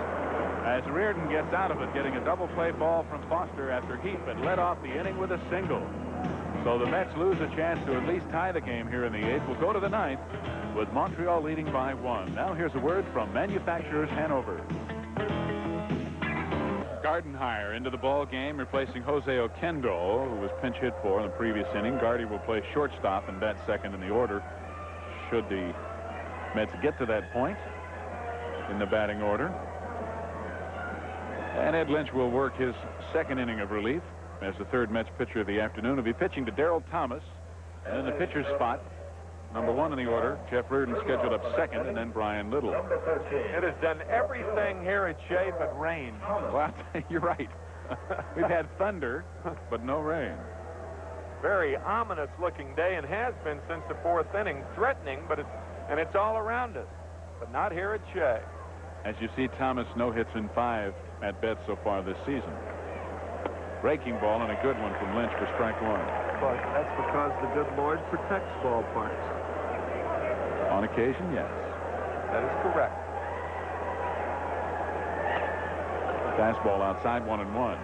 as Reardon gets out of it, getting a double play ball from Foster after Heap had led off the inning with a single. So the Mets lose a chance to at least tie the game here in the 8th. We'll go to the 9th with Montreal leading by 1. Now here's a word from manufacturers Hanover. Gardenhire into the ball game, replacing Jose Oquendo, who was pinch hit for in the previous inning. Gardy will play shortstop and bat second in the order should the Mets get to that point in the batting order. And Ed Lynch will work his second inning of relief as the third Mets pitcher of the afternoon. He'll be pitching to Darryl Thomas. And in the pitcher's spot, number 1 in the order, Jeff Reardon scheduled up second, and then Brian Little. It has done everything here at Shea but rain. Well, you're right. We've had thunder, but no rain. Very ominous looking day, and has been since the 4th inning. Threatening, but it's all around us, but not here at Shea. As you see, Thomas no hits in 5 at bats so far this season. Breaking ball and a good one from Lynch for strike 1. But that's because the good Lord protects ballparks. On occasion, yes. That is correct. Fastball outside, 1-1.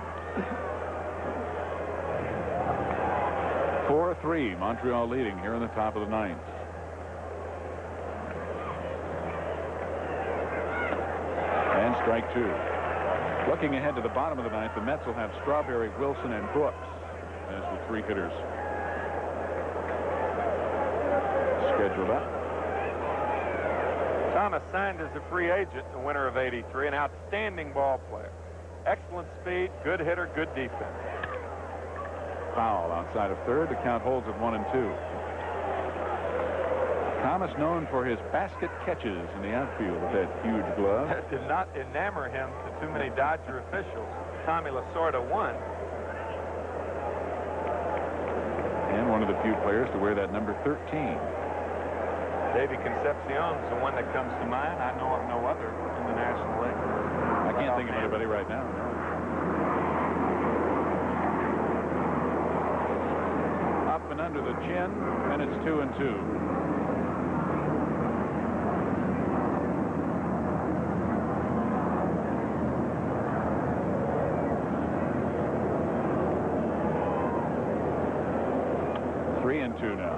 4-3, Montreal leading here in the top of the 9th. And strike 2. Looking ahead to the bottom of the 9th, the Mets will have Strawberry, Wilson, and Brooks as the 3 hitters scheduled up. Thomas signed as a free agent, the winner of '83, an outstanding ball player. Excellent speed, good hitter, good defense. Foul outside of third. The count holds at 1-2. Thomas known for his basket catches in the outfield with that huge glove. That did not enamor him to too many Dodger officials. Tommy Lasorda won. And one of the few players to wear that number 13. Davey Concepcion's the one that comes to mind. I know of no other in the National League. I can't think of anybody right now. No. Up and under the chin, and it's 2-2. Two now.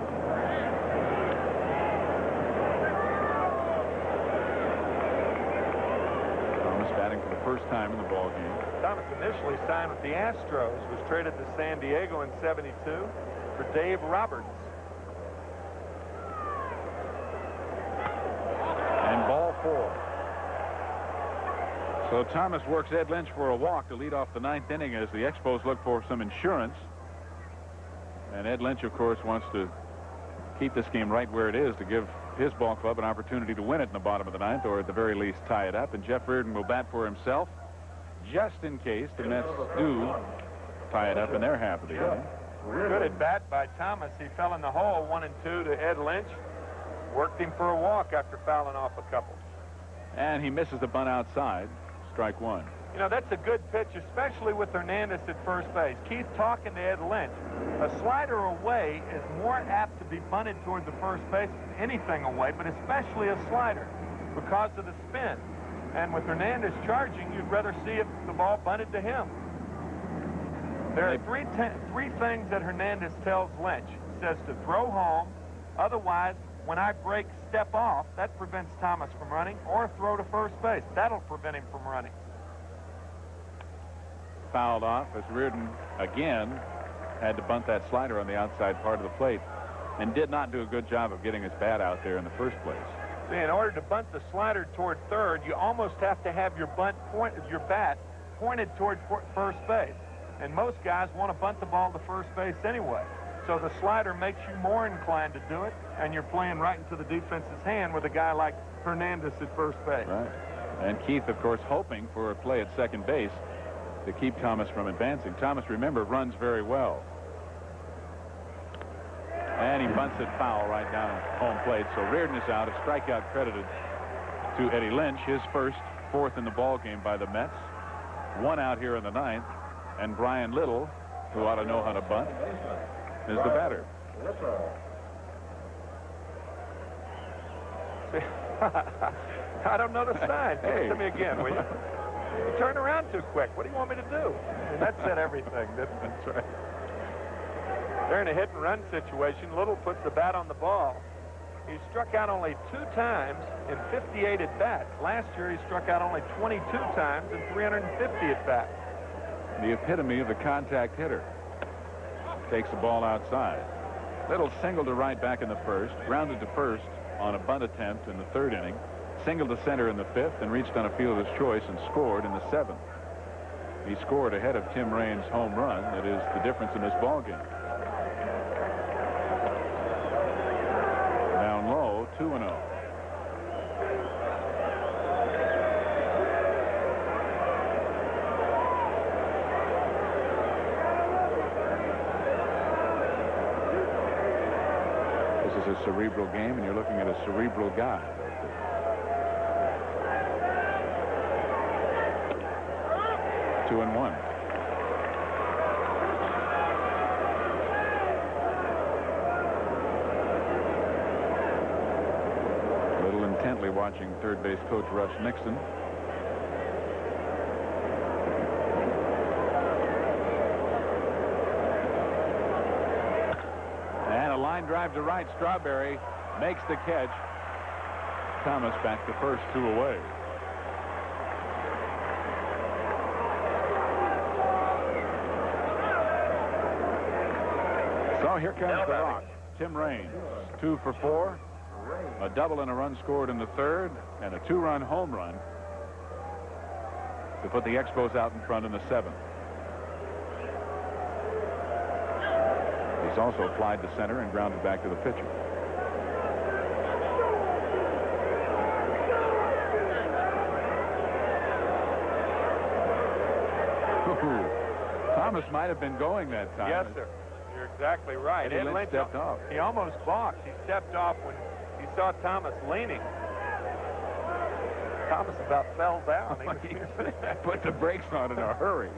Thomas batting for the first time in the ball game. Thomas initially signed with the Astros, was traded to San Diego in '72 for Dave Roberts. And ball 4. So Thomas works Ed Lynch for a walk to lead off the 9th inning as the Expos look for some insurance. And Ed Lynch, of course, wants to keep this game right where it is to give his ball club an opportunity to win it in the bottom of the 9th, or at the very least tie it up. And Jeff Reardon will bat for himself just in case the Mets do tie it up in their half of the inning. Good at bat by Thomas. He fell in the hole, 1-2 to Ed Lynch. Worked him for a walk after fouling off a couple. And he misses the bunt outside. Strike 1. You know, that's a good pitch, especially with Hernandez at first base. Keith talking to Ed Lynch. A slider away is more apt to be bunted toward the first base than anything away, but especially a slider because of the spin. And with Hernandez charging, you'd rather see if the ball bunted to him. There are three things that Hernandez tells Lynch. He says to throw home, otherwise, when I break, step off. That prevents Thomas from running, or throw to first base. That'll prevent him from running. Fouled off as Reardon again had to bunt that slider on the outside part of the plate and did not do a good job of getting his bat out there in the first place. See, in order to bunt the slider toward third, you almost have to have your bat pointed toward first base. And most guys want to bunt the ball to first base anyway. So the slider makes you more inclined to do it, and you're playing right into the defense's hand with a guy like Hernandez at first base. Right. And Keith, of course, hoping for a play at second base to keep Thomas from advancing. Thomas, remember, runs very well. And he bunts it foul right down at home plate. So Reardon is out. A strikeout credited to Eddie Lynch, his fourth in the ball game by the Mets. 1 out here in the 9th. And Brian Little, who ought to know how to bunt, is the batter. I don't know the sign. Give it to me again, will you? You turn around too quick. What do you want me to do? And that said everything, didn't it? That's right. They're in a hit-and-run situation. Little puts the bat on the ball. He struck out only 2 times in 58 at-bats. Last year, he struck out only 22 times in 350 at-bats. The epitome of a contact hitter. Takes the ball outside. Little single to right back in the first, grounded to first on a bunt attempt in the 3rd inning, singled to center in the 5th, and reached on a fielder's choice and scored in the 7th. He scored ahead of Tim Raines' home run. That is the difference in this ball game. Down low, 2-0. This is a cerebral game, and you're looking at a cerebral guy. Two and one. Little intently watching third base coach Russ Nixon. And a line drive to right. Strawberry makes the catch. Thomas back to first, 2 away. So here comes the rock. Tim Raines, 2 for 4. A double and a run scored in the 3rd, and a 2-run home run to put the Expos out in front in the 7th. He's also flied to center and grounded back to the pitcher. Thomas might have been going that time. Yes, sir. You're exactly right. Ed Lynch stepped off. He almost balked. He stepped off when he saw Thomas leaning. Thomas about fell down. He put the brakes on in a hurry.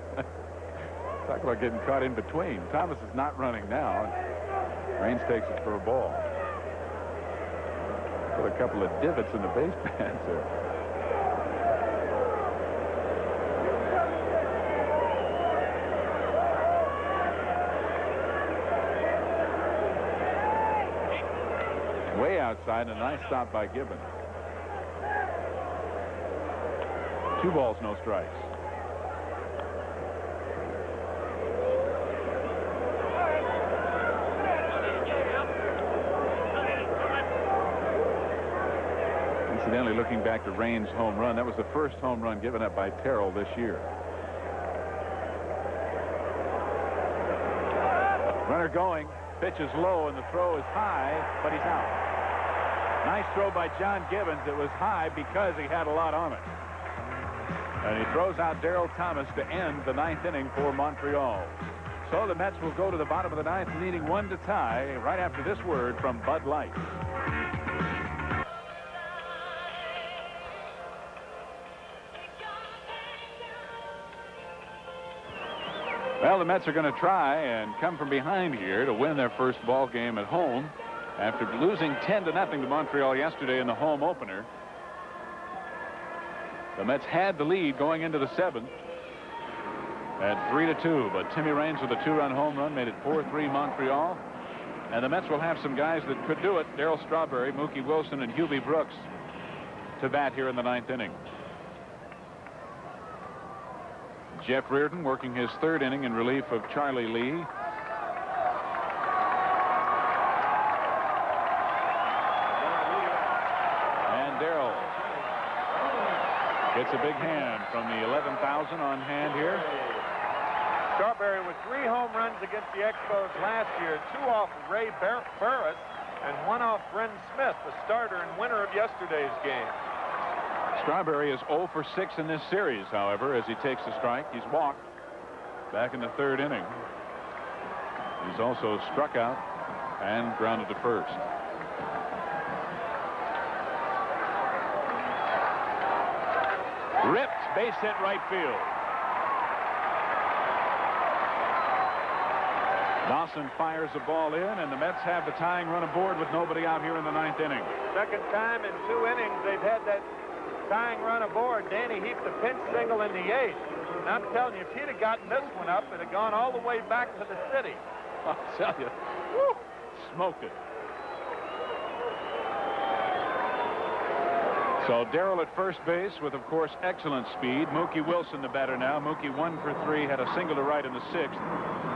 Talk about getting caught in between. Thomas is not running now. Raines takes it for a ball. Put a couple of divots in the base pads there. Way outside, a nice stop by Gibbons. 2 balls, no strikes. Incidentally, looking back to Raines' home run, that was the first home run given up by Terrell this year. Runner going, pitch is low, and the throw is high, but he's out. Nice throw by John Gibbons. It was high because he had a lot on it. And he throws out Darryl Thomas to end the 9th inning for Montreal. So the Mets will go to the bottom of the 9th, needing 1 to tie right after this word from Bud Light. Well, the Mets are going to try and come from behind here to win their first ball game at home after losing 10-0 to Montreal yesterday in the home opener. The Mets had the lead going into the 7th at 3-2, but Timmy Raines with a 2-run home run made it 4-3 Montreal. And the Mets will have some guys that could do it. Darryl Strawberry, Mookie Wilson, and Hubie Brooks to bat here in the 9th inning. Jeff Reardon working his 3rd inning in relief of Charlie Lee. And Darryl gets a big hand from the 11,000 on hand here. Strawberry with 3 home runs against the Expos last year, 2 off Ray Burris and 1 off Bren Smith, the starter and winner of yesterday's game. Strawberry is 0 for 6 in this series, however, as he takes the strike. He's walked back in the 3rd inning. He's also struck out and grounded to first. Ripped, base hit right field. Dawson fires the ball in, and the Mets have the tying run aboard with nobody out here in the 9th inning. Second time in 2 innings they've had that tying run aboard. Danny Heap, the pinch single in the 8th. And I'm telling you, if he'd have gotten this one up, it'd have gone all the way back to the city. I'll tell you. Woo, smoked it. So Darrell at first base with, of course, excellent speed. Mookie Wilson, the batter now. Mookie 1 for 3, had a single to right in the 6th,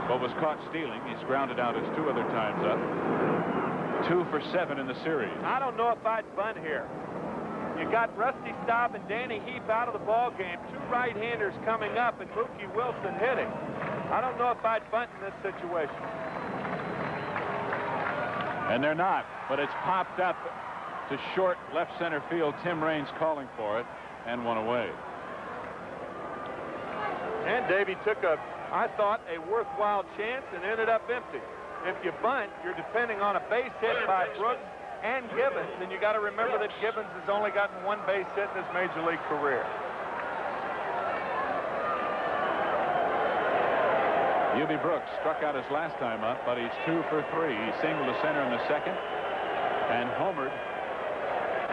but was caught stealing. He's grounded out his 2 other times up. 2 for 7 in the series. I don't know if I'd bunt here. You got Rusty Staub and Danny Heap out of the ball game. 2 right-handers coming up, and Mookie Wilson hitting. I don't know if I'd bunt in this situation. And they're not, but it's popped up to short left center field. Tim Raines calling for it, and 1 away. And Davey took I thought, a worthwhile chance and ended up empty. If you bunt, you're depending on a base hit by Brooks and Gibbons, and you got to remember that Gibbons has only gotten 1 base hit in his major league career. Hubie Brooks struck out his last time up, but he's 2 for 3. He singled to center in the 2nd and homered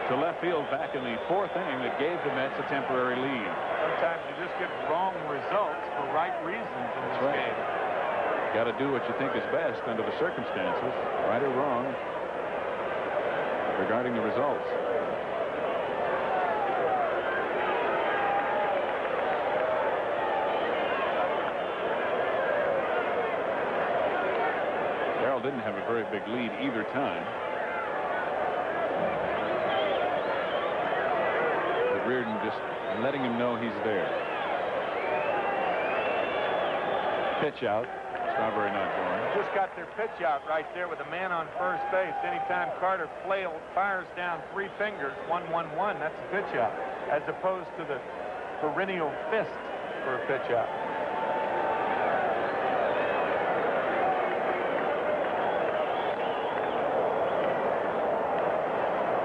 to left field back in the 4th inning that gave the Mets a temporary lead. Sometimes you just get wrong results for right reasons in this game. Got to do what you think is best under the circumstances, right or wrong, regarding the results. Darrell didn't have a very big lead either time. But Reardon just letting him know he's there. Pitch out. Strawberry not going. Just got their pitch out right there with a man on first base. Anytime Carter fires down 3 fingers, 1-1-1, that's a pitch out, as opposed to the perennial fist for a pitch out.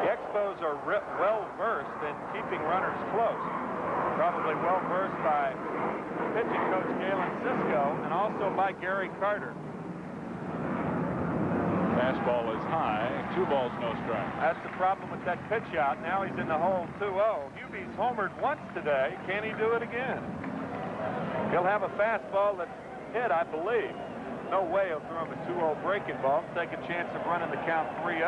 The Expos are well-versed in keeping runners close. Probably well-versed by pitching coach Galen Cisco and also by Gary Carter. Fastball is high. 2 balls, no strike. That's the problem with that pitch out. Now he's in the hole 2-0. Hubie's homered once today. Can he do it again? He'll have a fastball that's hit, I believe. No way he'll throw him a 2-0 breaking ball. Take a chance of running the count 3-0.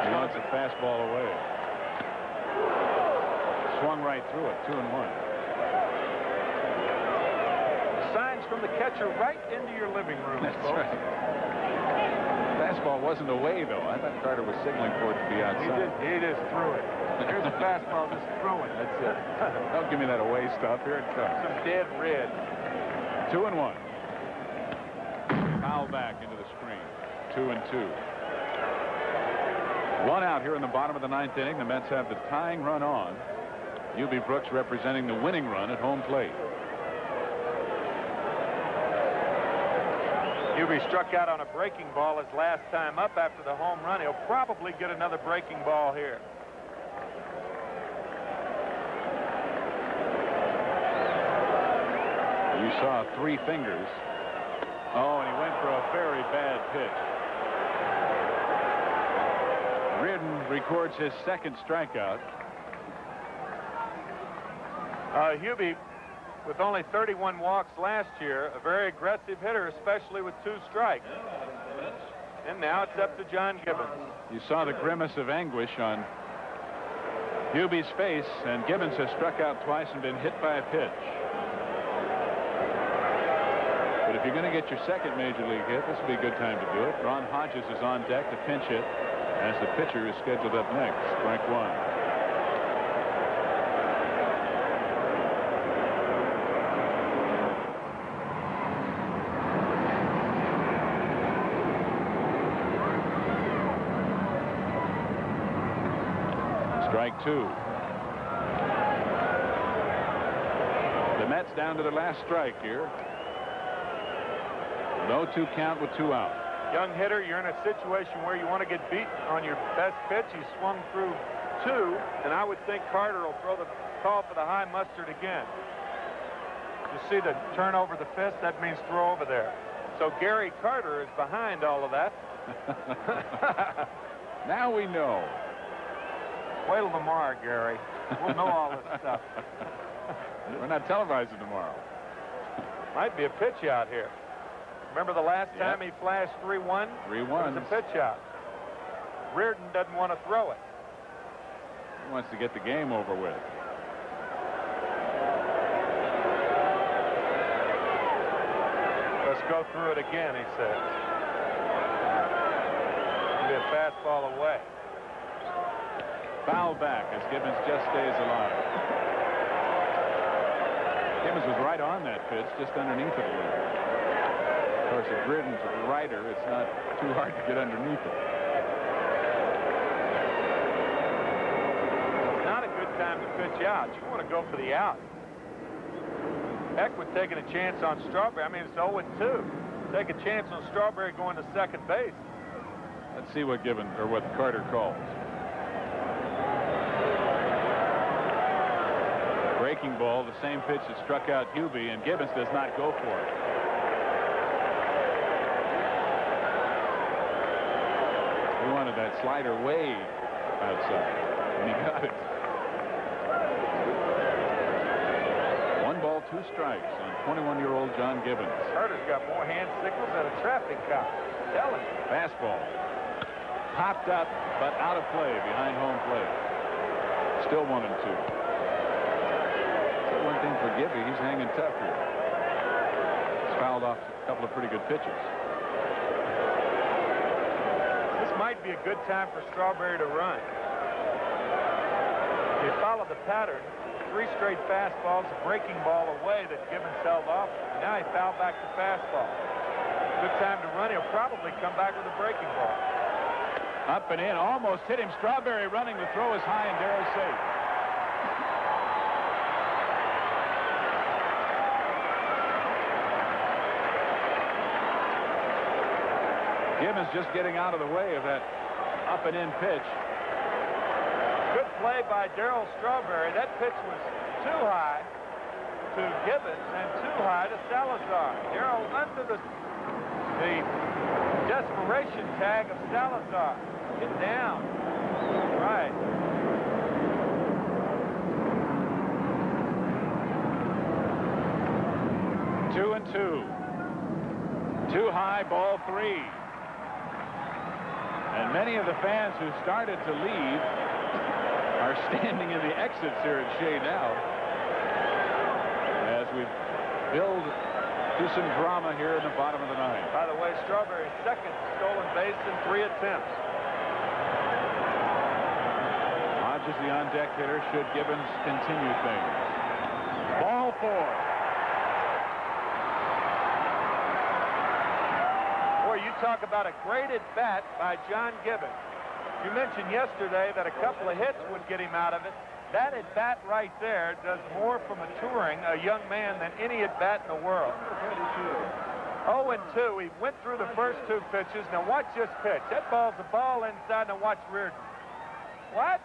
He wants a fastball away. Swung right through it, 2-1. Signs from the catcher right into your living room. That's folks. right. Fastball wasn't away, though. I thought Carter was signaling for it to be outside. He just threw it. Here's a fastball, just throw it. That's it. Don't give me that away stuff. Here it comes. Some dead red. 2-1. Foul back into the screen. 2-2. 1 out here in the bottom of the 9th inning. The Mets have the tying run on. Hubie Brooks representing the winning run at home plate. Hubie struck out on a breaking ball his last time up after the home run. He'll probably get another breaking ball here. You saw 3 fingers. Oh, and he went for a very bad pitch. Reardon records his 2nd strikeout. Hubie, with only 31 walks last year, a very aggressive hitter, especially with 2 strikes. And now it's up to John Gibbons. You saw the grimace of anguish on Hubie's face, and Gibbons has struck out twice and been hit by a pitch. But if you're going to get your 2nd major league hit, this would be a good time to do it. Ron Hodges is on deck to pinch hit as the pitcher is scheduled up next. Strike 1. Strike 2. The Mets down to their last strike here. No 2 count with 2 out. Young hitter, you're in a situation where you want to get beat on your best pitch. He swung through 2, and I would think Carter will throw the call for the high mustard again. You see the turn over the fist? That means throw over there. So Gary Carter is behind all of that. Now we know. Wait till tomorrow, Gary. We'll know all this stuff. We're not televising tomorrow. Might be a pitch out here. Remember the last time he flashed 3-1? 3-1. It's a pitch out. Reardon doesn't want to throw it. He wants to get the game over with. Let's go through it again, he says. It'll be a fastball away. Foul back as Gibbons just stays alive. Gibbons was right on that pitch, just underneath it a little. Of course, if Reardon's a righter, it's not too hard to get underneath it. It's not a good time to pitch out. You want to go for the out. Heck with taking a chance on Strawberry. I mean, it's 0-2. Take a chance on Strawberry going to second base. Let's see what Gibbons or what Carter calls. Breaking ball, the same pitch that struck out Hubie, and Gibbons does not go for it. He wanted that slider way outside, and he got it. 1 ball, 2 strikes on 21-year-old John Gibbons. Carter's got more hand signals than a traffic cop. Tell him. Fastball. Popped up, but out of play behind home plate. Still 1-2. One thing for Gibby, he's hanging tough here. He's fouled off a couple of pretty good pitches. This might be a good time for Strawberry to run. If you follow the pattern, 3 straight fastballs, a breaking ball away that Gibbons held off. Now he fouled back the fastball. Good time to run. He'll probably come back with a breaking ball. Up and in, almost hit him. Strawberry running, the throw is high, and Darrow's safe. Gibbons just getting out of the way of that up and in pitch. Good play by Darryl Strawberry. That pitch was too high to Gibbons and too high to Salazar. Darryl under the desperation tag of Salazar. Get down. Right. Two and two. Too high, ball 3. And many of the fans who started to leave are standing in the exits here at Shea now as we build to some drama here in the bottom of the 9th. By the way, Strawberry's second stolen base in 3 attempts. Hodges the on-deck hitter should Gibbons continue things. Ball 4. You talk about a great at-bat by John Gibbons. You mentioned yesterday that a couple of hits would get him out of it. That at-bat right there does more for maturing a young man than any at-bat in the world. 0-2. He went through the first 2 pitches. Now watch this pitch. That ball's a ball inside. Now watch Reardon. What?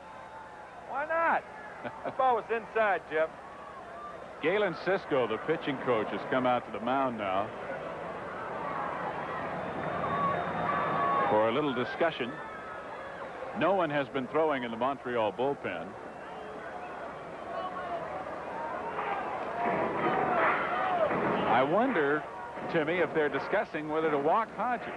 Why not? That ball was inside, Jeff. Galen Cisco, the pitching coach, has come out to the mound now for a little discussion. No one has been throwing in the Montreal bullpen. I wonder, Timmy, if they're discussing whether to walk Hodges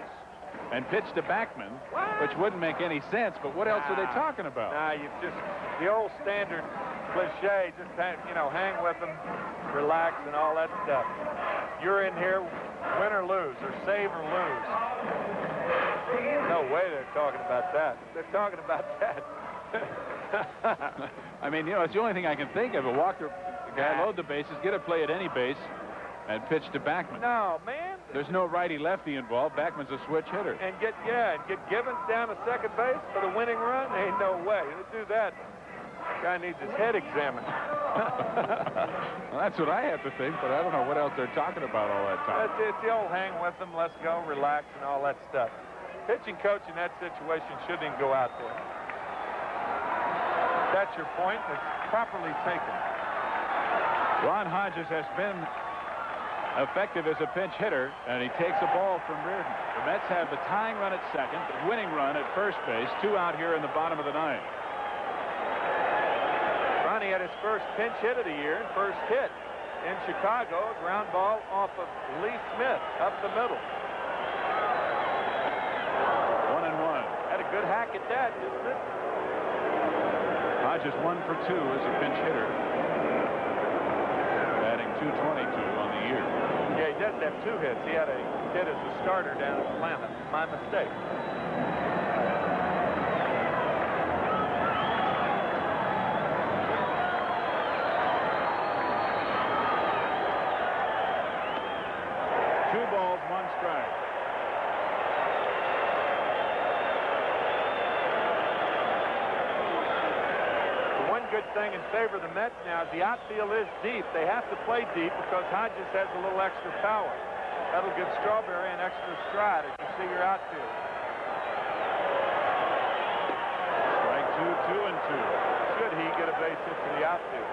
and pitch to Backman, which wouldn't make any sense, but what else are they talking about? Nah, you've just, the old standard cliche, just hang with them, relax and all that stuff. You're in here, win or lose, or save or lose. No way they're talking about that. They're talking about that. I mean, you know, it's the only thing I can think of. A walker, the guy load the bases, get a play at any base, and pitch to Backman. No, man. There's no righty-lefty involved. Backman's a switch hitter. And get Gibbons down to second base for the winning run? Ain't no way. To do that, guy needs his head examined. Well, that's what I have to think, but I don't know what else they're talking about all that time. It's the old hang with them, let's go, relax, and all that stuff. Pitching coach in that situation shouldn't even go out there. That's your point. It's properly taken. Ron Hodges has been effective as a pinch hitter, and he takes a ball from Reardon. The Mets have the tying run at second, the winning run at first base, 2 out here in the bottom of the ninth. Ronnie had his first pinch hit of the year and first hit in Chicago. A ground ball off of Lee Smith up the middle. 1-1. Had a good hack at that, didn't it? Hodges 1 for 2 as a pinch hitter, batting .222 on the year. Yeah, he does have 2 hits. He had a hit as a starter down at Atlanta. My mistake. Good thing in favor of the Mets now is the outfield is deep. They have to play deep because Hodges has a little extra power. That'll give Strawberry an extra stride as you see your outfield. Strike 2, 2-2. Should he get a base hit to the outfield?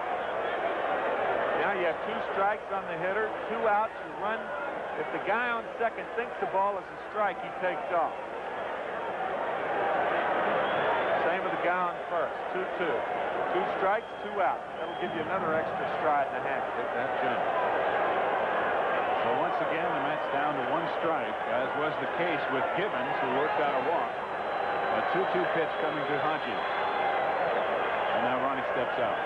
Now you have 2 strikes on the hitter, 2 outs. You run. If the guy on second thinks the ball is a strike, he takes off. Same with the guy on first. 2-2. 2 strikes, 2 outs. That'll give you another extra stride and a half. Hit that jump. So once again, the Mets down to 1 strike, as was the case with Gibbons, who worked out a walk. A 2-2 pitch coming to Hodges. And now Ronnie steps out.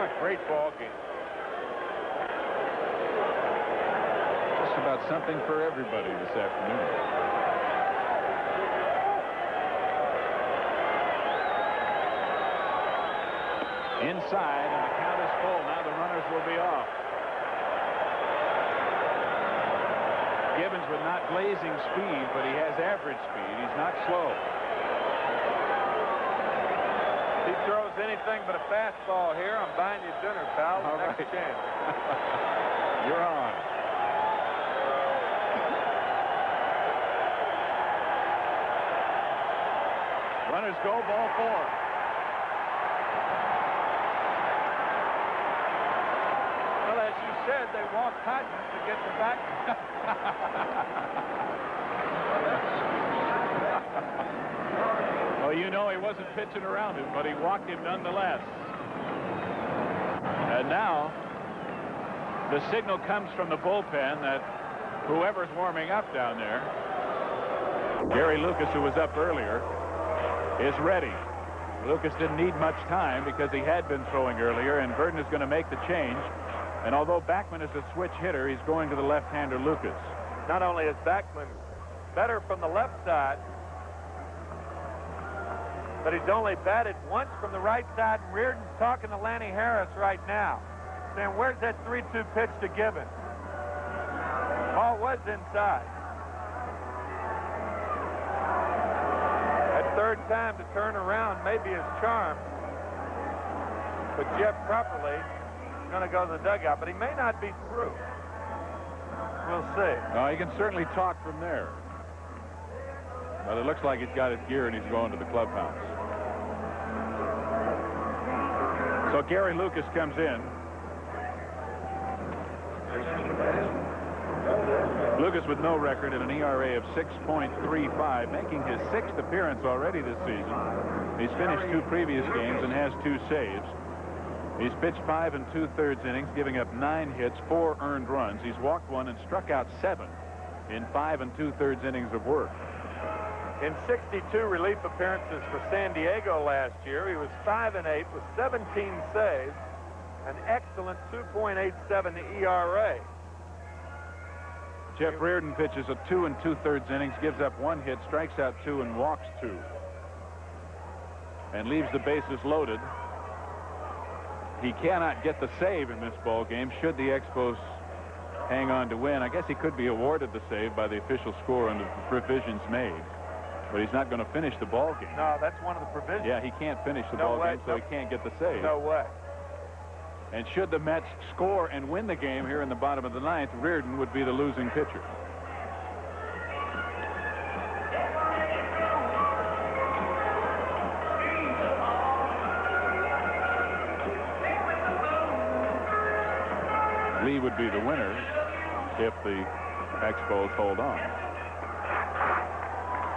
What a great ball game. Just about something for everybody this afternoon. Inside, and the count is full. Now the runners will be off. Gibbons with not blazing speed, but he has average speed. He's not slow. He throws anything but a fastball here. I'm buying you dinner, pal. All Next right. chance. You're on. Runners go, ball 4. As you said, they walked Hodges to get the back. Well, you know he wasn't pitching around him, but he walked him nonetheless. And now the signal comes from the bullpen that whoever's warming up down there, Gary Lucas, who was up earlier, is ready. Lucas didn't need much time because he had been throwing earlier, and Burton is going to make the change. And although Backman is a switch hitter, he's going to the left-hander Lucas. Not only is Backman better from the left side, but he's only batted once from the right side. And Reardon's talking to Lanny Harris right now, saying, where's that 3-2 pitch to Gibbons? Ball was inside. That third time to turn around may be his charm. But Jeff Properly going to go to the dugout, but he may not be through. We'll see. He can certainly talk from there. But it looks like he's got his gear and he's going to the clubhouse. So Gary Lucas comes in. Lucas with no record and an ERA of 6.35, making his 6th appearance already this season. He's finished 2 previous games and has 2 saves. He's pitched 5 2/3 innings, giving up 9 hits, 4 earned runs. He's walked 1 and struck out 7 in 5 2/3 innings of work. In 62 relief appearances for San Diego last year, he was 5-8 with 17 saves, an excellent 2.87 ERA. Jeff Reardon pitches a 2 2/3 innings, gives up 1 hit, strikes out 2, and walks 2, and leaves the bases loaded. He cannot get the save in this ball game should the Expos hang on to win. I guess he could be awarded the save by the official score under the provisions made, but he's not going to finish the ball game. No, that's one of the provisions. Yeah, he can't finish the ball game, so he can't get the save. No way. And should the Mets score and win the game here in the bottom of the ninth, Reardon would be the losing pitcher. Lee would be the winner if the Expos hold on.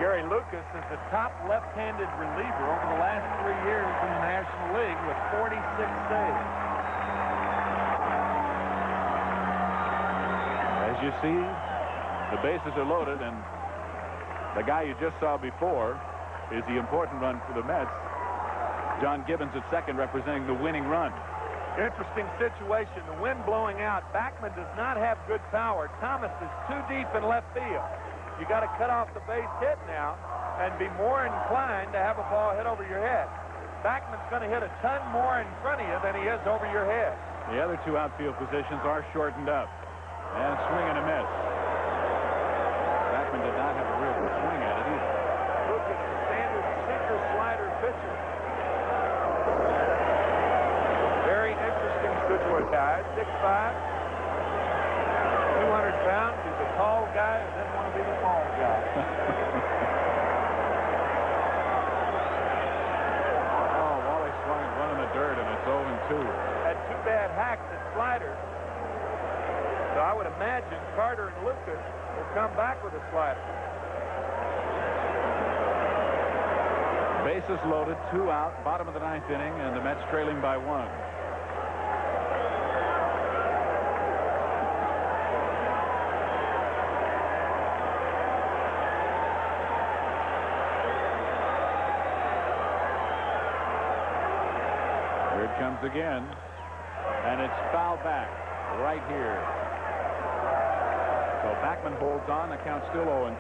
Gary Lucas is the top left-handed reliever over the last 3 years in the National League with 46 saves. As you see, the bases are loaded, and the guy you just saw before is the important run for the Mets. John Gibbons at second, representing the winning run. Interesting situation. The wind blowing out. Backman does not have good power. Thomas is too deep in left field. You got to cut off the base hit now and be more inclined to have a ball hit over your head. Backman's going to hit a ton more in front of you than he is over your head. The other two outfield positions are shortened up. And swing and a miss. Backman did not have a real good swing at it either. Lucas, the standard sinker slider pitcher. Very interesting situation. 6'5", 200 pounds. He's a tall guy who doesn't want to be the small guy. Oh, Wally swung one in the dirt, and it's 0-2. Had 2 bad hacks at sliders. So I would imagine Carter and Lucas will come back with a slider. Bases loaded, 2 out, bottom of the 9th inning, and the Mets trailing by 1. Here it comes again, and it's foul back right here. So Backman holds on. The count's still 0-2.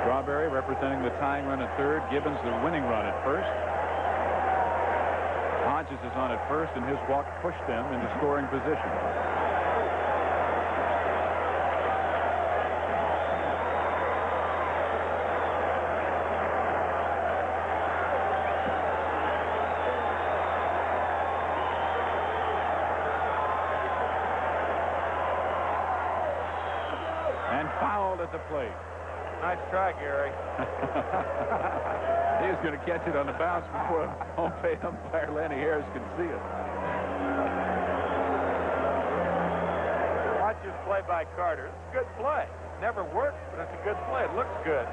Strawberry representing the tying run at third. Gibbons the winning run at first. Hodges is on at first, and his walk pushed them into scoring position. Fouled at the plate. Nice try, Gary. He was going to catch it on the bounce before home plate umpire Lenny Harris could see it. Watch this play by Carter. It's a good play. Never works, but it's a good play. It looks good.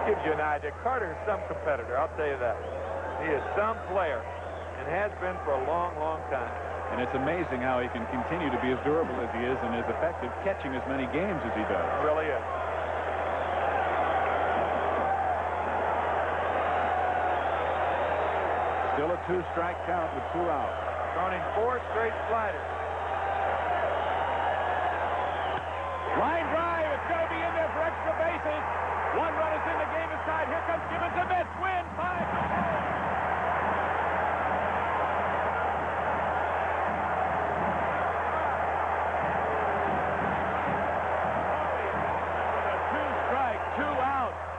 Gives you an idea. Carter is some competitor, I'll tell you that. He is some player and has been for a long, long time. And it's amazing how he can continue to be as durable as he is and as effective catching as many games as he does. It really is. Still a 2-strike count with 2 out. Thrown in 4 straight sliders. Line drive. It's going to be in there for extra bases. 1 run is in the game inside. Here comes Gibbons. The Mets win 5-4.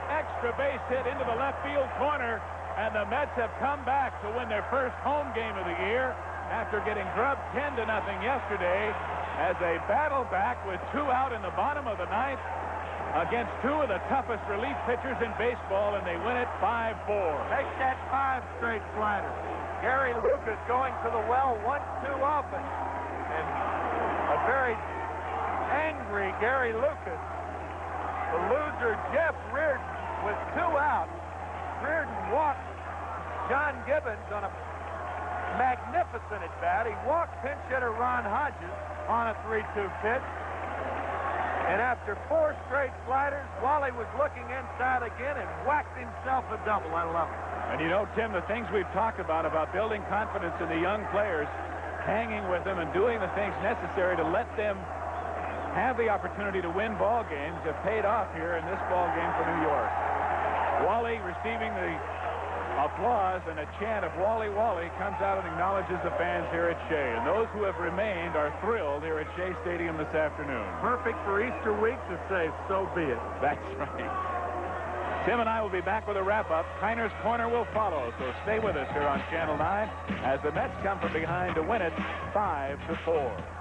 Extra base hit into the left field corner, and the Mets have come back to win their first home game of the year after getting drubbed 10-0 yesterday as they battle back with 2 out in the bottom of the 9th against 2 of the toughest relief pitchers in baseball, and they win it 5-4. Make that 5 straight sliders. Gary Lucas going to the well 1 too often, and a very angry Gary Lucas. The loser, Jeff Reardon, with 2 out. Reardon walked John Gibbons on a magnificent at bat. He walked pinch hitter Ron Hodges on a 3-2 pitch. And after 4 straight sliders, Wally was looking inside again and whacked himself a double. I love it. And you know, Tim, the things we've talked about building confidence in the young players, hanging with them and doing the things necessary to let them have the opportunity to win ball games have paid off here in this ball game for New York. Wally receiving the applause, and a chant of Wally, Wally comes out and acknowledges the fans here at Shea. And those who have remained are thrilled here at Shea Stadium this afternoon. Perfect for Easter week to say, so be it. That's right. Tim and I will be back with a wrap-up. Heiner's Corner will follow, so stay with us here on Channel 9 as the Mets come from behind to win it 5-4.